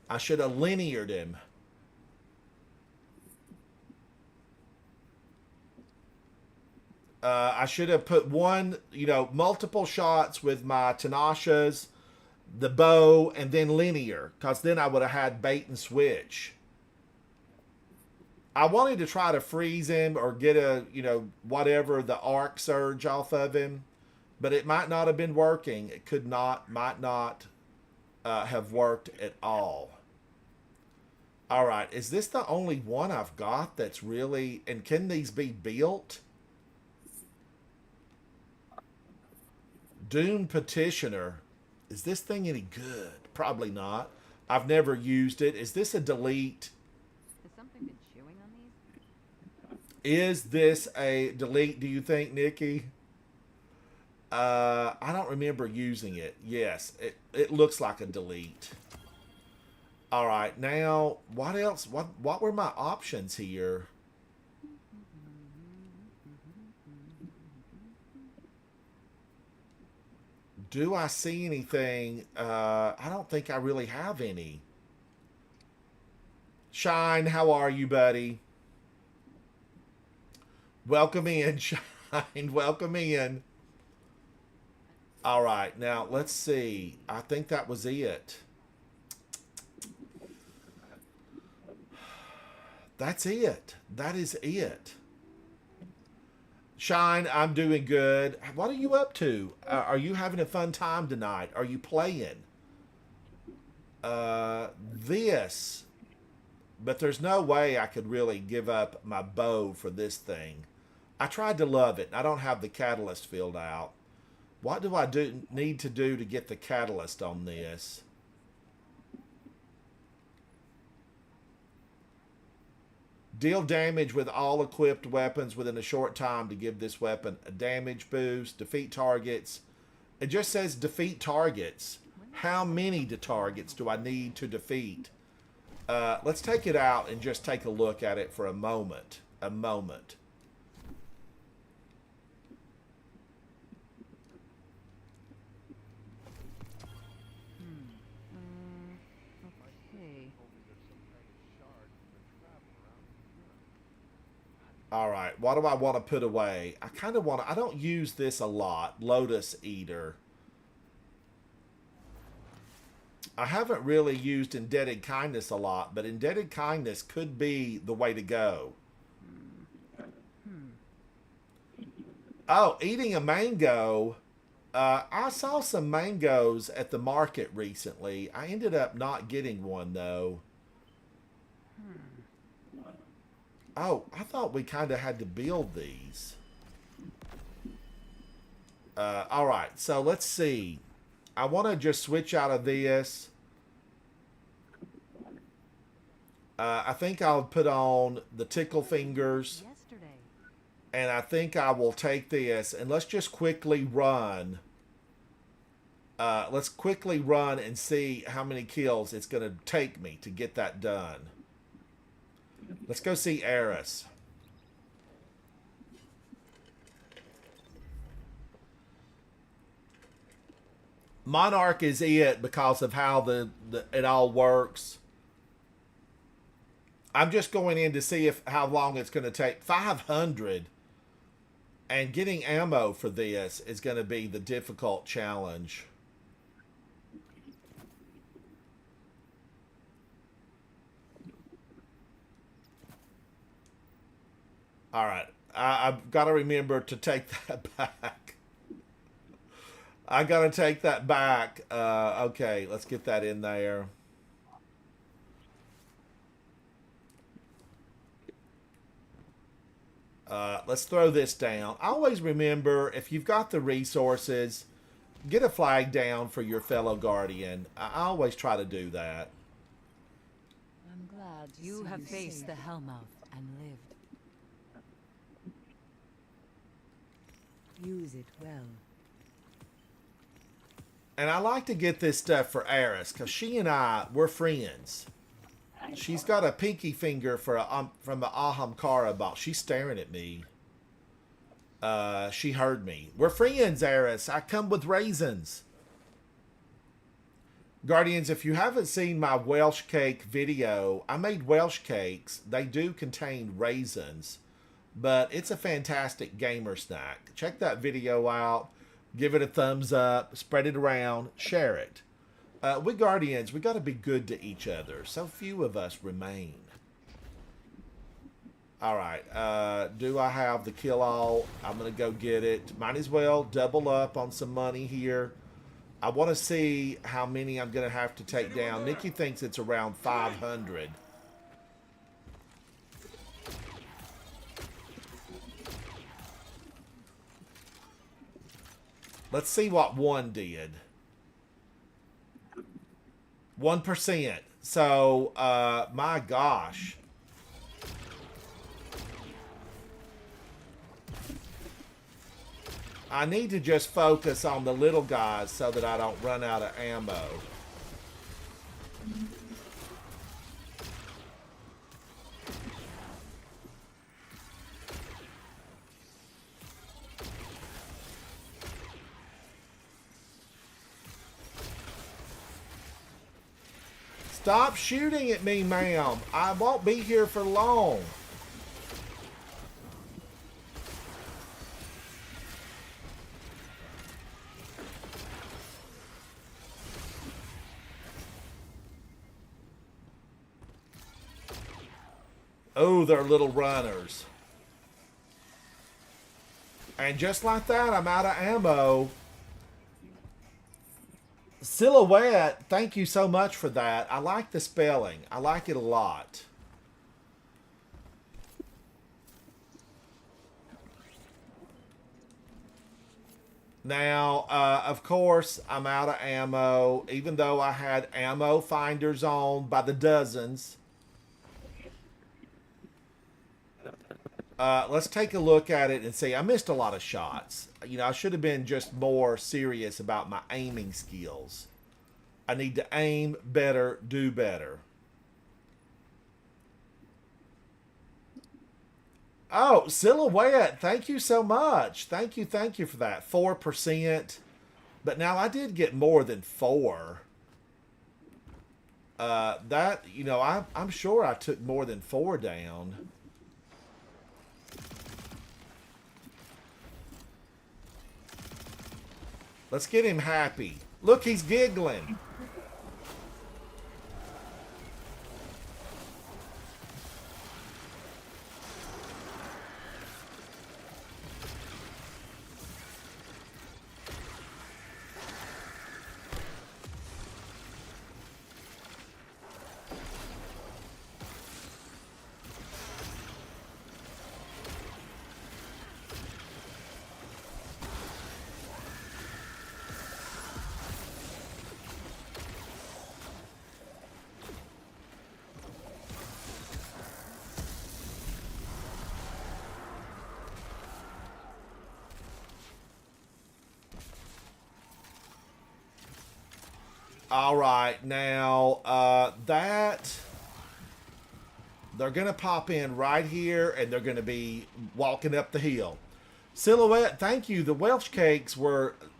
I should have lineared him. I should have put multiple shots with my Tanashas, the bow, and then linear, because then I would have had bait and switch. I wanted to try to freeze him or get a, whatever, the arc surge off of him, but it might not have been working. It might not have worked at all. All right, is this the only one I've got that's really, and can these be built? Dune Petitioner. Is this thing any good? Probably not. I've never used it. Is this a delete? Has something been chewing on these? Is this a delete, do you think, Nikki? I don't remember using it. Yes, it looks like a delete. All right, now, what else? What were my options here? Do I see anything? I don't think I really have any. Shine, how are you, buddy? Welcome in, Shine. Welcome in. All right, now let's see. I think that was it. That's it. That is it. Shine, I'm doing good. What are you up to? Are you having a fun time tonight? Are you playing? This. But there's no way I could really give up my bow for this thing. I tried to love it. I don't have the catalyst filled out. What do I need to do to get the catalyst on this? Deal damage with all equipped weapons within a short time to give this weapon a damage boost. Defeat targets. It just says defeat targets. How many targets do I need to defeat? Let's take it out and just take a look at it for a moment. A moment. Okay. All right, what do I want to put away? I kind of want to, I don't use this a lot. Lotus Eater. I haven't really used Indebted Kindness a lot, but Indebted Kindness could be the way to go. Oh, eating a mango. I saw some mangoes at the market recently. I ended up not getting one, though. Oh, I thought we kind of had to build these. All right, so let's see. I want to just switch out of this. I think I'll put on the tickle fingers. Yesterday. And I think I will take this and let's just quickly run. Let's quickly run and see how many kills it's going to take me to get that done. Let's go see Eris. Monarch is it because of how it all works. I'm just going in to see how long it's going to take. 500. And getting ammo for this is going to be the difficult challenge. All right. I've got to remember to take that back. I got to take that back. Okay, let's get that in there. Let's throw this down. Always remember, if you've got the resources, get a flag down for your fellow guardian. I always try to do that. I'm glad You have faced the Hellmouth and lived. Use it well. And I like to get this stuff for Eris, because she and we're friends. She's got a pinky finger for from the Ahamkara box. She's staring at me. She heard me. We're friends, Eris. I come with raisins. Guardians, if you haven't seen my Welsh cake video, I made Welsh cakes. They do contain raisins, but it's a fantastic gamer snack. Check that video out. Give it a thumbs up. Spread it around. Share it. We Guardians, we got to be good to each other. So few of us remain. All right. Do I have the kill all? I'm going to go get it. Might as well double up on some money here. I want to see how many I'm going to have to take down. Nikki thinks it's around 500. Let's see what one did. 1%. So, my gosh. I need to just focus on the little guys so that I don't run out of ammo. Stop shooting at me, ma'am. I won't be here for long. Oh, they're little runners. And just like that, I'm out of ammo. Silhouette, thank you so much for that. I like the spelling. I like it a lot. Now, of course, I'm out of ammo, even though I had ammo finders on by the dozens. Let's take a look at it and see. I missed a lot of shots. You know, I should have been just more serious about my aiming skills. I need to aim better, do better. Oh, Silhouette, thank you so much. Thank you for that. 4%. But now I did get more than 4. That, you know, I'm sure I took more than 4 down. Let's get him happy. Look, he's giggling. All right, now that they're going to pop in right here and they're going to be walking up the hill. Silhouette, thank you. The Welsh cakes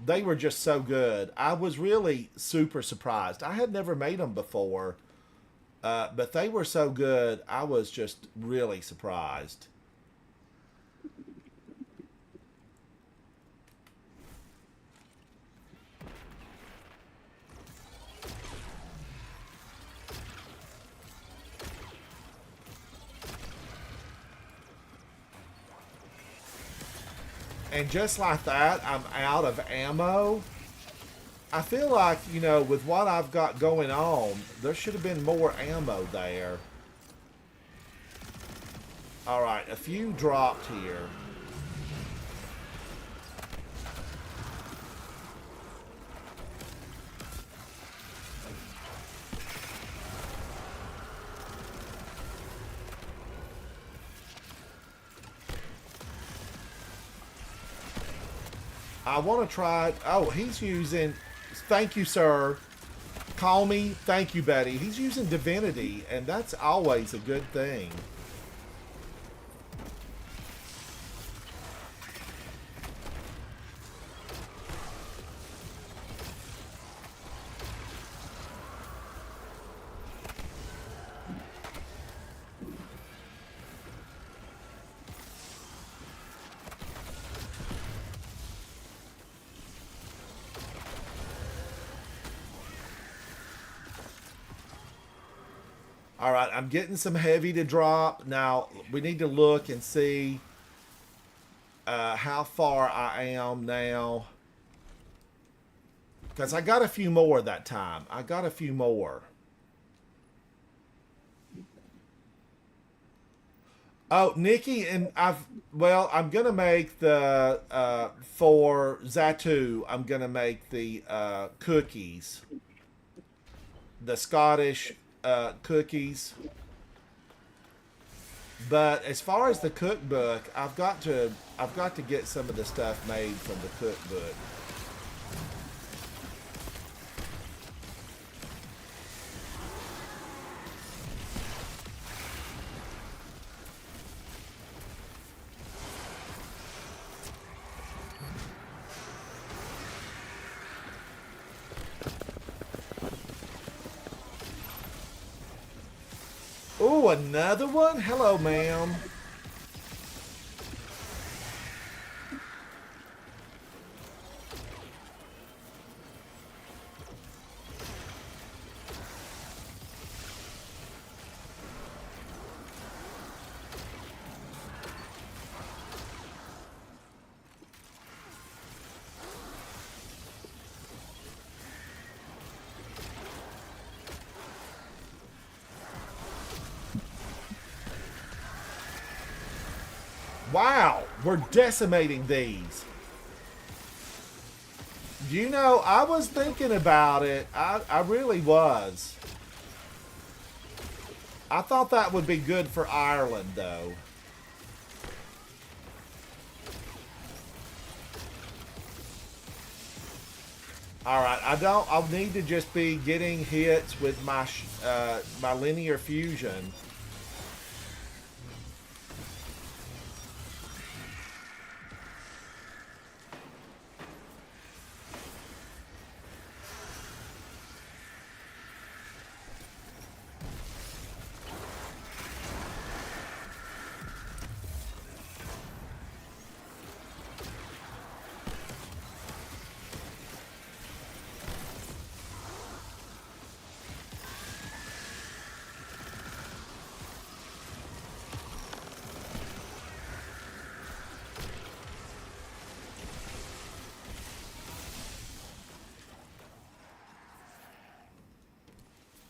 they were just so good. I was really super surprised. I had never made them before, but they were so good. I was just really surprised. And just like that, I'm out of ammo. I feel like, you know, with what I've got going on, there should have been more ammo there. All right, a few dropped here. I want to try. Oh, he's using. Thank you, sir. Call me. Thank you, Betty. He's using divinity, and that's always a good thing. All right, I'm getting some heavy to drop. Now, we need to look and see how far I am now. Because I got a few more that time. I got a few more. Oh, Nikki, and I'm going to make the, for Zatu, I'm going to make the cookies. The Scottish cookies. But as far as the cookbook, I've got to get some of the stuff made from the cookbook. Ooh, another one? Hello, ma'am. Wow, we're decimating these. You know, I was thinking about it. I really was. I thought that would be good for Ireland, though. All right, I'll need to just be getting hits with my my linear fusion.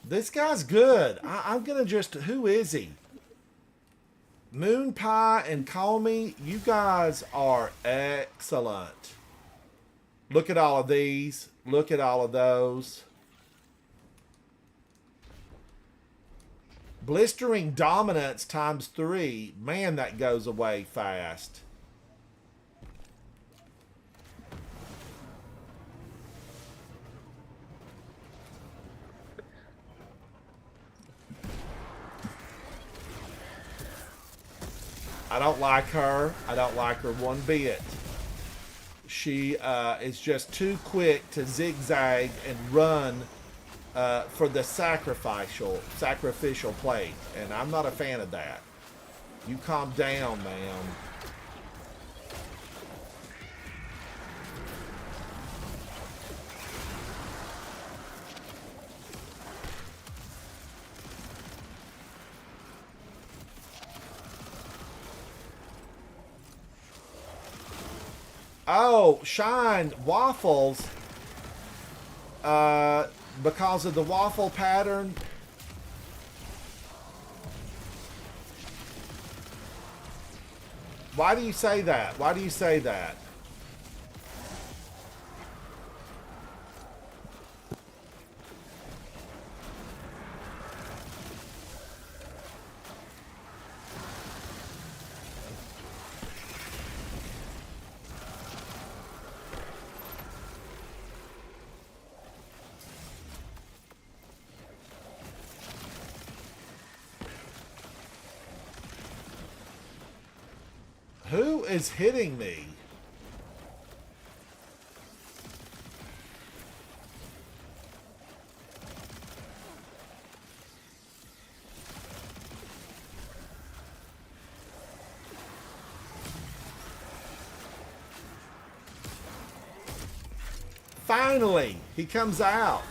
This guy's good. I'm going to just... Who is he? Moon Pie and Comey, you guys are excellent. Look at all of these. Look at all of those. Blistering Dominance times 3. Man, that goes away fast. I don't like her. I don't like her one bit. She is just too quick to zigzag and run for the sacrificial plate, and I'm not a fan of that. You calm down, ma'am. Oh, Shine waffles. Because of the waffle pattern. Why do you say that? Why do you say that? Who is hitting me? Finally, he comes out.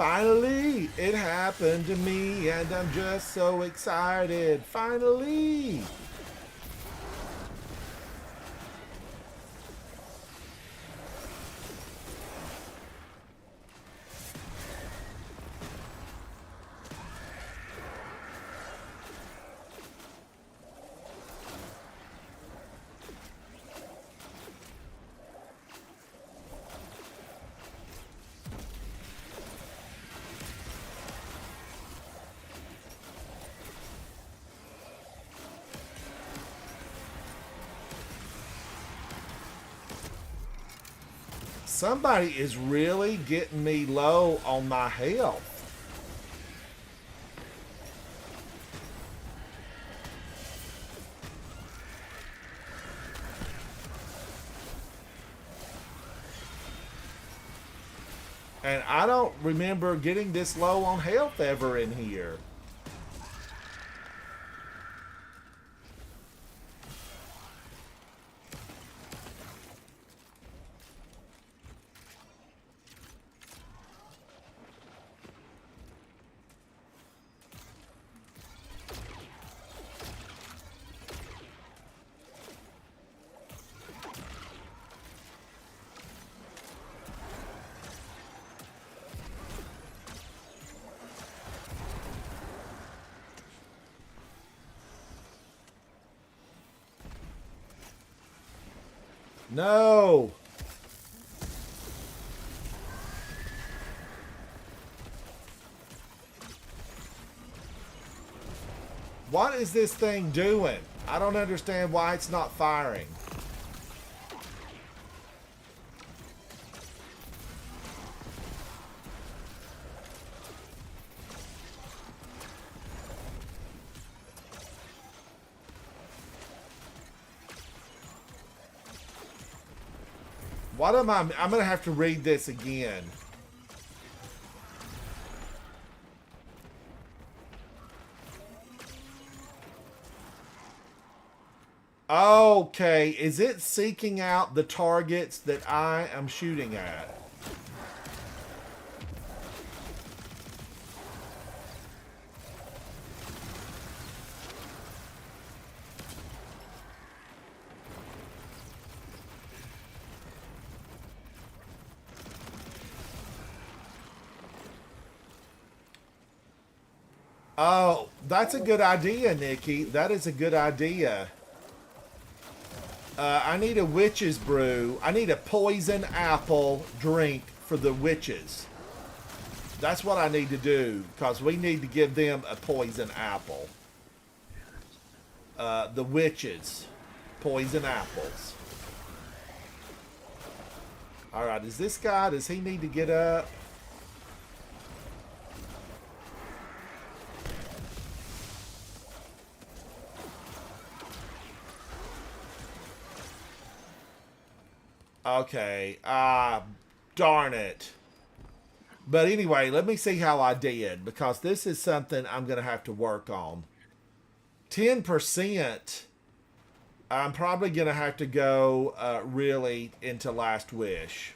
Finally, it happened to me, and I'm just so excited. Finally. Somebody is really getting me low on my health. And I don't remember getting this low on health ever in here. No. What is this thing doing? I don't understand why it's not firing. What am I? I'm going to have to read this again. Okay, is it seeking out the targets that I am shooting at? Oh, that's a good idea, Nikki. That is a good idea. I need a witch's brew. I need a poison apple drink for the witches. That's what I need to do, because we need to give them a poison apple. The witches. Poison apples. Alright, is this guy, does he need to get up? Okay, darn it. But anyway, let me see how I did, because this is something I'm going to have to work on. 10%, I'm probably going to have to go really into Last Wish.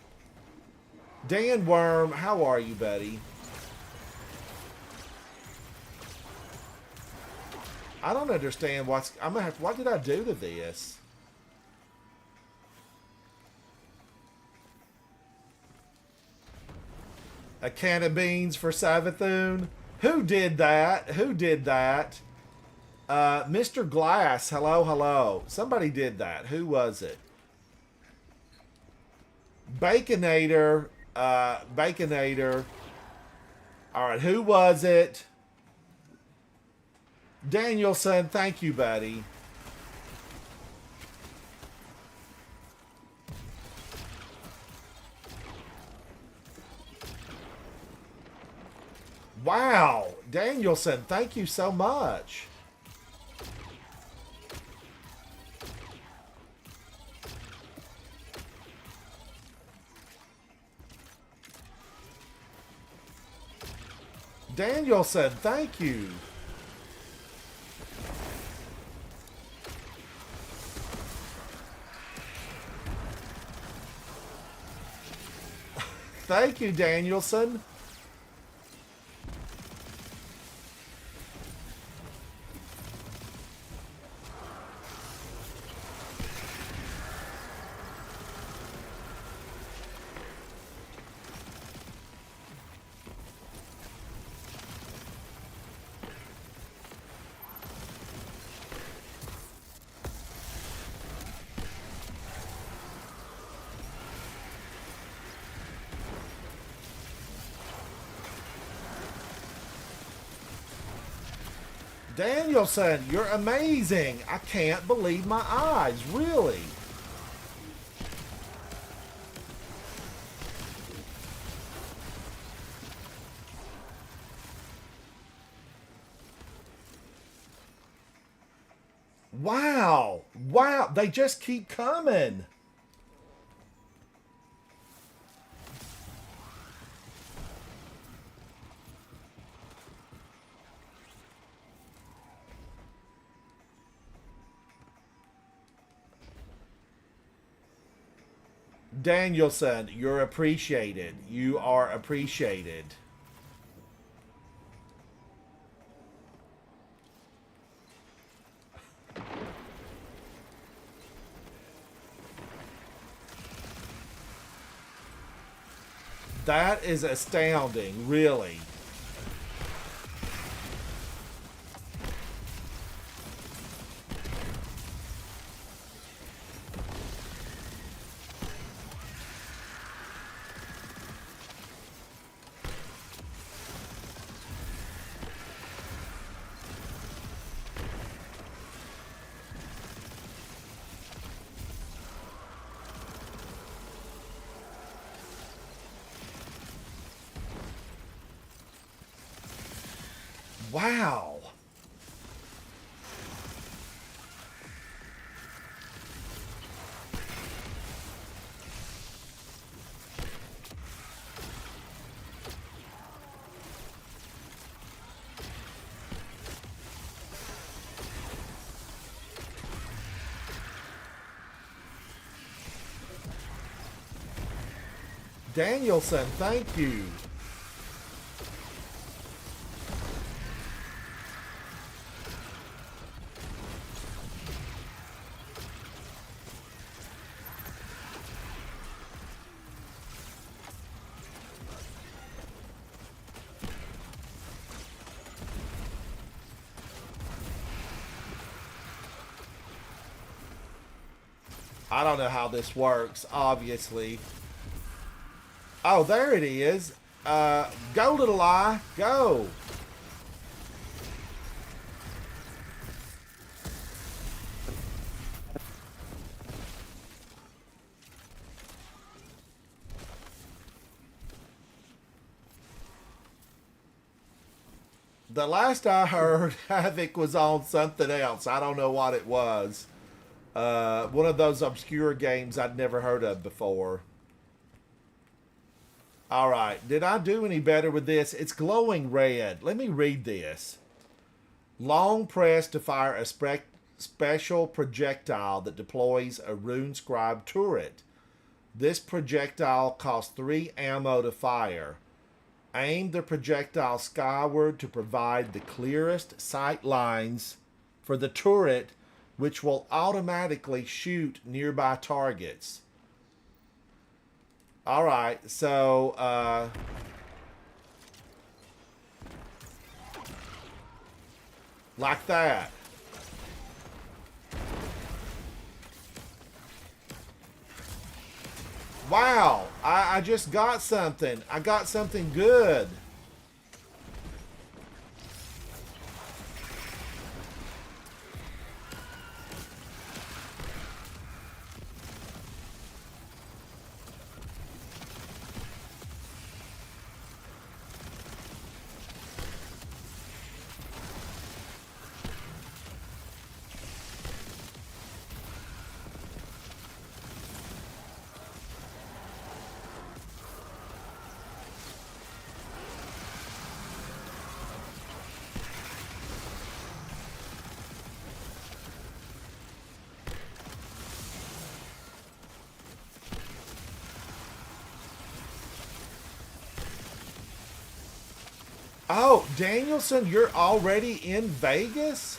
Dan Worm, how are you, buddy? I don't understand what's... I'm going to have to... What did I do to this? A can of beans for Savathun? Who did that? Who did that? Mr. Glass, hello, hello. Somebody did that. Who was it? Baconator. Baconator. Alright, who was it? Danielson, thank you, buddy. Wow, Danielson, thank you so much. Danielson, thank you. Thank you, Danielson. Danielson, you're amazing. I can't believe my eyes, really. Wow. Wow. They just keep coming. Danielson, you're appreciated. You are appreciated. That is astounding, really. Wow. Danielson, thank you. I don't know how this works, obviously. Oh, there it is. Go, little eye. Go. The last I heard, Havoc was on something else. I don't know what it was. One of those obscure games I'd never heard of before. All right. Did I do any better with this? It's glowing red. Let me read this. Long press to fire a special projectile that deploys a rune scribe turret. This projectile costs 3 ammo to fire. Aim the projectile skyward to provide the clearest sight lines for the turret, which will automatically shoot nearby targets. All right, so like that. Wow, I just got something. I got something good. Oh, Danielson, you're already in Vegas?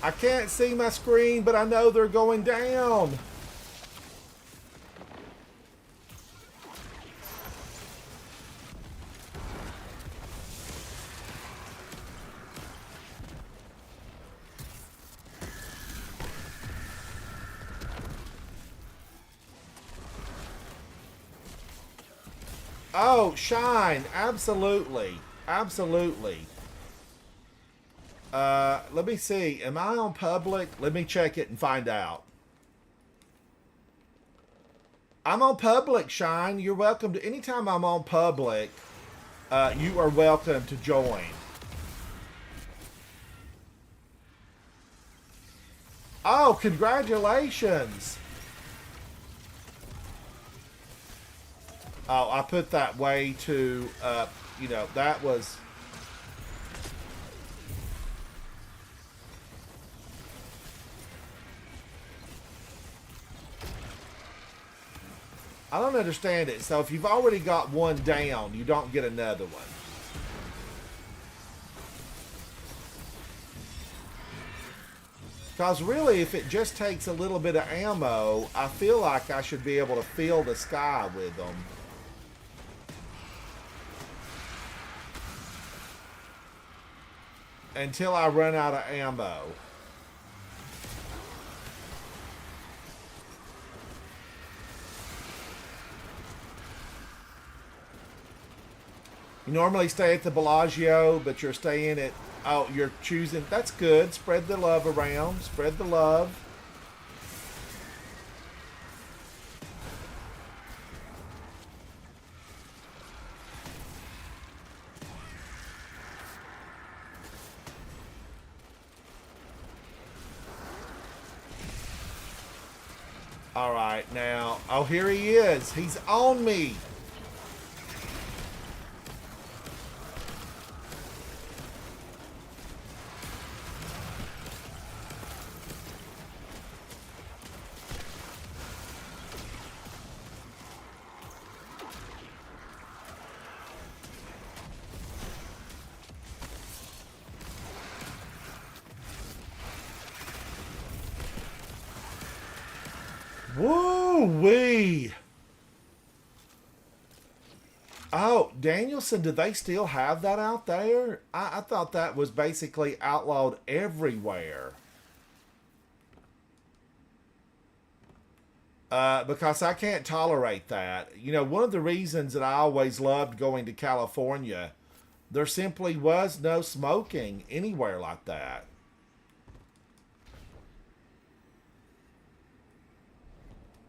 I can't see my screen, but I know they're going down. Oh, shine. Absolutely. Absolutely. Let me see. Am I on public? Let me check it and find out. I'm on public, Shine. You're welcome to... Anytime I'm on public, you are welcome to join. Oh, congratulations. Oh, I put that way too, you know, that was... I don't understand it. So if you've already got one down, you don't get another one. Because really, if it just takes a little bit of ammo, I feel like I should be able to fill the sky with them. Until I run out of ammo. You normally stay at the Bellagio, but you're staying at... Oh, you're choosing... That's good. Spread the love around. Spread the love. All right, now... Oh, here he is. He's on me. Woo-wee! Oh, Danielson, do they still have that out there? I thought that was basically outlawed everywhere. Because I can't tolerate that. You know, one of the reasons that I always loved going to California, there simply was no smoking anywhere like that.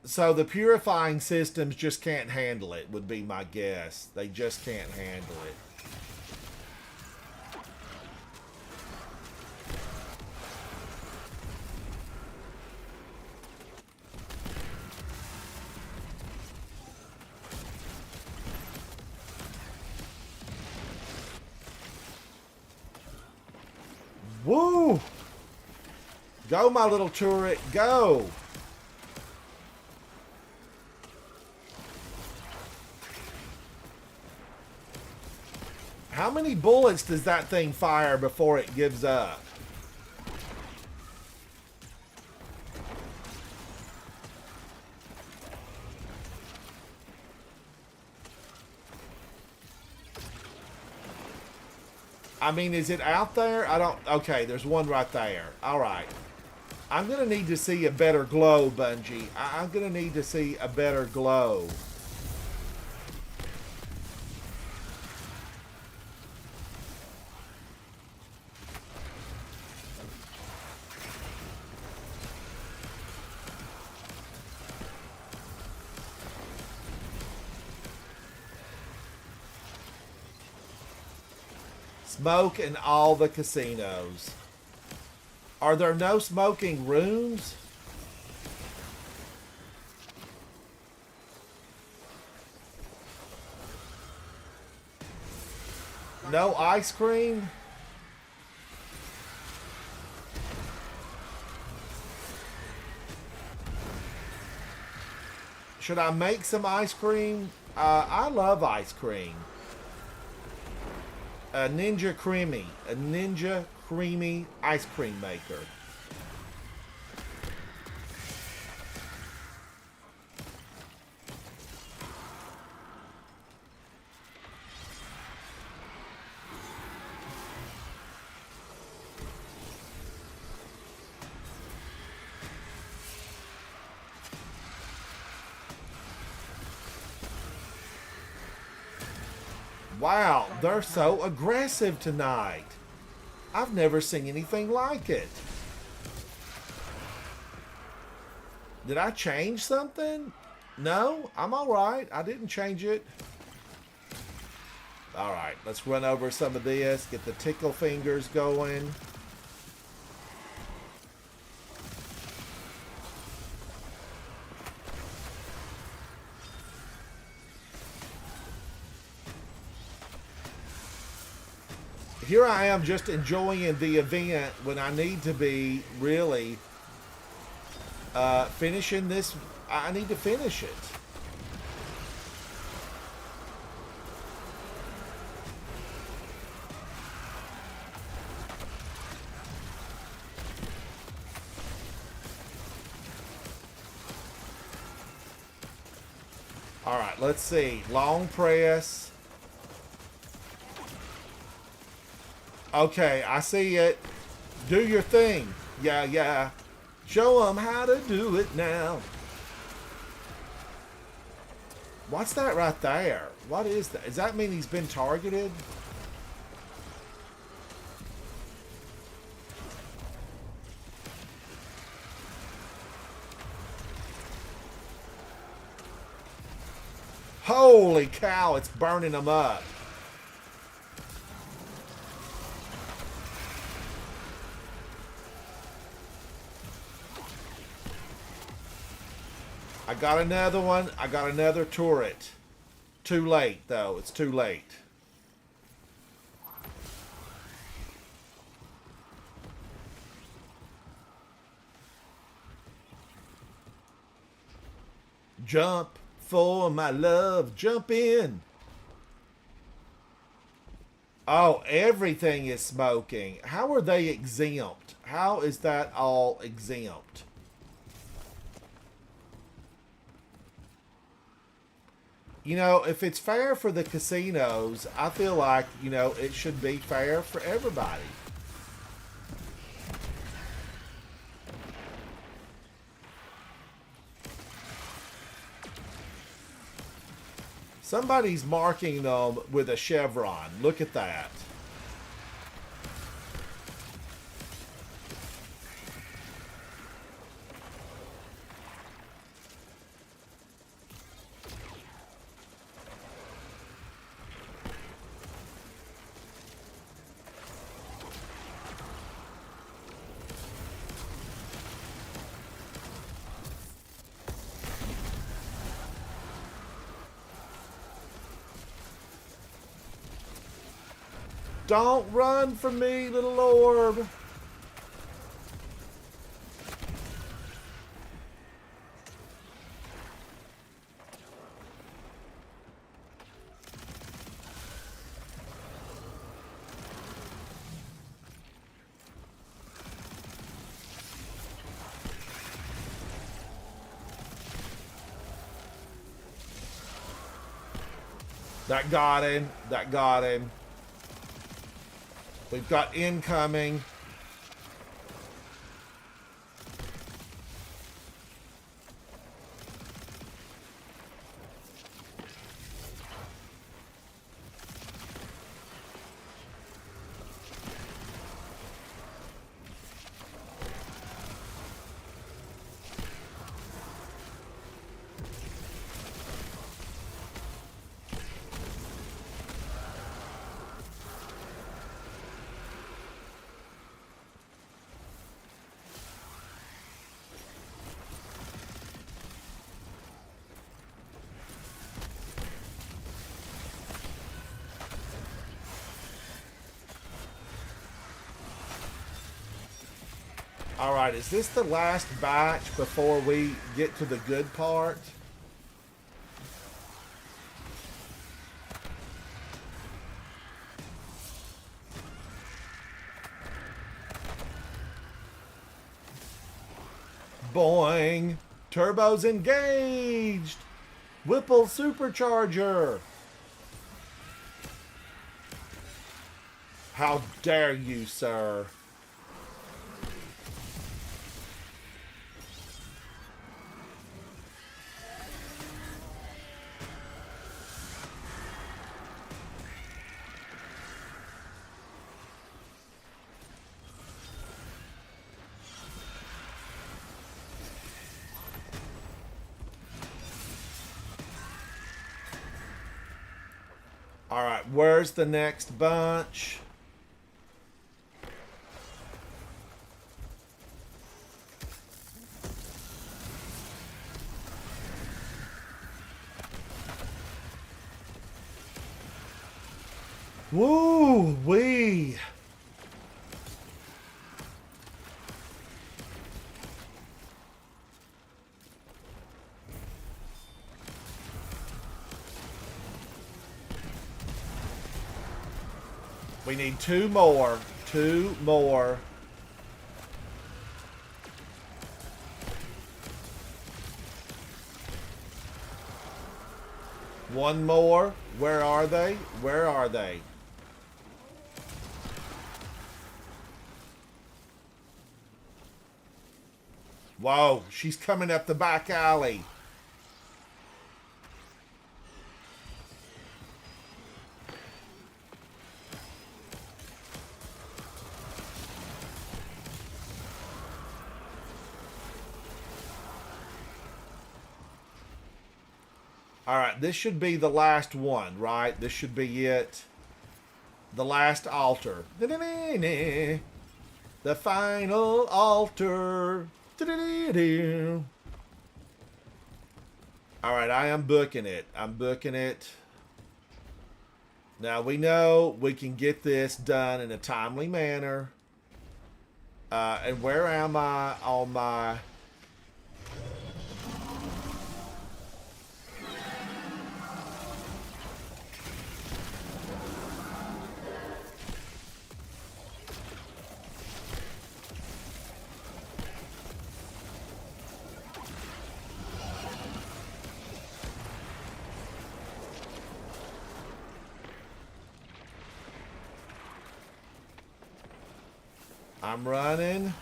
So the purifying systems just can't handle it, would be my guess. They just can't handle it. Woo! Go, my little turret, go! How many bullets does that thing fire before it gives up? I mean, is it out there? I don't... Okay, there's one right there. All right. I'm going to need to see a better glow, Bungie. I'm going to need to see a better glow. Smoke in all the casinos. Are there no smoking rooms? No ice cream? Should I make some ice cream? I love ice cream. A Ninja Creamy ice cream maker. Wow, they're so aggressive tonight. I've never seen anything like it. Did I change something? No, I'm all right. I didn't change it. All right, let's run over some of this, get the tickle fingers going. Here I am just enjoying the event when I need to be really finishing this. I need to finish it. All right, let's see. Long press. Okay, I see it. Do your thing. Yeah, yeah. Show them how to do it now. What's that right there? What is that? Does that mean he's been targeted? Holy cow, it's burning them up. I got another one. I got another turret. Too late, though. It's too late. Jump for my love. Jump in. Oh, everything is smoking. How are they exempt? How is that all exempt? You know, if it's fair for the casinos, I feel like, you know, it should be fair for everybody. Somebody's marking them with a chevron. Look at that. Don't run from me, little orb. That got him. That got him. We've got incoming. Alright, is this the last batch before we get to the good part? Boing! Turbos engaged! Whipple supercharger! How dare you, sir? right, where's the next bunch? Woo wee. We need two more. Two more. One more. Where are they? Where are they? Whoa, she's coming up the back alley. All right, this should be the last one, right? This should be it. The last altar. The final altar. All right, I am booking it. I'm booking it. Now, we know we can get this done in a timely manner. And where am I on my... I'm running.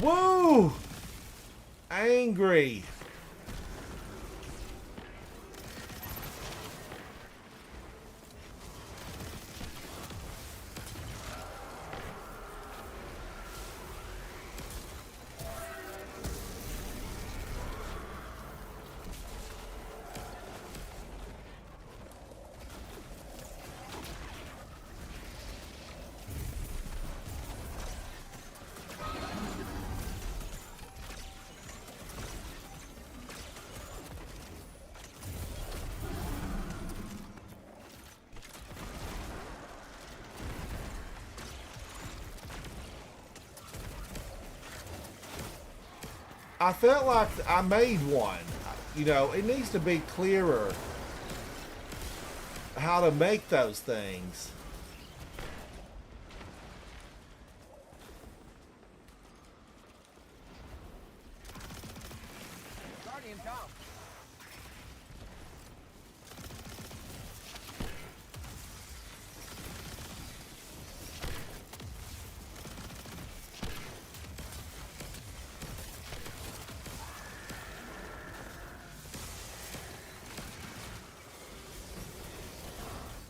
Woo! Angry. I felt like I made one. You know, it needs to be clearer how to make those things. Guardian down.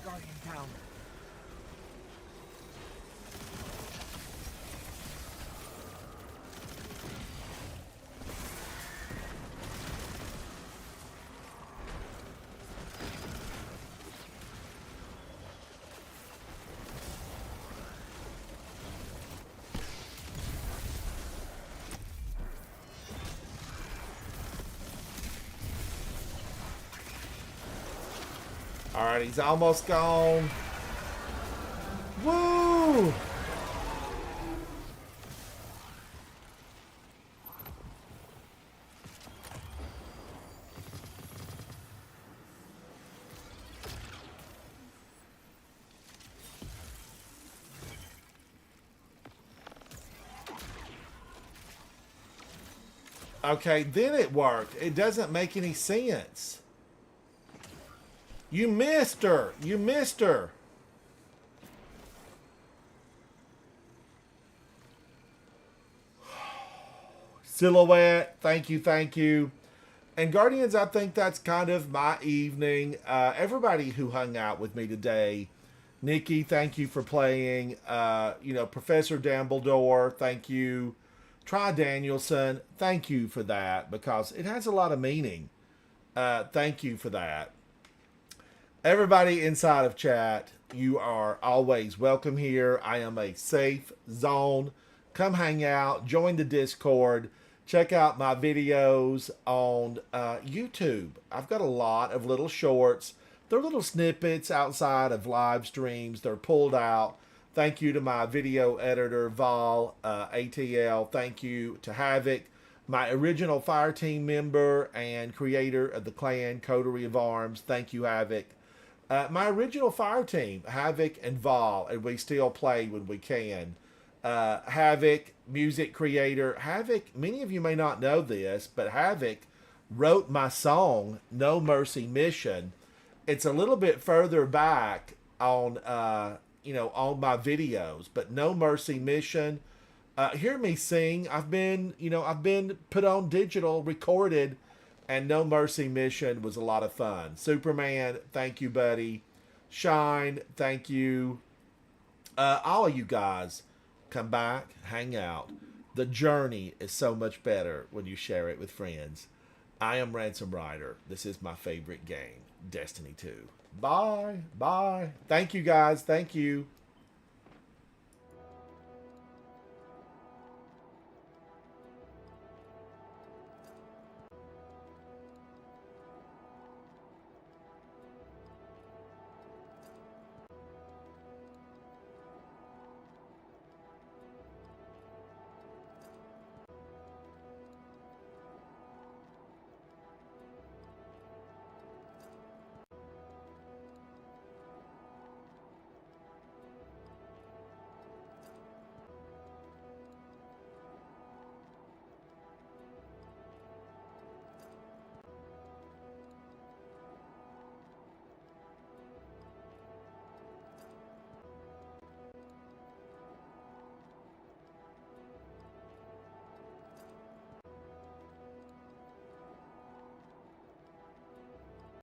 Guardian down. All right, he's almost gone. Woo! Okay, then it worked. It doesn't make any sense. You missed her. You missed her. Silhouette. Thank you. Thank you. And Guardians, I think that's kind of my evening. Everybody who hung out with me today, Nikki, thank you for playing. Professor Dumbledore, thank you. Try Danielson, thank you for that because it has a lot of meaning. Thank you for that. Everybody inside of chat, you are always welcome here. I am a safe zone. Come hang out, join the Discord, check out my videos on YouTube. I've got a lot of little shorts. They're little snippets outside of live streams. They're pulled out. Thank you to my video editor, Vol ATL. Thank you to Havoc, my original fire team member and creator of the clan Coterie of Arms. Thank you, Havoc. My original fire team, Havoc and Vol, and we still play when we can. Havoc, music creator. Havoc, many of you may not know this, but Havoc wrote my song, No Mercy Mission. It's a little bit further back on, on my videos, but No Mercy Mission. Hear me sing. I've been put on digital, recorded, and No Mercy Mission was a lot of fun. Superman, thank you, buddy. Shine, thank you. All of you guys, come back, hang out. The journey is so much better when you share it with friends. I am Ransom Rider. This is my favorite game, Destiny 2. Bye. Bye. Thank you, guys. Thank you.